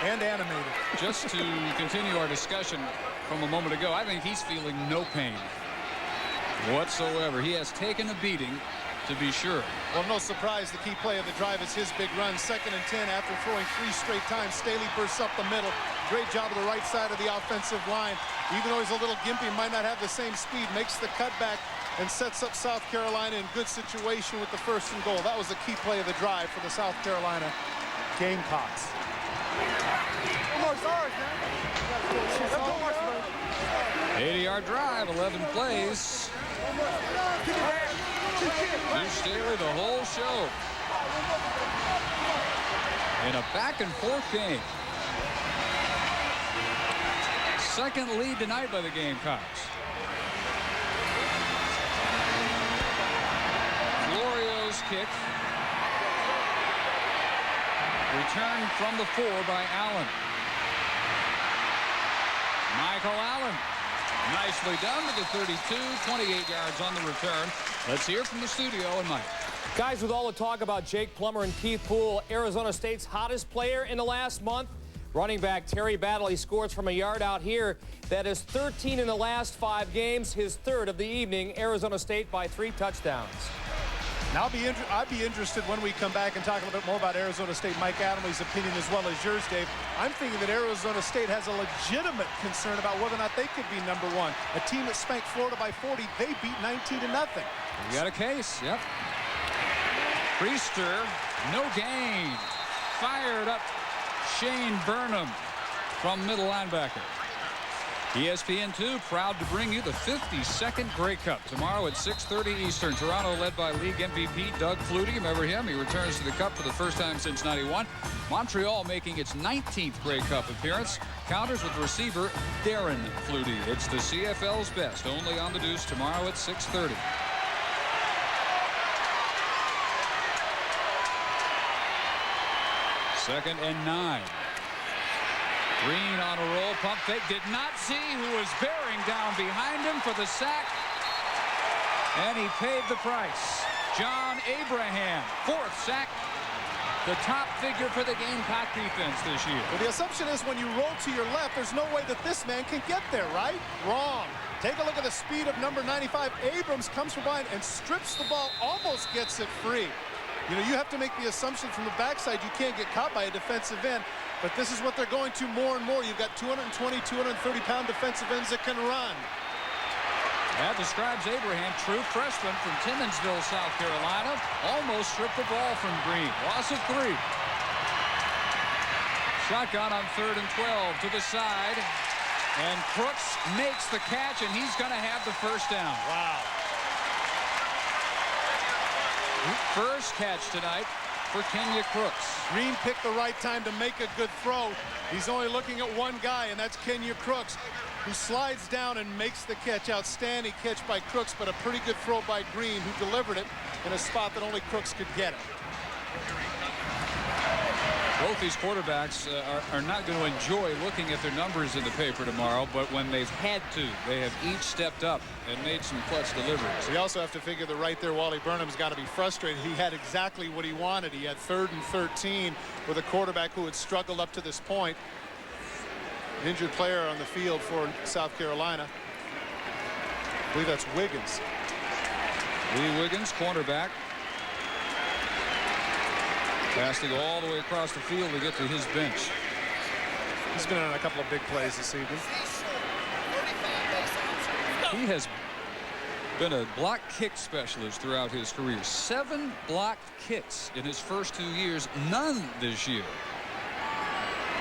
And animated. Just to continue our discussion from a moment ago, I think he's feeling no pain whatsoever. He has taken a beating, to be sure. Well, no surprise, the key play of the drive is his big run. 2nd and 10 after throwing 3 straight times. Staley bursts up the middle. Great job of the right side of the offensive line. Even though he's a little gimpy, might not have the same speed, makes the cutback and sets up South Carolina in good situation with the 1st and goal. That was the key play of the drive for the South Carolina Gamecocks. 80-yard drive, 11 plays. Deuce Staley the whole show. In a back-and-forth game. Second lead tonight by the Gamecocks. Florio's kick. Returned from the 4 by Allen. Michael Allen. Nicely done to the 32, 28 yards on the return. Let's hear from the studio and Mike. Guys, with all the talk about Jake Plummer and Keith Poole, Arizona State's hottest player in the last month, running back Terry Battle, he scores from a yard out here. That is 13 in the last 5 games, his 3rd of the evening. Arizona State by 3 touchdowns. Now I'd be interested when we come back and talk a little bit more about Arizona State, Mike Adamley's opinion as well as yours, Dave. I'm thinking that Arizona State has a legitimate concern about whether or not they could be number 1. A team that spanked Florida by 40, they beat 19-0. You got a case, yep. Priester, no gain. Fired up Shane Burnham from middle linebacker. ESPN2 proud to bring you the 52nd Grey Cup tomorrow at 6:30 Eastern. Toronto led by league MVP Doug Flutie. Remember him? He returns to the Cup for the first time since '91. Montreal making its 19th Grey Cup appearance. Counters with receiver Darren Flutie. It's the CFL's best. Only on the Deuce tomorrow at 6:30. Second and 9. Green on a roll, pump fake, did not see who was bearing down behind him for the sack, and he paid the price. John Abraham, 4th sack, the top figure for the Gamecock defense this year. Well, the assumption is when you roll to your left, there's no way that this man can get there, right? Wrong. Take a look at the speed of number 95. Abrams comes from behind and strips the ball, almost gets it free. You know, you have to make the assumption from the backside you can't get caught by a defensive end. But this is what they're going to more and more. You've got 220, 230-pound defensive ends that can run. That describes Abraham, true freshman from Timmonsville, South Carolina. Almost stripped the ball from Green. Loss of 3. Shotgun on 3rd and 12 to the side. And Crooks makes the catch, and he's going to have the first down. Wow. First catch tonight for Kenya Crooks. Green picked the right time to make a good throw. He's only looking at one guy, and that's Kenya Crooks, who slides down and makes the catch. Outstanding catch by Crooks, but a pretty good throw by Green, who delivered it in a spot that only Crooks could get it. Both these quarterbacks are not going to enjoy looking at their numbers in the paper tomorrow, but when they've had to, they have each stepped up and made some clutch deliveries. We also have to figure that right there, Wally Burnham's got to be frustrated. He had exactly what he wanted. He had 3rd and 13 with a quarterback who had struggled up to this point. An injured player on the field for South Carolina. I believe that's Wiggins. Lee Wiggins, cornerback. Has to go all the way across the field to get to his bench. He's been on a couple of big plays this evening. He has been a block kick specialist throughout his career. 7 blocked kicks in his first 2 years, none this year.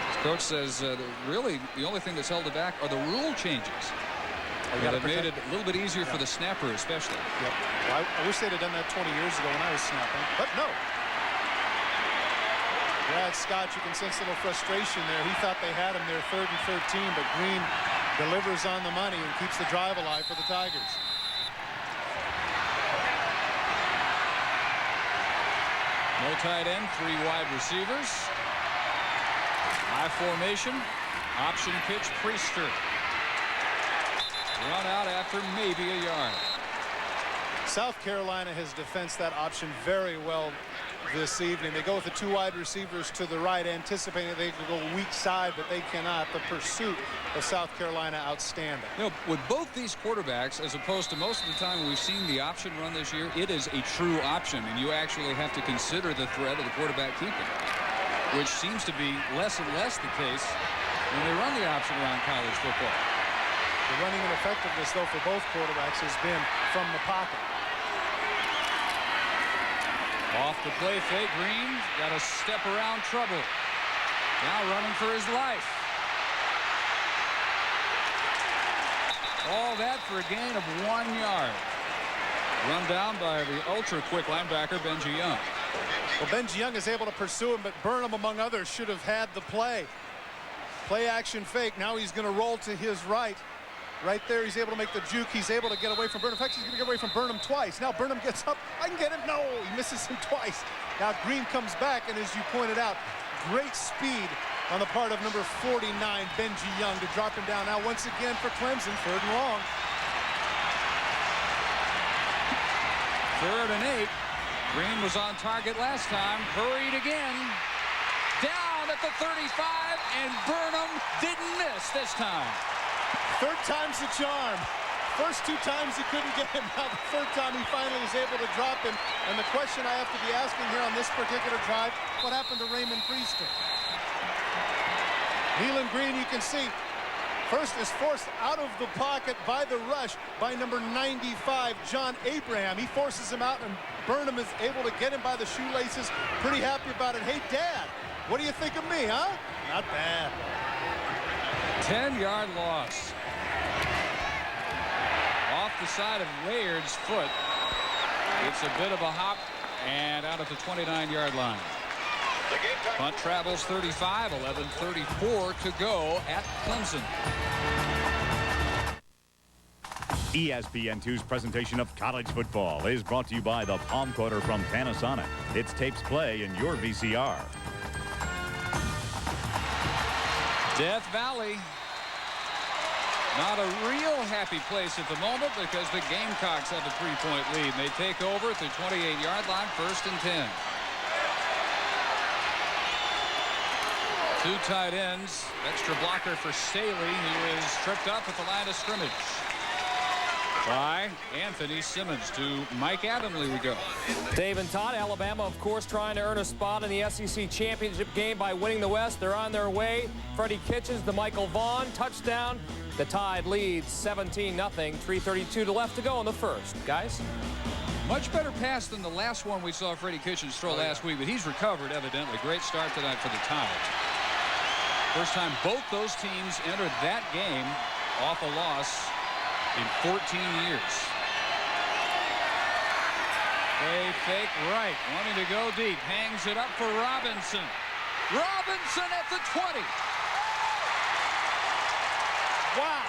His coach says really the only thing that's held it back are the rule changes. That made it a little bit easier for the snapper especially. Yep. Well, I wish they'd have done that 20 years ago when I was snapping, but no. Brad Scott, you can sense a little frustration there. He thought they had him there 3rd and 13, but Green delivers on the money and keeps the drive alive for the Tigers. No tight end, 3 wide receivers. High formation, option pitch, Priester. Run out after maybe a yard. South Carolina has defensed that option very well this evening. They go with the 2 wide receivers to the right, anticipating they could go weak side, but they cannot. The pursuit of South Carolina outstanding. You know, with both these quarterbacks, as opposed to most of the time we've seen the option run this year, it is a true option, and you actually have to consider the threat of the quarterback keeping, which seems to be less and less the case when they run the option around college football. The running and effectiveness, though, for both quarterbacks has been from the pocket. Off the play fake, Green got a step around trouble. Now running for his life. All that for a gain of 1 yard. Run down by the ultra-quick linebacker, Benji Young. Well, Benji Young is able to pursue him, but Burnham, among others, should have had the play. Play action fake. Now he's going to roll to his right. Right there, he's able to make the juke. He's able to get away from Burnham. In fact, he's going to get away from Burnham twice. Now Burnham gets up. I can get him. No, he misses him twice. Now Green comes back, and as you pointed out, great speed on the part of number 49, Benji Young, to drop him down. Now once again for Clemson, 3rd and long. 3rd and 8. Green was on target last time. Hurried again. Down at the 35, and Burnham didn't miss this time. 3rd time's the charm. First 2 times he couldn't get him. Now the 3rd time he finally is able to drop him. And the question I have to be asking here on this particular drive, what happened to Raymond Priester? Nealon Green, you can see, first is forced out of the pocket by the rush by number 95, John Abraham. He forces him out, and Burnham is able to get him by the shoelaces. Pretty happy about it. Hey, Dad, what do you think of me, huh? Not bad. 10-yard loss. Off the side of Layard's foot. It's a bit of a hop and out at the 29-yard line. Punt travels 35, 11:34 to go at Clemson. ESPN2's presentation of college football is brought to you by the Palm Quarter from Panasonic. Its tapes play in your VCR. Death Valley, not a real happy place at the moment because the Gamecocks have a 3-point lead. They take over at the 28-yard line, 1st and 10. 2 tight ends, extra blocker for Staley, who is tripped up at the line of scrimmage. By Anthony Simmons. To Mike Adamley we go. Dave and Todd, Alabama, of course, trying to earn a spot in the SEC championship game by winning the West. They're on their way. Freddie Kitchens to Michael Vaughn. Touchdown. The Tide leads 17-0. 3:32 left to go in the first. Guys? Much better pass than the last one we saw Freddie Kitchens throw last week, but he's recovered evidently. Great start tonight for the Tide. First time both those teams entered that game off a loss in 14 years. They fake right, wanting to go deep. Hangs it up for Robinson. Robinson at the 20. Wow.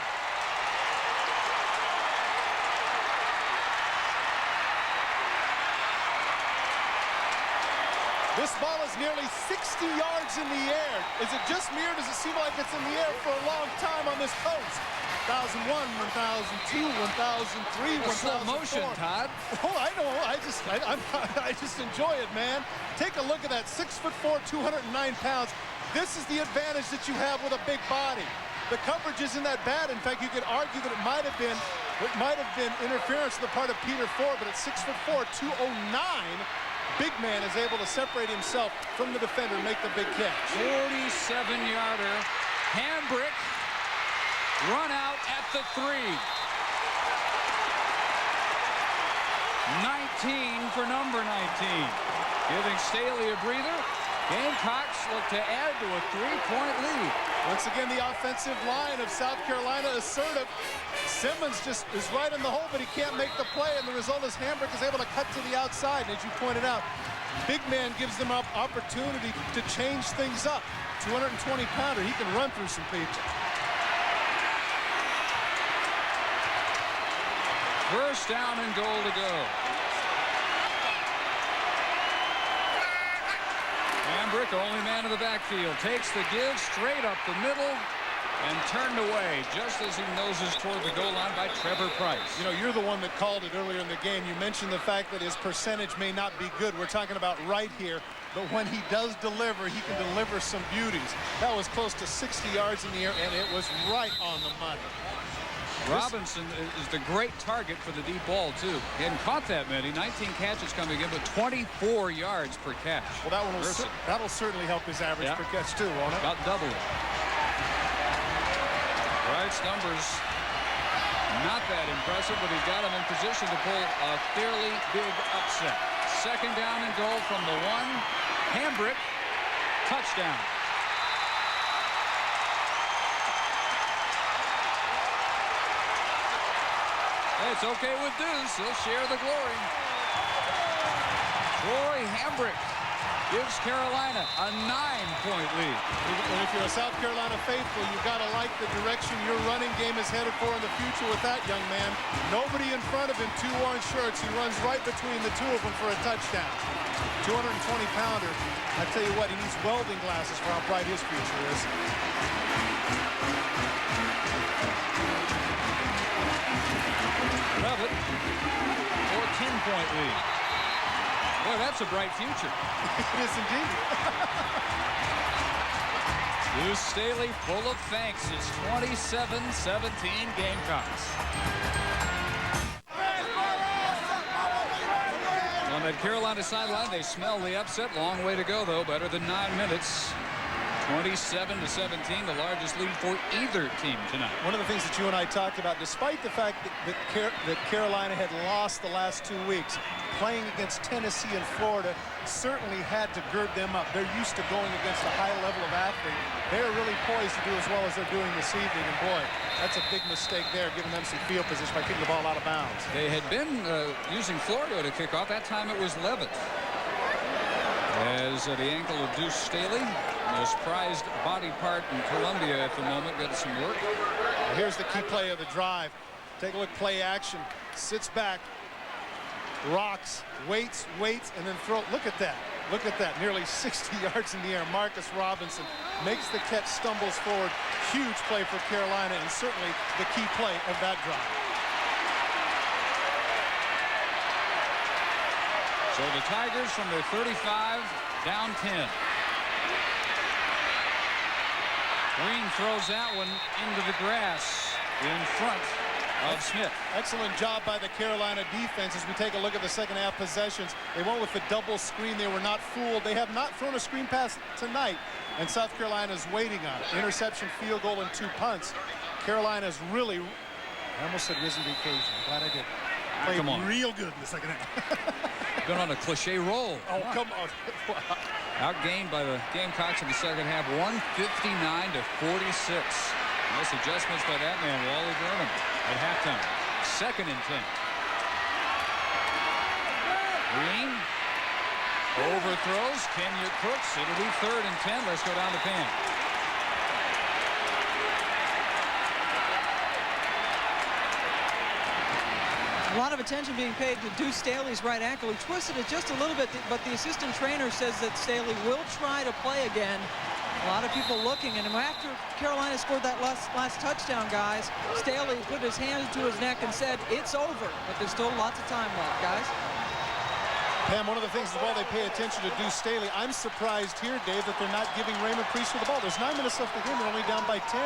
This ball is nearly 60 yards in the air. Is it just me, or does it seem like it's in the air for a long time on this post? 1001, 1002, 1003, 1004. Slow motion, Todd. Oh, I know. I just enjoy it, man. Take a look at that. 6'4", 209 pounds. This is the advantage that you have with a big body. The coverage isn't that bad. In fact, you could argue that it might have been interference on the part of Peter Ford, but at 6'4", 209, big man is able to separate himself from the defender and make the big catch. 47-yarder. Hambrick run out at the 3. 19 for number 19. Giving Staley a breather. Gamecocks look to add to a 3-point lead. Once again, the offensive line of South Carolina assertive. Simmons just is right in the hole, but he can't make the play, and the result is Hambrick is able to cut to the outside. And as you pointed out, big man gives them up opportunity to change things up. 220-pounder, he can run through some people. First down and goal to go. Hambrick, only man in the backfield, takes the give straight up the middle and turned away just as he noses toward the goal line by Trevor Price. You know, you're the one that called it earlier in the game. You mentioned the fact that his percentage may not be good. We're talking about right here. But when he does deliver, he can deliver some beauties. That was close to 60 yards in the air, and it was right on the money. Robinson is the great target for the deep ball, too. He hadn't caught that many. 19 catches coming in, but 24 yards per catch. Well, that'll certainly help his average per catch, too, won't it? About double it. Wright's numbers not that impressive, but he's got him in position to pull a fairly big upset. Second down and goal from the 1. Hambrick, touchdown. It's okay with Deuce. He'll share the glory. Troy Hambrick gives Carolina a 9-point lead. And if you're a South Carolina faithful, you've got to like the direction your running game is headed for in the future with that young man. Nobody in front of him, 2 orange shirts. He runs right between the 2 of them for a touchdown. 220-pounder. I tell you what, he needs welding glasses for how bright his future is. Love it. For a 10-point lead. Boy, that's a bright future. It is indeed. Deuce Staley full of thanks. It's 27-17 Gamecocks. On that Carolina sideline, they smell the upset. Long way to go, though. Better than 9 minutes. 27-17, the largest lead for either team tonight. One of the things that you and I talked about, despite the fact that Carolina had lost the last 2 weeks, playing against Tennessee and Florida certainly had to gird them up. They're used to going against a high level of athlete. They're really poised to do as well as they're doing this evening, and boy, that's a big mistake there, giving them some field position by kicking the ball out of bounds. They had been using Florida to kick off. That time it was Levitt. As the ankle of Deuce Staley, most prized body part in Columbia at the moment, getting some work. Here's the key play of the drive. Take a look, play action. Sits back, rocks, waits, and then throw. Look at that. Look at that. Nearly 60 yards in the air. Marcus Robinson makes the catch, stumbles forward. Huge play for Carolina, and certainly the key play of that drive. So the Tigers from their 35 down 10. Green throws that one into the grass in front of Smith. Excellent job by the Carolina defense as we take a look at the second half possessions. They went with the double screen. They were not fooled. They have not thrown a screen pass tonight, and South Carolina is waiting on it. Interception, field goal, and 2 punts. Carolina's really, I almost said risen to the occasion. I'm glad I did. Played real good in the second half. Been on a cliche roll. Oh, come on. Outgained by the Gamecocks in the second half, 159 to 46. Nice adjustments by that man, Wally Burnham, at halftime. 2nd and 10. Green overthrows. Kenya Cooks. It'll be 3rd and 10. Let's go down to Pam. A lot of attention being paid to Deuce Staley's right ankle. He twisted it just a little bit, but the assistant trainer says that Staley will try to play again. A lot of people looking, and after Carolina scored that last touchdown, guys, Staley put his hand to his neck and said, it's over, but there's still lots of time left, guys. Pam, one of the things is while they pay attention to Deuce Staley, I'm surprised here, Dave, that they're not giving Raymond Priest the ball. There's 9 minutes left in the game. They're only down by 10.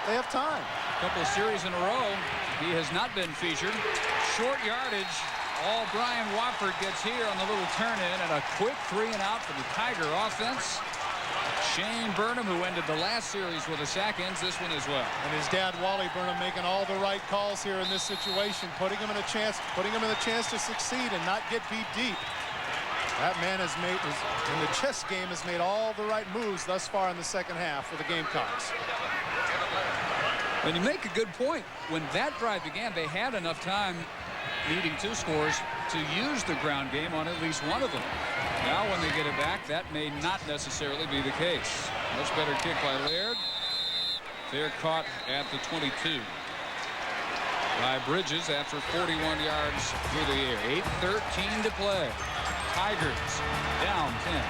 They have time. A couple of series in a row. He has not been featured. Short yardage. All Brian Wofford gets here on the little turn-in, and a quick 3-and-out for the Tiger offense. Shane Burnham, who ended the last series with a sack, ends this one as well. And his dad, Wally Burnham, making all the right calls here in this situation, putting him in a chance to succeed and not get beat deep. That man has made, in the chess game, has made all the right moves thus far in the second half for the Gamecocks. And you make a good point. When that drive began, they had enough time, needing 2 scores, to use the ground game on at least one of them. Now when they get it back, that may not necessarily be the case. Much better kick by Laird. They're caught at the 22 by Bridges after 41 yards through the air. 8:13 to play. Tigers down 10.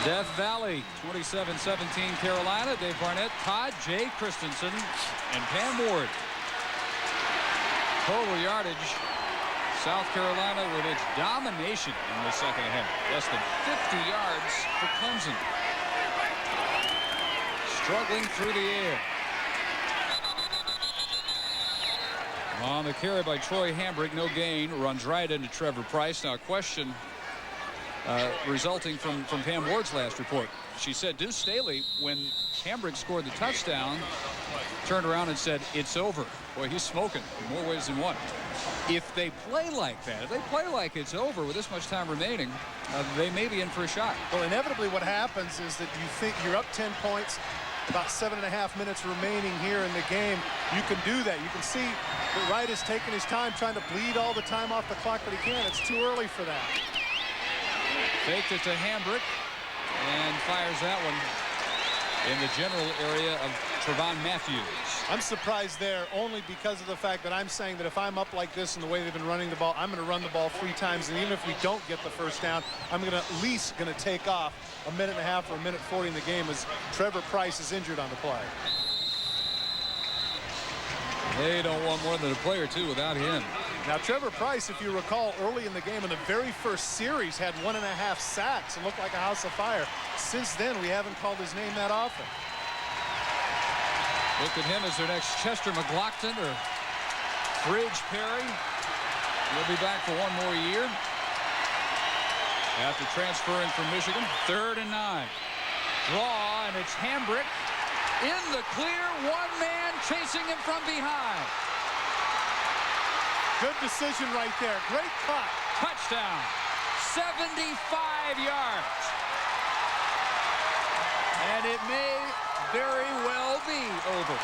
Death Valley, 27-17 Carolina. Dave Barnett, Todd, Jay Christensen, and Pam Ward. Total yardage, South Carolina with its domination in the second half. Less than 50 yards for Clemson. Struggling through the air. On the carry by Troy Hambrick, no gain, runs right into Trevor Price. Now a question resulting from Pam Ward's last report. She said Deuce Staley, when Hambrick scored the touchdown, turned around and said, it's over. Boy, he's smoking in more ways than one. If they play like that, if they play like it's over with this much time remaining, they may be in for a shot. Well, inevitably what happens is that you think you're up 10 points, about 7.5 minutes remaining here in the game. You can do that. You can see that Wright is taking his time, trying to bleed all the time off the clock that he can. It's too early for that. Faked it to Hambrick and fires that one in the general area of Trevon Matthews. I'm surprised there only because of the fact that I'm saying that if I'm up like this and the way they've been running the ball, I'm going to run the ball 3 times, and even if we don't get the first down, I'm going to at least take off a 1.5 minutes or a 1:40 in the game as Trevor Price is injured on the play. They don't want more than a play or 2 without him. Now Trevor Price, if you recall, early in the game in the very first series had 1.5 sacks and looked like a house of fire. Since then, we haven't called his name that often. Look at him as their next Chester McLaughlin or Bridge Perry. He'll be back for 1 more year after transferring from Michigan. 3rd and 9. Draw, and it's Hambrick in the clear. 1 man chasing him from behind. Good decision right there. Great cut. Touchdown. 75 yards. And it may very well be over.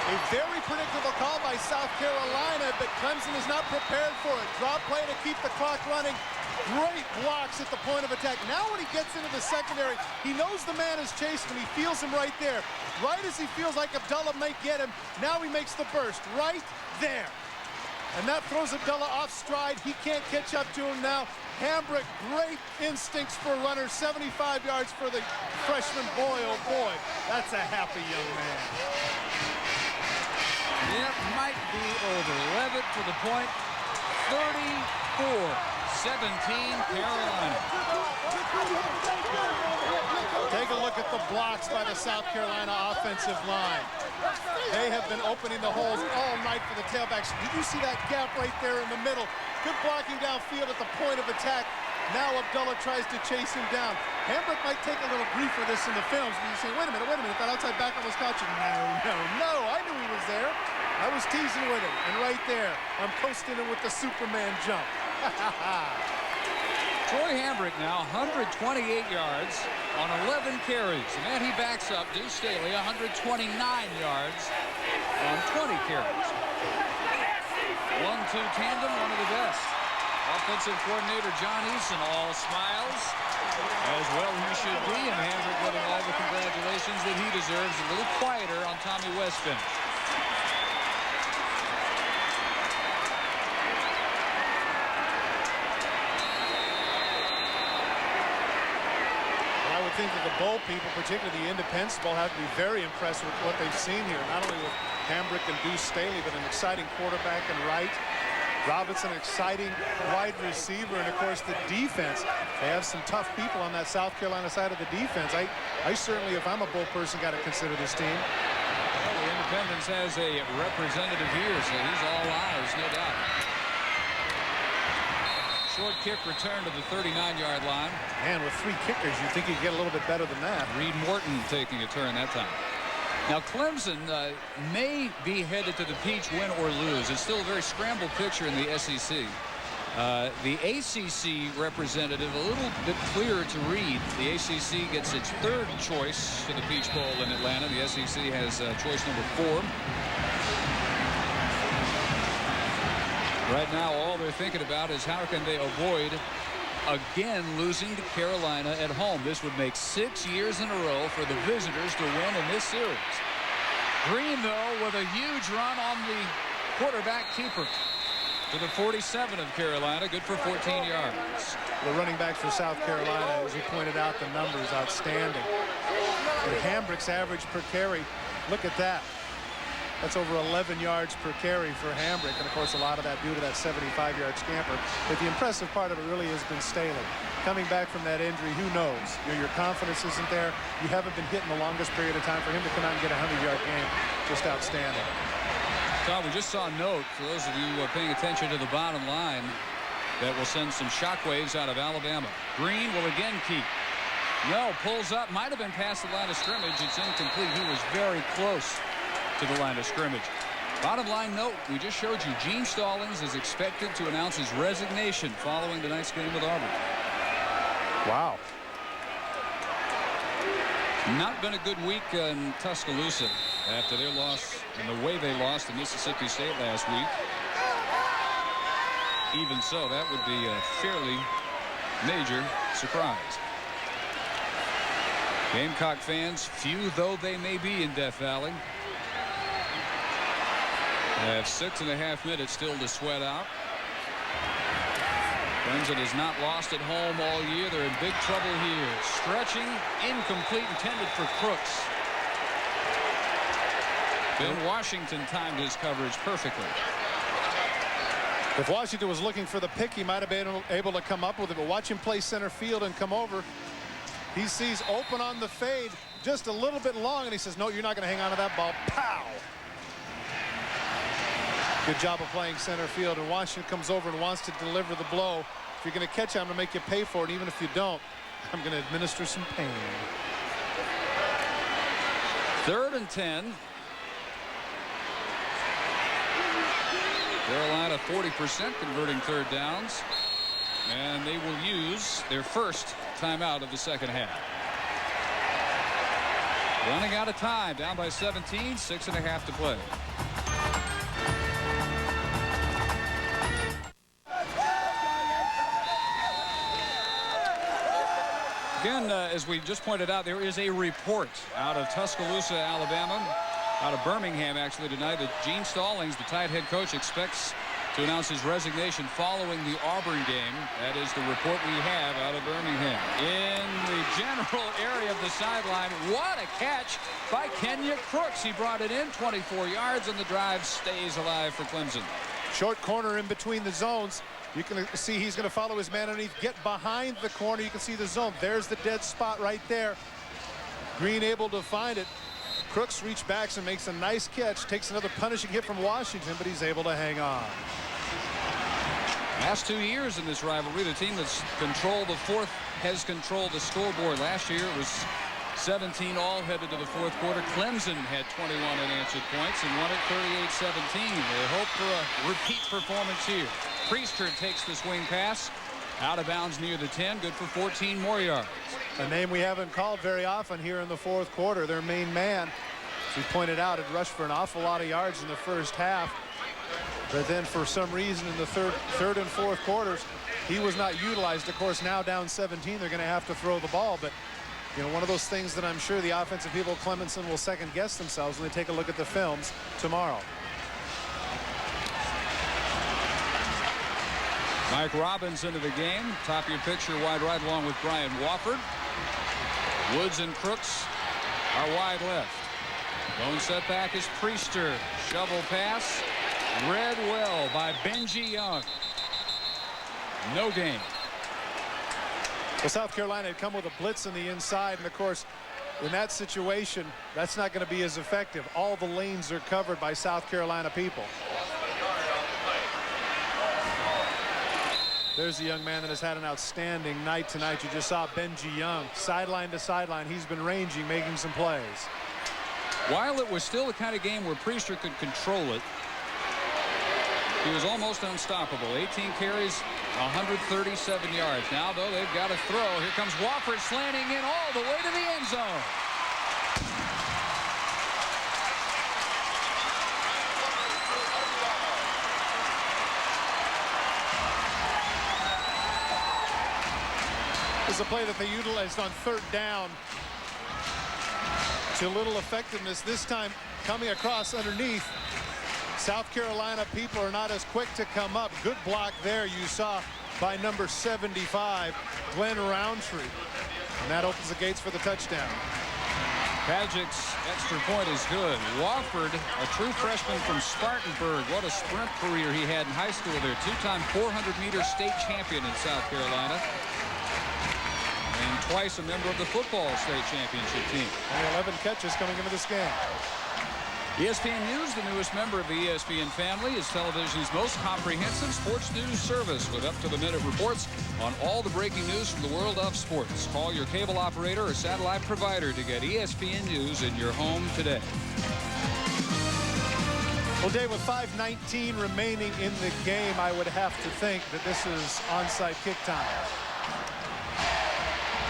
A very predictable call by South Carolina, but Clemson is not prepared for it. Drop play to keep the clock running. Great blocks at the point of attack. Now when he gets into the secondary, he knows the man is chasing him. He feels him right there. Right as he feels like Abdullah may get him, now he makes the burst right there. And that throws Abdullah off stride. He can't catch up to him now. Hambrick, great instincts for a runner. 75 yards for the freshman. Boy, oh boy, that's a happy young man. It might be over. Levitt for the point. 34-17 Carolina. Take a look at the blocks by the South Carolina offensive line. They have been opening the holes all night for the tailbacks. Did you see that gap right there in the middle? Good blocking downfield at the point of attack. Now Abdullah tries to chase him down. Hambrick might take a little grief for this in the films. But you say, wait a minute, that outside backer was catching. No, I knew he was there. I was teasing with him. And right there, I'm coasting him with the Superman jump. Troy Hambrick now 128 yards on 11 carries. And then he backs up Deuce Staley 129 yards on 20 carries. 1-2 tandem, one of the best. Offensive coordinator John Eason all smiles, as well he should be, and Hambrick getting all the congratulations that he deserves. A little quieter on Tommy West's finish. I would think that the bowl people, particularly the Independence Bowl, have to be very impressed with what they've seen here. Not only with Hambrick and Deuce Staley, but an exciting quarterback in right. Robinson, exciting wide receiver, and of course the defense. They have some tough people on that South Carolina side of the defense. I certainly, if I'm a bowl person, got to consider this team. Well, the Independence has a representative here, so he's all eyes, no doubt. Short kick return to the 39-yard line. And with 3 kickers, you'd think you'd get a little bit better than that. Reed Morton taking a turn that time. Now Clemson may be headed to the Peach, win or lose. It's still a very scrambled picture in the SEC. The ACC representative a little bit clearer to read. The ACC gets its 3rd choice to the Peach Bowl in Atlanta. The SEC has choice number 4. Right now all they're thinking about is how can they avoid again losing to Carolina at home. This would make 6 years in a row for the visitors to win in this series. Green, though, with a huge run on the quarterback keeper to the 47 of Carolina. Good for 14 yards. The running backs for South Carolina, as you pointed out, the numbers outstanding. And Hambrick's average per carry, look at that. That's over 11 yards per carry for Hambrick, and of course a lot of that due to that 75-yard scamper. But the impressive part of it really has been Staley. Coming back from that injury, who knows? Your confidence isn't there. You haven't been hitting the longest period of time. For him to come out and get a 100-yard game, just outstanding. Tom, we just saw a note for those of you paying attention to the bottom line that will send some shockwaves out of Alabama. Green will again keep. No, pulls up, might have been past the line of scrimmage. It's incomplete. He was very close to the line of scrimmage. Bottom line note, we just showed you Gene Stallings is expected to announce his resignation following tonight's game with Auburn. Wow. Not been a good week in Tuscaloosa after their loss and the way they lost to Mississippi State last week. Even so, that would be a fairly major surprise. Gamecock fans, few though they may be in Death Valley, have 6.5 minutes still to sweat out. Clemson has not lost at home all year. They're in big trouble here. Stretching, incomplete, intended for Crooks. Ben Washington timed his coverage perfectly. If Washington was looking for the pick, he might have been able to come up with it, but watch him play center field and come over. He sees open on the fade, just a little bit long, and he says, no, you're not going to hang on to that ball. Pow! Good job of playing center field, and Washington comes over and wants to deliver the blow. If you're going to catch it, I'm going to make you pay for it. Even if you don't, I'm going to administer some pain. 3rd and 10. Carolina 40% converting 3rd downs, and they will use their first timeout of the second half. Running out of time, down by 17, 6.5 to play. Again, as we just pointed out, there is a report out of Tuscaloosa, Alabama, out of Birmingham, actually, tonight, that Gene Stallings, the Tide head coach, expects to announce his resignation following the Auburn game. That is the report we have out of Birmingham. In the general area of the sideline, what a catch by Kenya Crooks. He brought it in 24 yards, and the drive stays alive for Clemson. Short corner in between the zones. You can see he's going to follow his man underneath, get behind the corner. You can see the zone. There's the dead spot right there. Green able to find it. Crooks reach backs and makes a nice catch. Takes another punishing hit from Washington, but he's able to hang on. Last 2 years in this rivalry, the team that's controlled the fourth has controlled the scoreboard. Last year it was 17 all headed to the fourth quarter. Clemson had 21 unanswered points and won it 38-17. They hope for a repeat performance here. Priester takes the swing pass out of bounds near the 10. Good for 14 more yards. A name we haven't called very often here in the fourth quarter. Their main man, as we pointed out, had rushed for an awful lot of yards in the first half. But then for some reason in the third and fourth quarters, he was not utilized. Of course, now down 17, they're going to have to throw the ball. But, you know, one of those things that I'm sure the offensive people of Clemson will second guess themselves when they take a look at the films tomorrow. Mike Robbins into the game. Top of your picture, wide right along with Brian Wofford. Woods and Crooks are wide left. Lone setback is Priester. Shovel pass. Read well by Benji Young. No gain. Well, South Carolina had come with a blitz on the inside, and of course, in that situation, that's not going to be as effective. All the lanes are covered by South Carolina people. There's a young man that has had an outstanding night tonight. You just saw Benji Young, sideline to sideline. He's been ranging, making some plays. While it was still the kind of game where Priester could control it, he was almost unstoppable. 18 carries, 137 yards. Now, though, they've got to throw. Here comes Wofford slanting in all the way to the end zone. This is a play that they utilized on third down to little effectiveness. This time coming across underneath. South Carolina people are not as quick to come up. Good block there you saw by number 75, Glenn Roundtree. And that opens the gates for the touchdown. Pagic's extra point is good. Wofford, a true freshman from Spartanburg. What a sprint career he had in high school there. Two-time 400-meter state champion in South Carolina. And twice a member of the football state championship team. And 11 catches coming into this game. ESPN News, the newest member of the ESPN family, is television's most comprehensive sports news service with up-to-the-minute reports on all the breaking news from the world of sports. Call your cable operator or satellite provider to get ESPN News in your home today. Well, Dave, with 5:19 remaining in the game, I would have to think that this is onside kick time.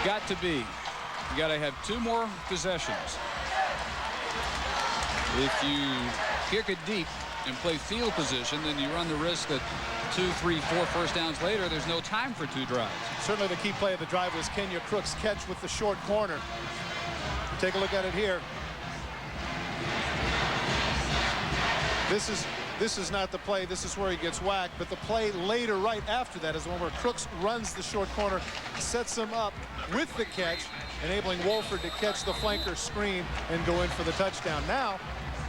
Got to be. You got to have 2 more possessions. If you kick it deep and play field position, then you run the risk that 2, 3, 4 first downs later, there's no time for 2 drives. Certainly the key play of the drive was Kenya Crooks' catch with the short corner. Take a look at it here. This is not the play. This is where he gets whacked. But the play later right after that is the one where Crooks runs the short corner, sets him up with the catch, enabling Wolford to catch the flanker screen and go in for the touchdown. Now,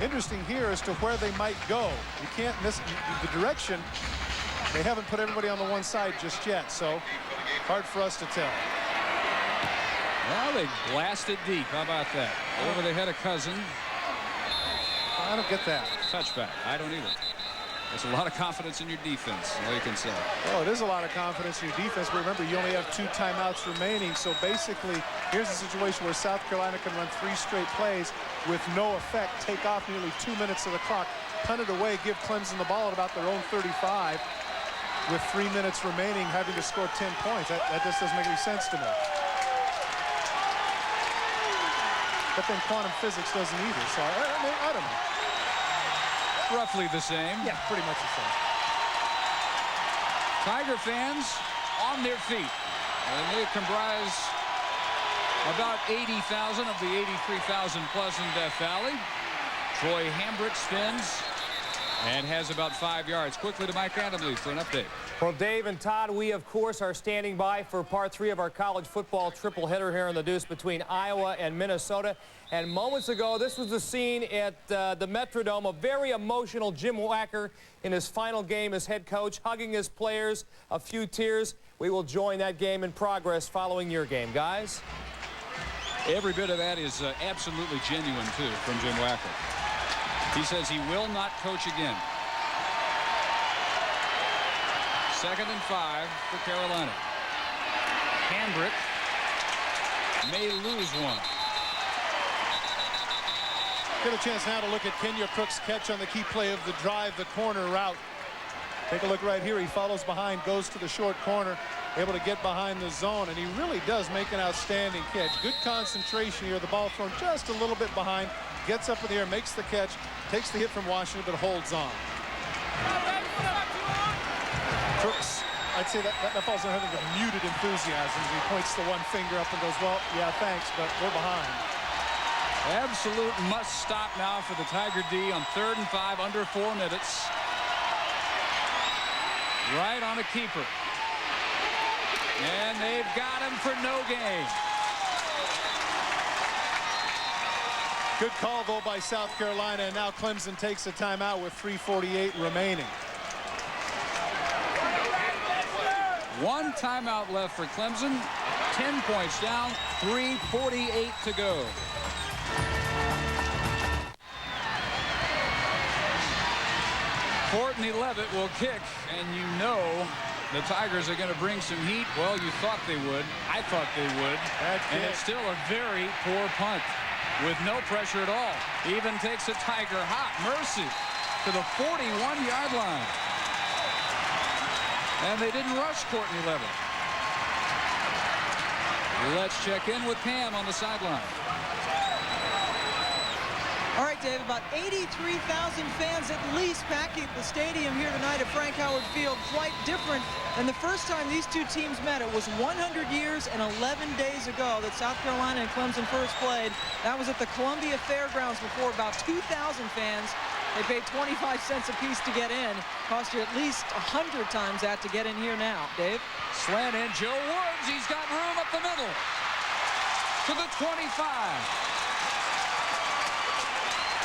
interesting here as to where they might go. You can't miss the direction. They haven't put everybody on the one side just yet, so hard for us to tell. Well, they blasted deep. How about that? Over the head of Cousin. I don't get that. Touchback. I don't either. There's a lot of confidence in your defense, all you can say. Oh, it is a lot of confidence in your defense, but remember, you only have 2 timeouts remaining. So basically, here's a situation where South Carolina can run 3 straight plays with no effect, take off nearly 2 minutes of the clock, punt it away, give Clemson the ball at about their own 35 with 3 minutes remaining, having to score 10 points. That just doesn't make any sense to me. But then quantum physics doesn't either, so I don't know. Roughly the same. Yeah, pretty much the same. Tiger fans on their feet. And they comprise about 80,000 of the 83,000 plus in Death Valley. Troy Hambrick spins and has about 5 yards. Quickly to Mike Adamley for an update. Well, Dave and Todd, we, of course, are standing by for part 3 of our college football triple header here in the Deuce between Iowa and Minnesota. And moments ago, this was the scene at the Metrodome. A very emotional Jim Wacker in his final game as head coach, hugging his players, a few tears. We will join that game in progress following your game, guys. Every bit of that is absolutely genuine, too, from Jim Wacker. He says he will not coach again. 2nd and 5 for Carolina. Hambrick may lose one. Get a chance now to look at Kenya Cook's catch on the key play of the drive, the corner route. Take a look right here. He follows behind, goes to the short corner, able to get behind the zone, and he really does make an outstanding catch. Good concentration here. The ball thrown just a little bit behind, gets up in the air, makes the catch, takes the hit from Washington, but holds on. Crooks, I'd say that falls on having a muted enthusiasm as he points the one finger up and goes, well, yeah, thanks, but we're behind. Absolute must stop now for the Tiger D on 3rd and 5, under 4 minutes. Right on a keeper. And they've got him for no gain. Good call, though, by South Carolina, and now Clemson takes a timeout with 3:48 remaining. 1 timeout left for Clemson. 10 points down, 3:48 to go. Courtney Levitt will kick, and you know the Tigers are going to bring some heat. Well, you thought they would. I thought they would. And it's still a very poor punt with no pressure at all. Even takes a Tiger hop. Mercy to the 41-yard line. And they didn't rush Courtney Levitt. Let's check in with Pam on the sideline. All right, Dave, about 83,000 fans at least packing the stadium here tonight at Frank Howard Field. Quite different than the first time these two teams met. It was 100 years and 11 days ago that South Carolina and Clemson first played. That was at the Columbia Fairgrounds before about 2,000 fans. They paid 25 cents a piece to get in. Cost you at least 100 times that to get in here now. Dave? Slant in Joe Woods. He's got room up the middle to the 25.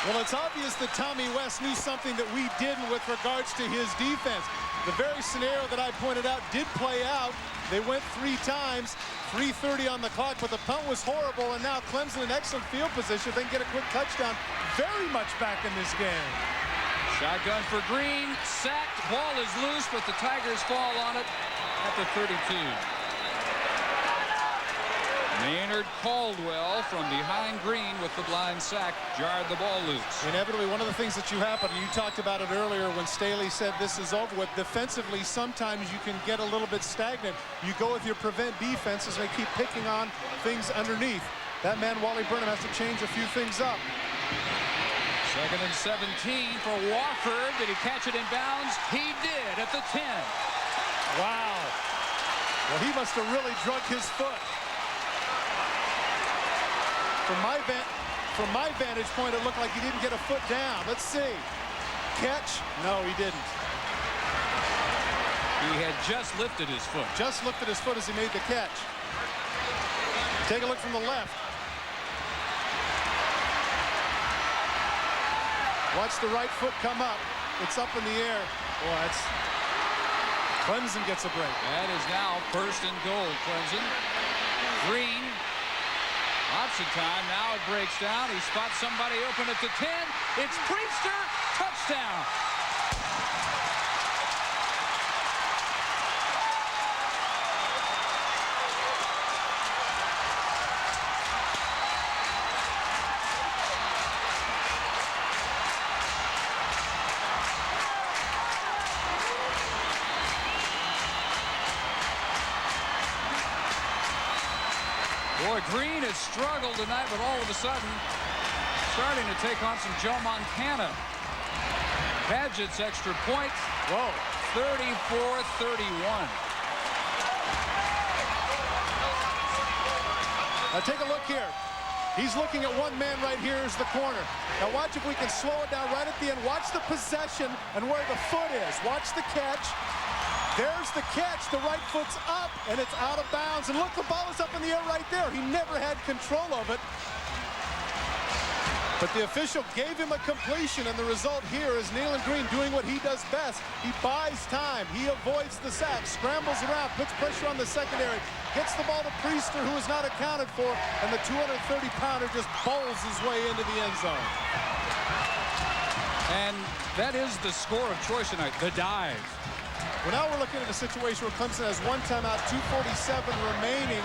Well, it's obvious that Tommy West knew something that we didn't with regards to his defense. The very scenario that I pointed out did play out. They went 3 times, 3:30 on the clock, but the punt was horrible, and now Clemson in excellent field position. They can get a quick touchdown. Very much back in this game. Shotgun for Green, sacked, ball is loose, but the Tigers fall on it at the 32. Maynard Caldwell from behind Green with the blind sack jarred the ball loose. Inevitably, one of the things that you happen, and you talked about it earlier when Staley said this is over with, defensively sometimes you can get a little bit stagnant. You go with your prevent defenses, and they keep picking on things underneath. That man, Wally Burnham, has to change a few things up. 2nd and 17 for Wofford. Did he catch it in bounds? He did at the 10. Wow. Well, he must have really drug his foot. From my vantage point, it looked like he didn't get a foot down. Let's see. Catch? No, he didn't. He had just lifted his foot. Just lifted his foot as he made the catch. Take a look from the left. Watch the right foot come up. It's up in the air. Boy, that's... Clemson gets a break. That is now 1st and goal, Clemson. Green. Lots of time. Now it breaks down. He spots somebody open at the 10. It's Priester. Touchdown. Boy, Green has struggled tonight, but all of a sudden starting to take on some Joe Montana. Padgett's extra point. Whoa. 34-31. Now take a look here. He's looking at one man right here is the corner. Now watch if we can slow it down right at the end. Watch the possession and where the foot is. Watch the catch. There's the catch. The right foot's up, and it's out of bounds. And look, the ball is up in the air right there. He never had control of it. But the official gave him a completion, and the result here is Nealon Green doing what he does best. He buys time. He avoids the sack, scrambles around, puts pressure on the secondary, gets the ball to Priester, who is not accounted for, and the 230-pounder just bowls his way into the end zone. And that is the score of choice tonight, the dive. Well, now we're looking at a situation where Clemson has one timeout, 2:47 remaining.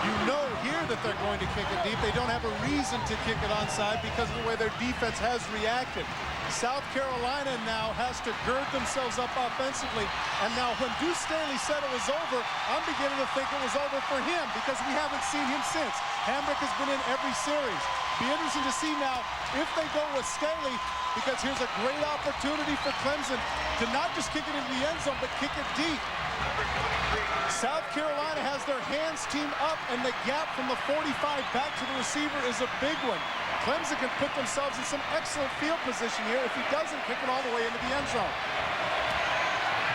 You know here that they're going to kick it deep. They don't have a reason to kick it onside because of the way their defense has reacted. South Carolina now has to gird themselves up offensively. And now when Deuce Staley said it was over, I'm beginning to think it was over for him because we haven't seen him since. Hambrick has been in every series. Be interesting to see now if they go with Staley, because here's a great opportunity for Clemson to not just kick it into the end zone, but kick it deep. South Carolina has their hands teamed up, and the gap from the 45 back to the receiver is a big one. Clemson can put themselves in some excellent field position here if he doesn't kick it all the way into the end zone.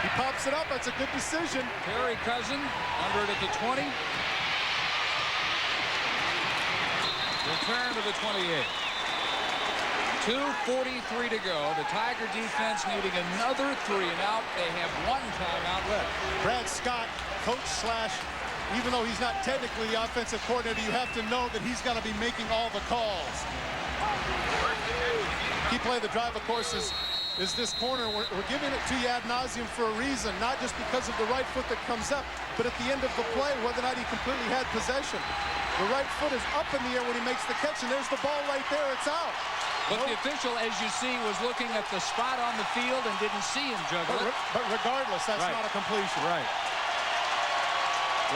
He pops it up. That's a good decision. Terry Cousin under it at the 20. Return to the 28. 2:43 to go. The Tiger defense needing another 3 and out. They have 1 timeout left. Brad Scott, coach slash, even though he's not technically the offensive coordinator, you have to know that he's going to be making all the calls. Key play of the drive, of course, is this corner. We're giving it to you ad nauseum for a reason, not just because of the right foot that comes up, but at the end of the play, whether or not he completely had possession. The right foot is up in the air when he makes the catch, and there's the ball right there. It's out. But the official, as you see, was looking at the spot on the field and didn't see him juggle it. But regardless, that's not a completion. Right.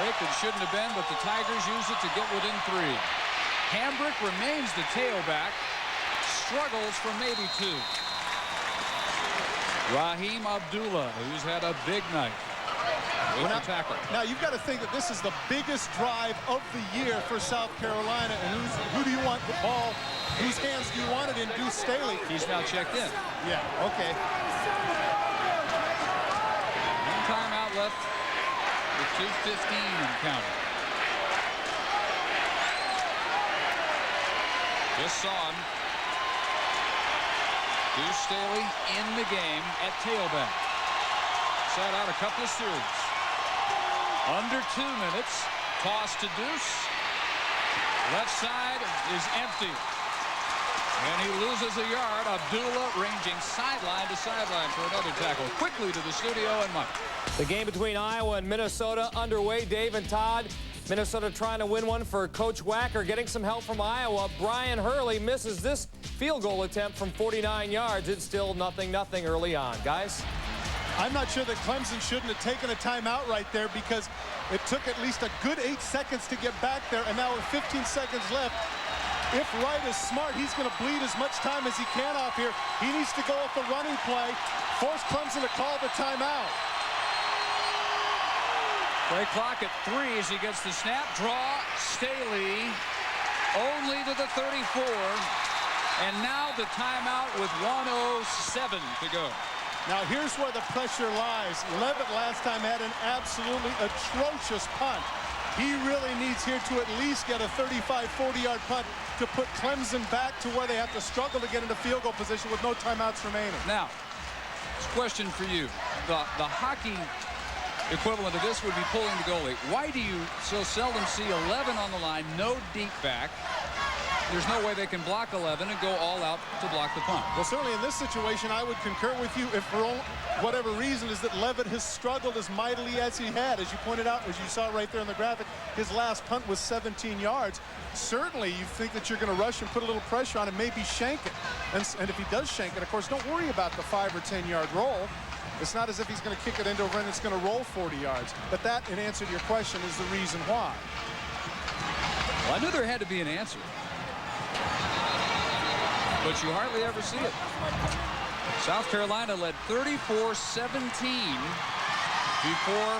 Break that shouldn't have been, but the Tigers use it to get within 3. Hambrick remains the tailback. Struggles for maybe 2. Raheem Abdullah, who's had a big night. With the tackle. Now, you've got to think that this is the biggest drive of the year for South Carolina. And who do you want the ball? Whose hands do you want it in? Deuce Staley. He's now checked in. Yeah, okay. 1 timeout left with 2:15 and counting. Just saw him. Deuce Staley in the game at tailback. Sat out a couple of series. Under 2 minutes. Toss to Deuce. Left side is empty. And he loses a yard. Abdullah ranging sideline to sideline for another tackle. Quickly to the studio and Mike. The game between Iowa and Minnesota underway. Dave and Todd. Minnesota trying to win one for Coach Wacker, getting some help from Iowa. Brian Hurley misses this field goal attempt from 49 yards. It's still 0-0 early on. Guys? I'm not sure that Clemson shouldn't have taken a timeout right there because it took at least a good 8 seconds to get back there, and now with 15 seconds left, if Wright is smart, he's going to bleed as much time as he can off here. He needs to go with the running play, force Clemson to call the timeout. Play clock at 3 as he gets the snap. Draw, Staley, only to the 34. And now the timeout with 1:07 to go. Now here's where the pressure lies. Levitt last time had an absolutely atrocious punt. He really needs here to at least get a 35, 40-yard punt to put Clemson back to where they have to struggle to get into field goal position with no timeouts remaining. Now, this question for you. The hockey equivalent of this would be pulling the goalie. Why do you so seldom see 11 on the line, no deep back? There's no way they can block 11 and go all out to block the punt. Well, certainly in this situation, I would concur with you if for whatever reason is that Levitt has struggled as mightily as he had. As you pointed out, as you saw right there in the graphic, his last punt was 17 yards. Certainly, you think that you're going to rush and put a little pressure on and maybe shank it. And if he does shank it, of course, don't worry about the 5 or 10-yard roll. It's not as if he's going to kick it into a run that's going to roll 40 yards. But that, in answer to your question, is the reason why. Well, I knew there had to be an answer. But you hardly ever see it. South Carolina led 34-17 before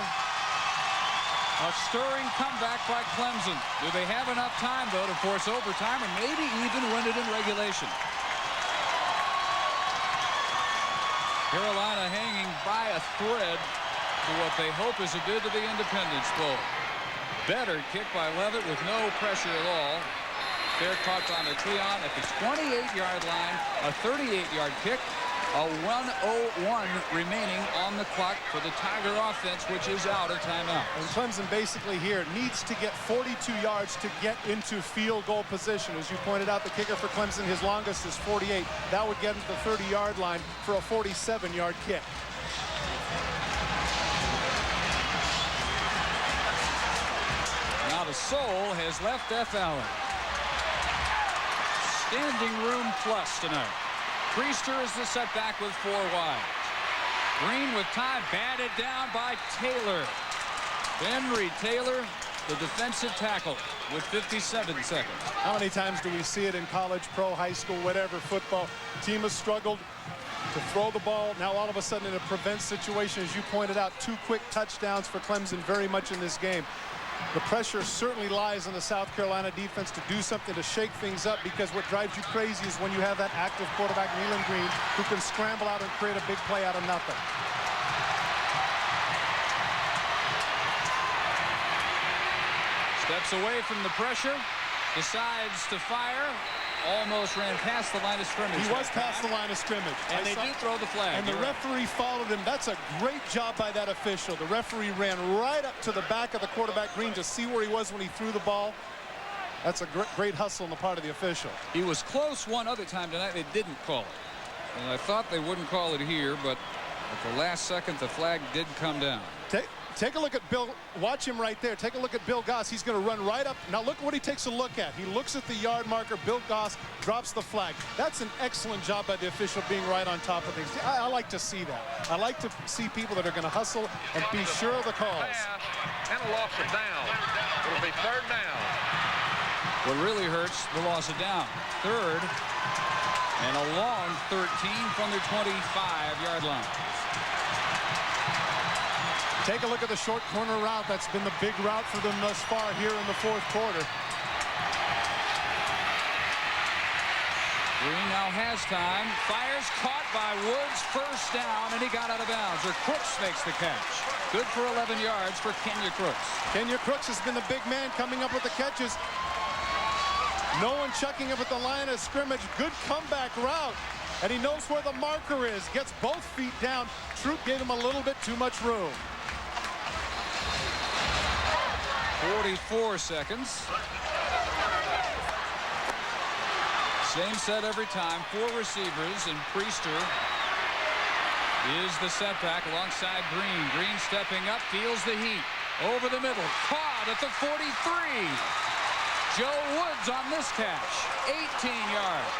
a stirring comeback by Clemson. Do they have enough time, though, to force overtime and maybe even win it in regulation? Carolina hanging by a thread to what they hope is a bid to the Independence Bowl. Better kick by Levitt with no pressure at all. there, caught by McLeon at the 28-yard line. A 38-yard kick. A 1:01 remaining on the clock for the Tiger offense, which is out of timeout. And Clemson basically here needs to get 42 yards to get into field goal position. As you pointed out, the kicker for Clemson, his longest is 48. That would get him to the 30-yard line for a 47-yard kick. Now the soul has left Death Valley. Standing room plus tonight. Priester is the setback with 4 wide. Green with time, batted down by Taylor. Henry Taylor, the defensive tackle, with 57 seconds. How many times do we see it in college, pro, high school, whatever, football? Team has struggled to throw the ball. Now all of a sudden in a prevent situation, as you pointed out, 2 quick touchdowns for Clemson very much in this game. The pressure certainly lies on the South Carolina defense to do something to shake things up, because what drives you crazy is when you have that active quarterback, Nealon Green, who can scramble out and create a big play out of nothing. Steps away from the pressure, decides to fire. Almost ran past the line of scrimmage. He was past the line of scrimmage. And they do throw the flag. And the referee followed him. That's a great job by that official. The referee ran right up to the back of the quarterback, Green, to see where he was when he threw the ball. That's a great hustle on the part of the official. He was close one other time tonight. They didn't call it. And I thought they wouldn't call it here, but at the last second, the flag did come down. Take a look at Bill. Watch him right there. Take a look at Bill Goss. He's going to run right up. Now look what he takes a look at. He looks at the yard marker. Bill Goss drops the flag. That's an excellent job by the official, being right on top of things. I like to see that. I like to see people that are going to hustle and be sure of the calls. And a loss of down. It'll be 3rd down. What really hurts, the loss of down. 3rd and a long 13 from the 25-yard line. Take a look at the short corner route. That's been the big route for them thus far here in the 4th quarter. Green now has time. Fires, caught by Woods. 1st down, and he got out of bounds. Or Crooks makes the catch. Good for 11 yards for Kenya Crooks. Kenya Crooks has been the big man coming up with the catches. No one checking up at the line of scrimmage. Good comeback route. And he knows where the marker is. Gets both feet down. Troop gave him a little bit too much room. 44 seconds. Same set every time. 4 receivers, and Priester is the setback alongside Green. Green stepping up, feels the heat. Over the middle, caught at the 43. Joe Woods on this catch, 18 yards.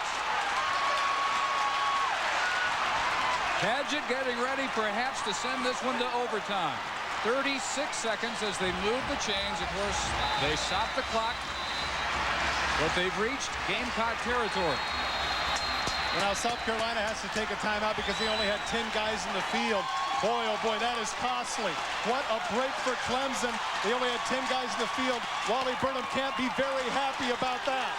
Paget getting ready perhaps to send this one to overtime. 36 seconds as they move the chains. Of course, they stop the clock, but they've reached Gamecock territory. Well, now South Carolina has to take a timeout because they only had 10 guys in the field. Boy, oh boy, that is costly. What a break for Clemson. They only had 10 guys in the field. Wally Burnham can't be very happy about that.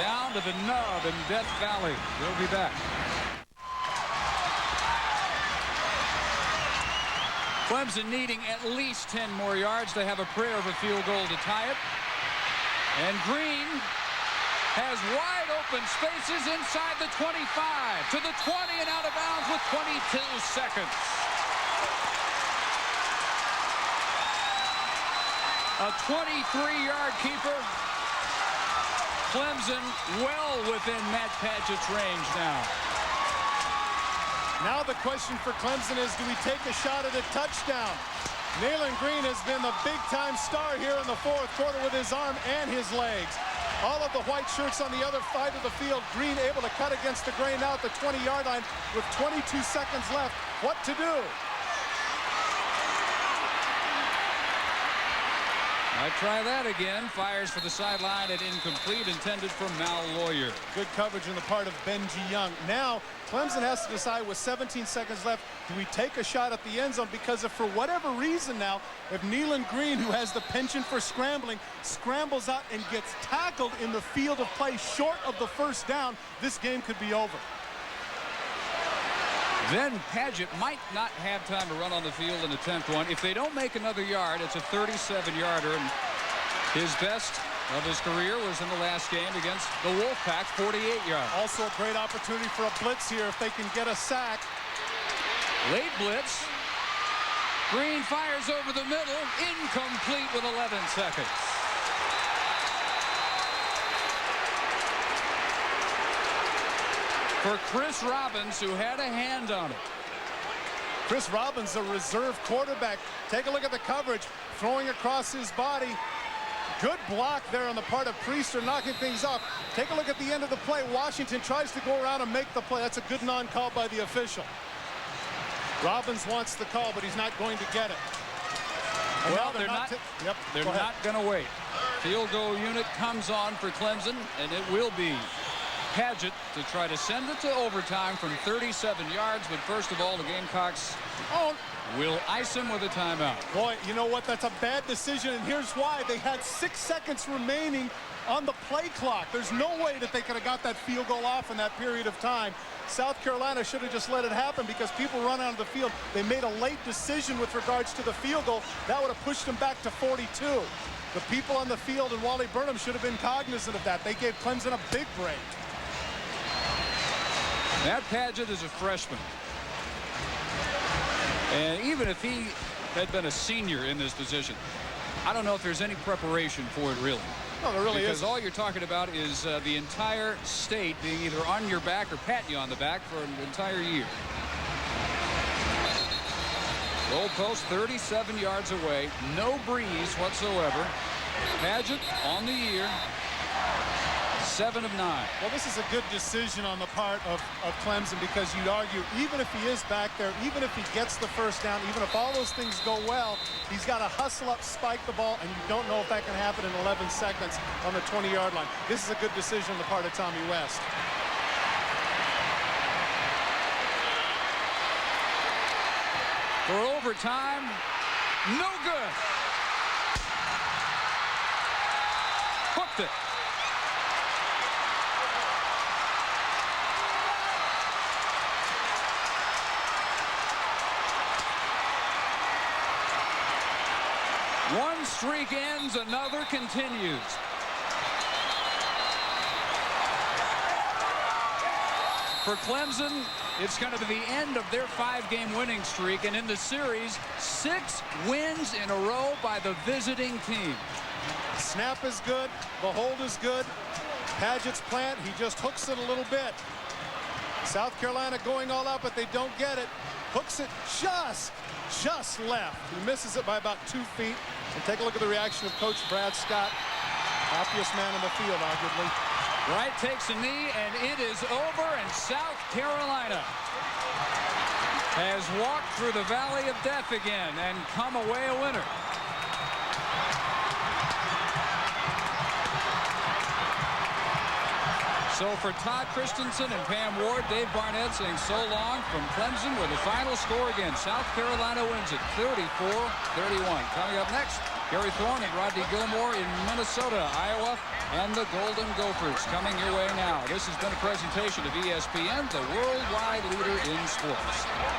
Down to the nub in Death Valley. We'll be back. Clemson needing at least 10 more yards. They have a prayer of a field goal to tie it. And Green has wide open spaces inside the 25 to the 20 and out of bounds with 22 seconds. A 23-yard keeper. Clemson well within Matt Paget's range now. Now the question for Clemson is, do we take a shot at a touchdown? Nealon Green has been the big-time star here in the 4th quarter with his arm and his legs. All of the white shirts on the other side of the field. Green able to cut against the grain now at the 20-yard line with 22 seconds left. What to do? I try that again. Fires for the sideline and incomplete, intended for Mal Lawyer. Good coverage on the part of Benji Young. Now, Clemson has to decide with 17 seconds left, do we take a shot at the end zone? Because if for whatever reason now, if Nealon Green, who has the penchant for scrambling, scrambles out and gets tackled in the field of play short of the 1st down, this game could be over. Then Paget might not have time to run on the field and attempt one. If they don't make another yard, it's a 37-yarder. And His best of his career was in the last game against the Wolfpack, 48 yards. Also a great opportunity for a blitz here if they can get a sack. Late blitz. Green fires over the middle, incomplete with 11 seconds. For Chris Robbins, who had a hand on it. Chris Robbins, a reserve quarterback. Take a look at the coverage, throwing across his body. Good block there on the part of Priester, knocking things off. Take a look at the end of the play. Washington tries to go around and make the play. That's a good non-call by the official. Robbins wants the call, but he's not going to get it. And well, they're not going to wait. Field goal unit comes on for Clemson, and it will be Paget to try to send it to overtime from 37 yards. But first of all, the Gamecocks will ice him with a timeout. Boy, you know what? That's a bad decision, and here's why. They had 6 seconds remaining on the play clock. There's no way that they could have got that field goal off in that period of time. South Carolina should have just let it happen because people run out of the field. They made a late decision with regards to the field goal. That would have pushed them back to 42. The people on the field and Wally Burnham should have been cognizant of that. They gave Clemson a big break. Matt Paget is a freshman. And even if he had been a senior in this position, I don't know if there's any preparation for it, really. No, there really because is. All you're talking about is the entire state being either on your back or patting you on the back for an entire year. Goal post 37 yards away. No breeze whatsoever. Paget on the year. 7 of 9. Well, this is a good decision on the part of Clemson because you'd argue even if he is back there, even if he gets the first down, even if all those things go well, he's got to hustle up, spike the ball, and you don't know if that can happen in 11 seconds on the 20-yard line. This is a good decision on the part of Tommy West. For overtime, no good. Hooked it. One streak ends, another continues. For Clemson, it's going to be the end of their 5-game winning streak, and in the series, 6 wins in a row by the visiting team. Snap is good, the hold is good. Paget's plant, he just hooks it a little bit. South Carolina going all out, but they don't get it. Hooks it just left. He misses it by about 2 feet. And take a look at the reaction of Coach Brad Scott. Happiest man on the field, arguably. Wright takes a knee, and it is over, and South Carolina has walked through the valley of death again and come away a winner. So for Todd Christensen and Pam Ward, Dave Barnett saying so long from Clemson with the final score again. South Carolina wins it 34-31. Coming up next, Gary Thorne and Rodney Gilmore in Minnesota, Iowa, and the Golden Gophers coming your way now. This has been a presentation of ESPN, the worldwide leader in sports.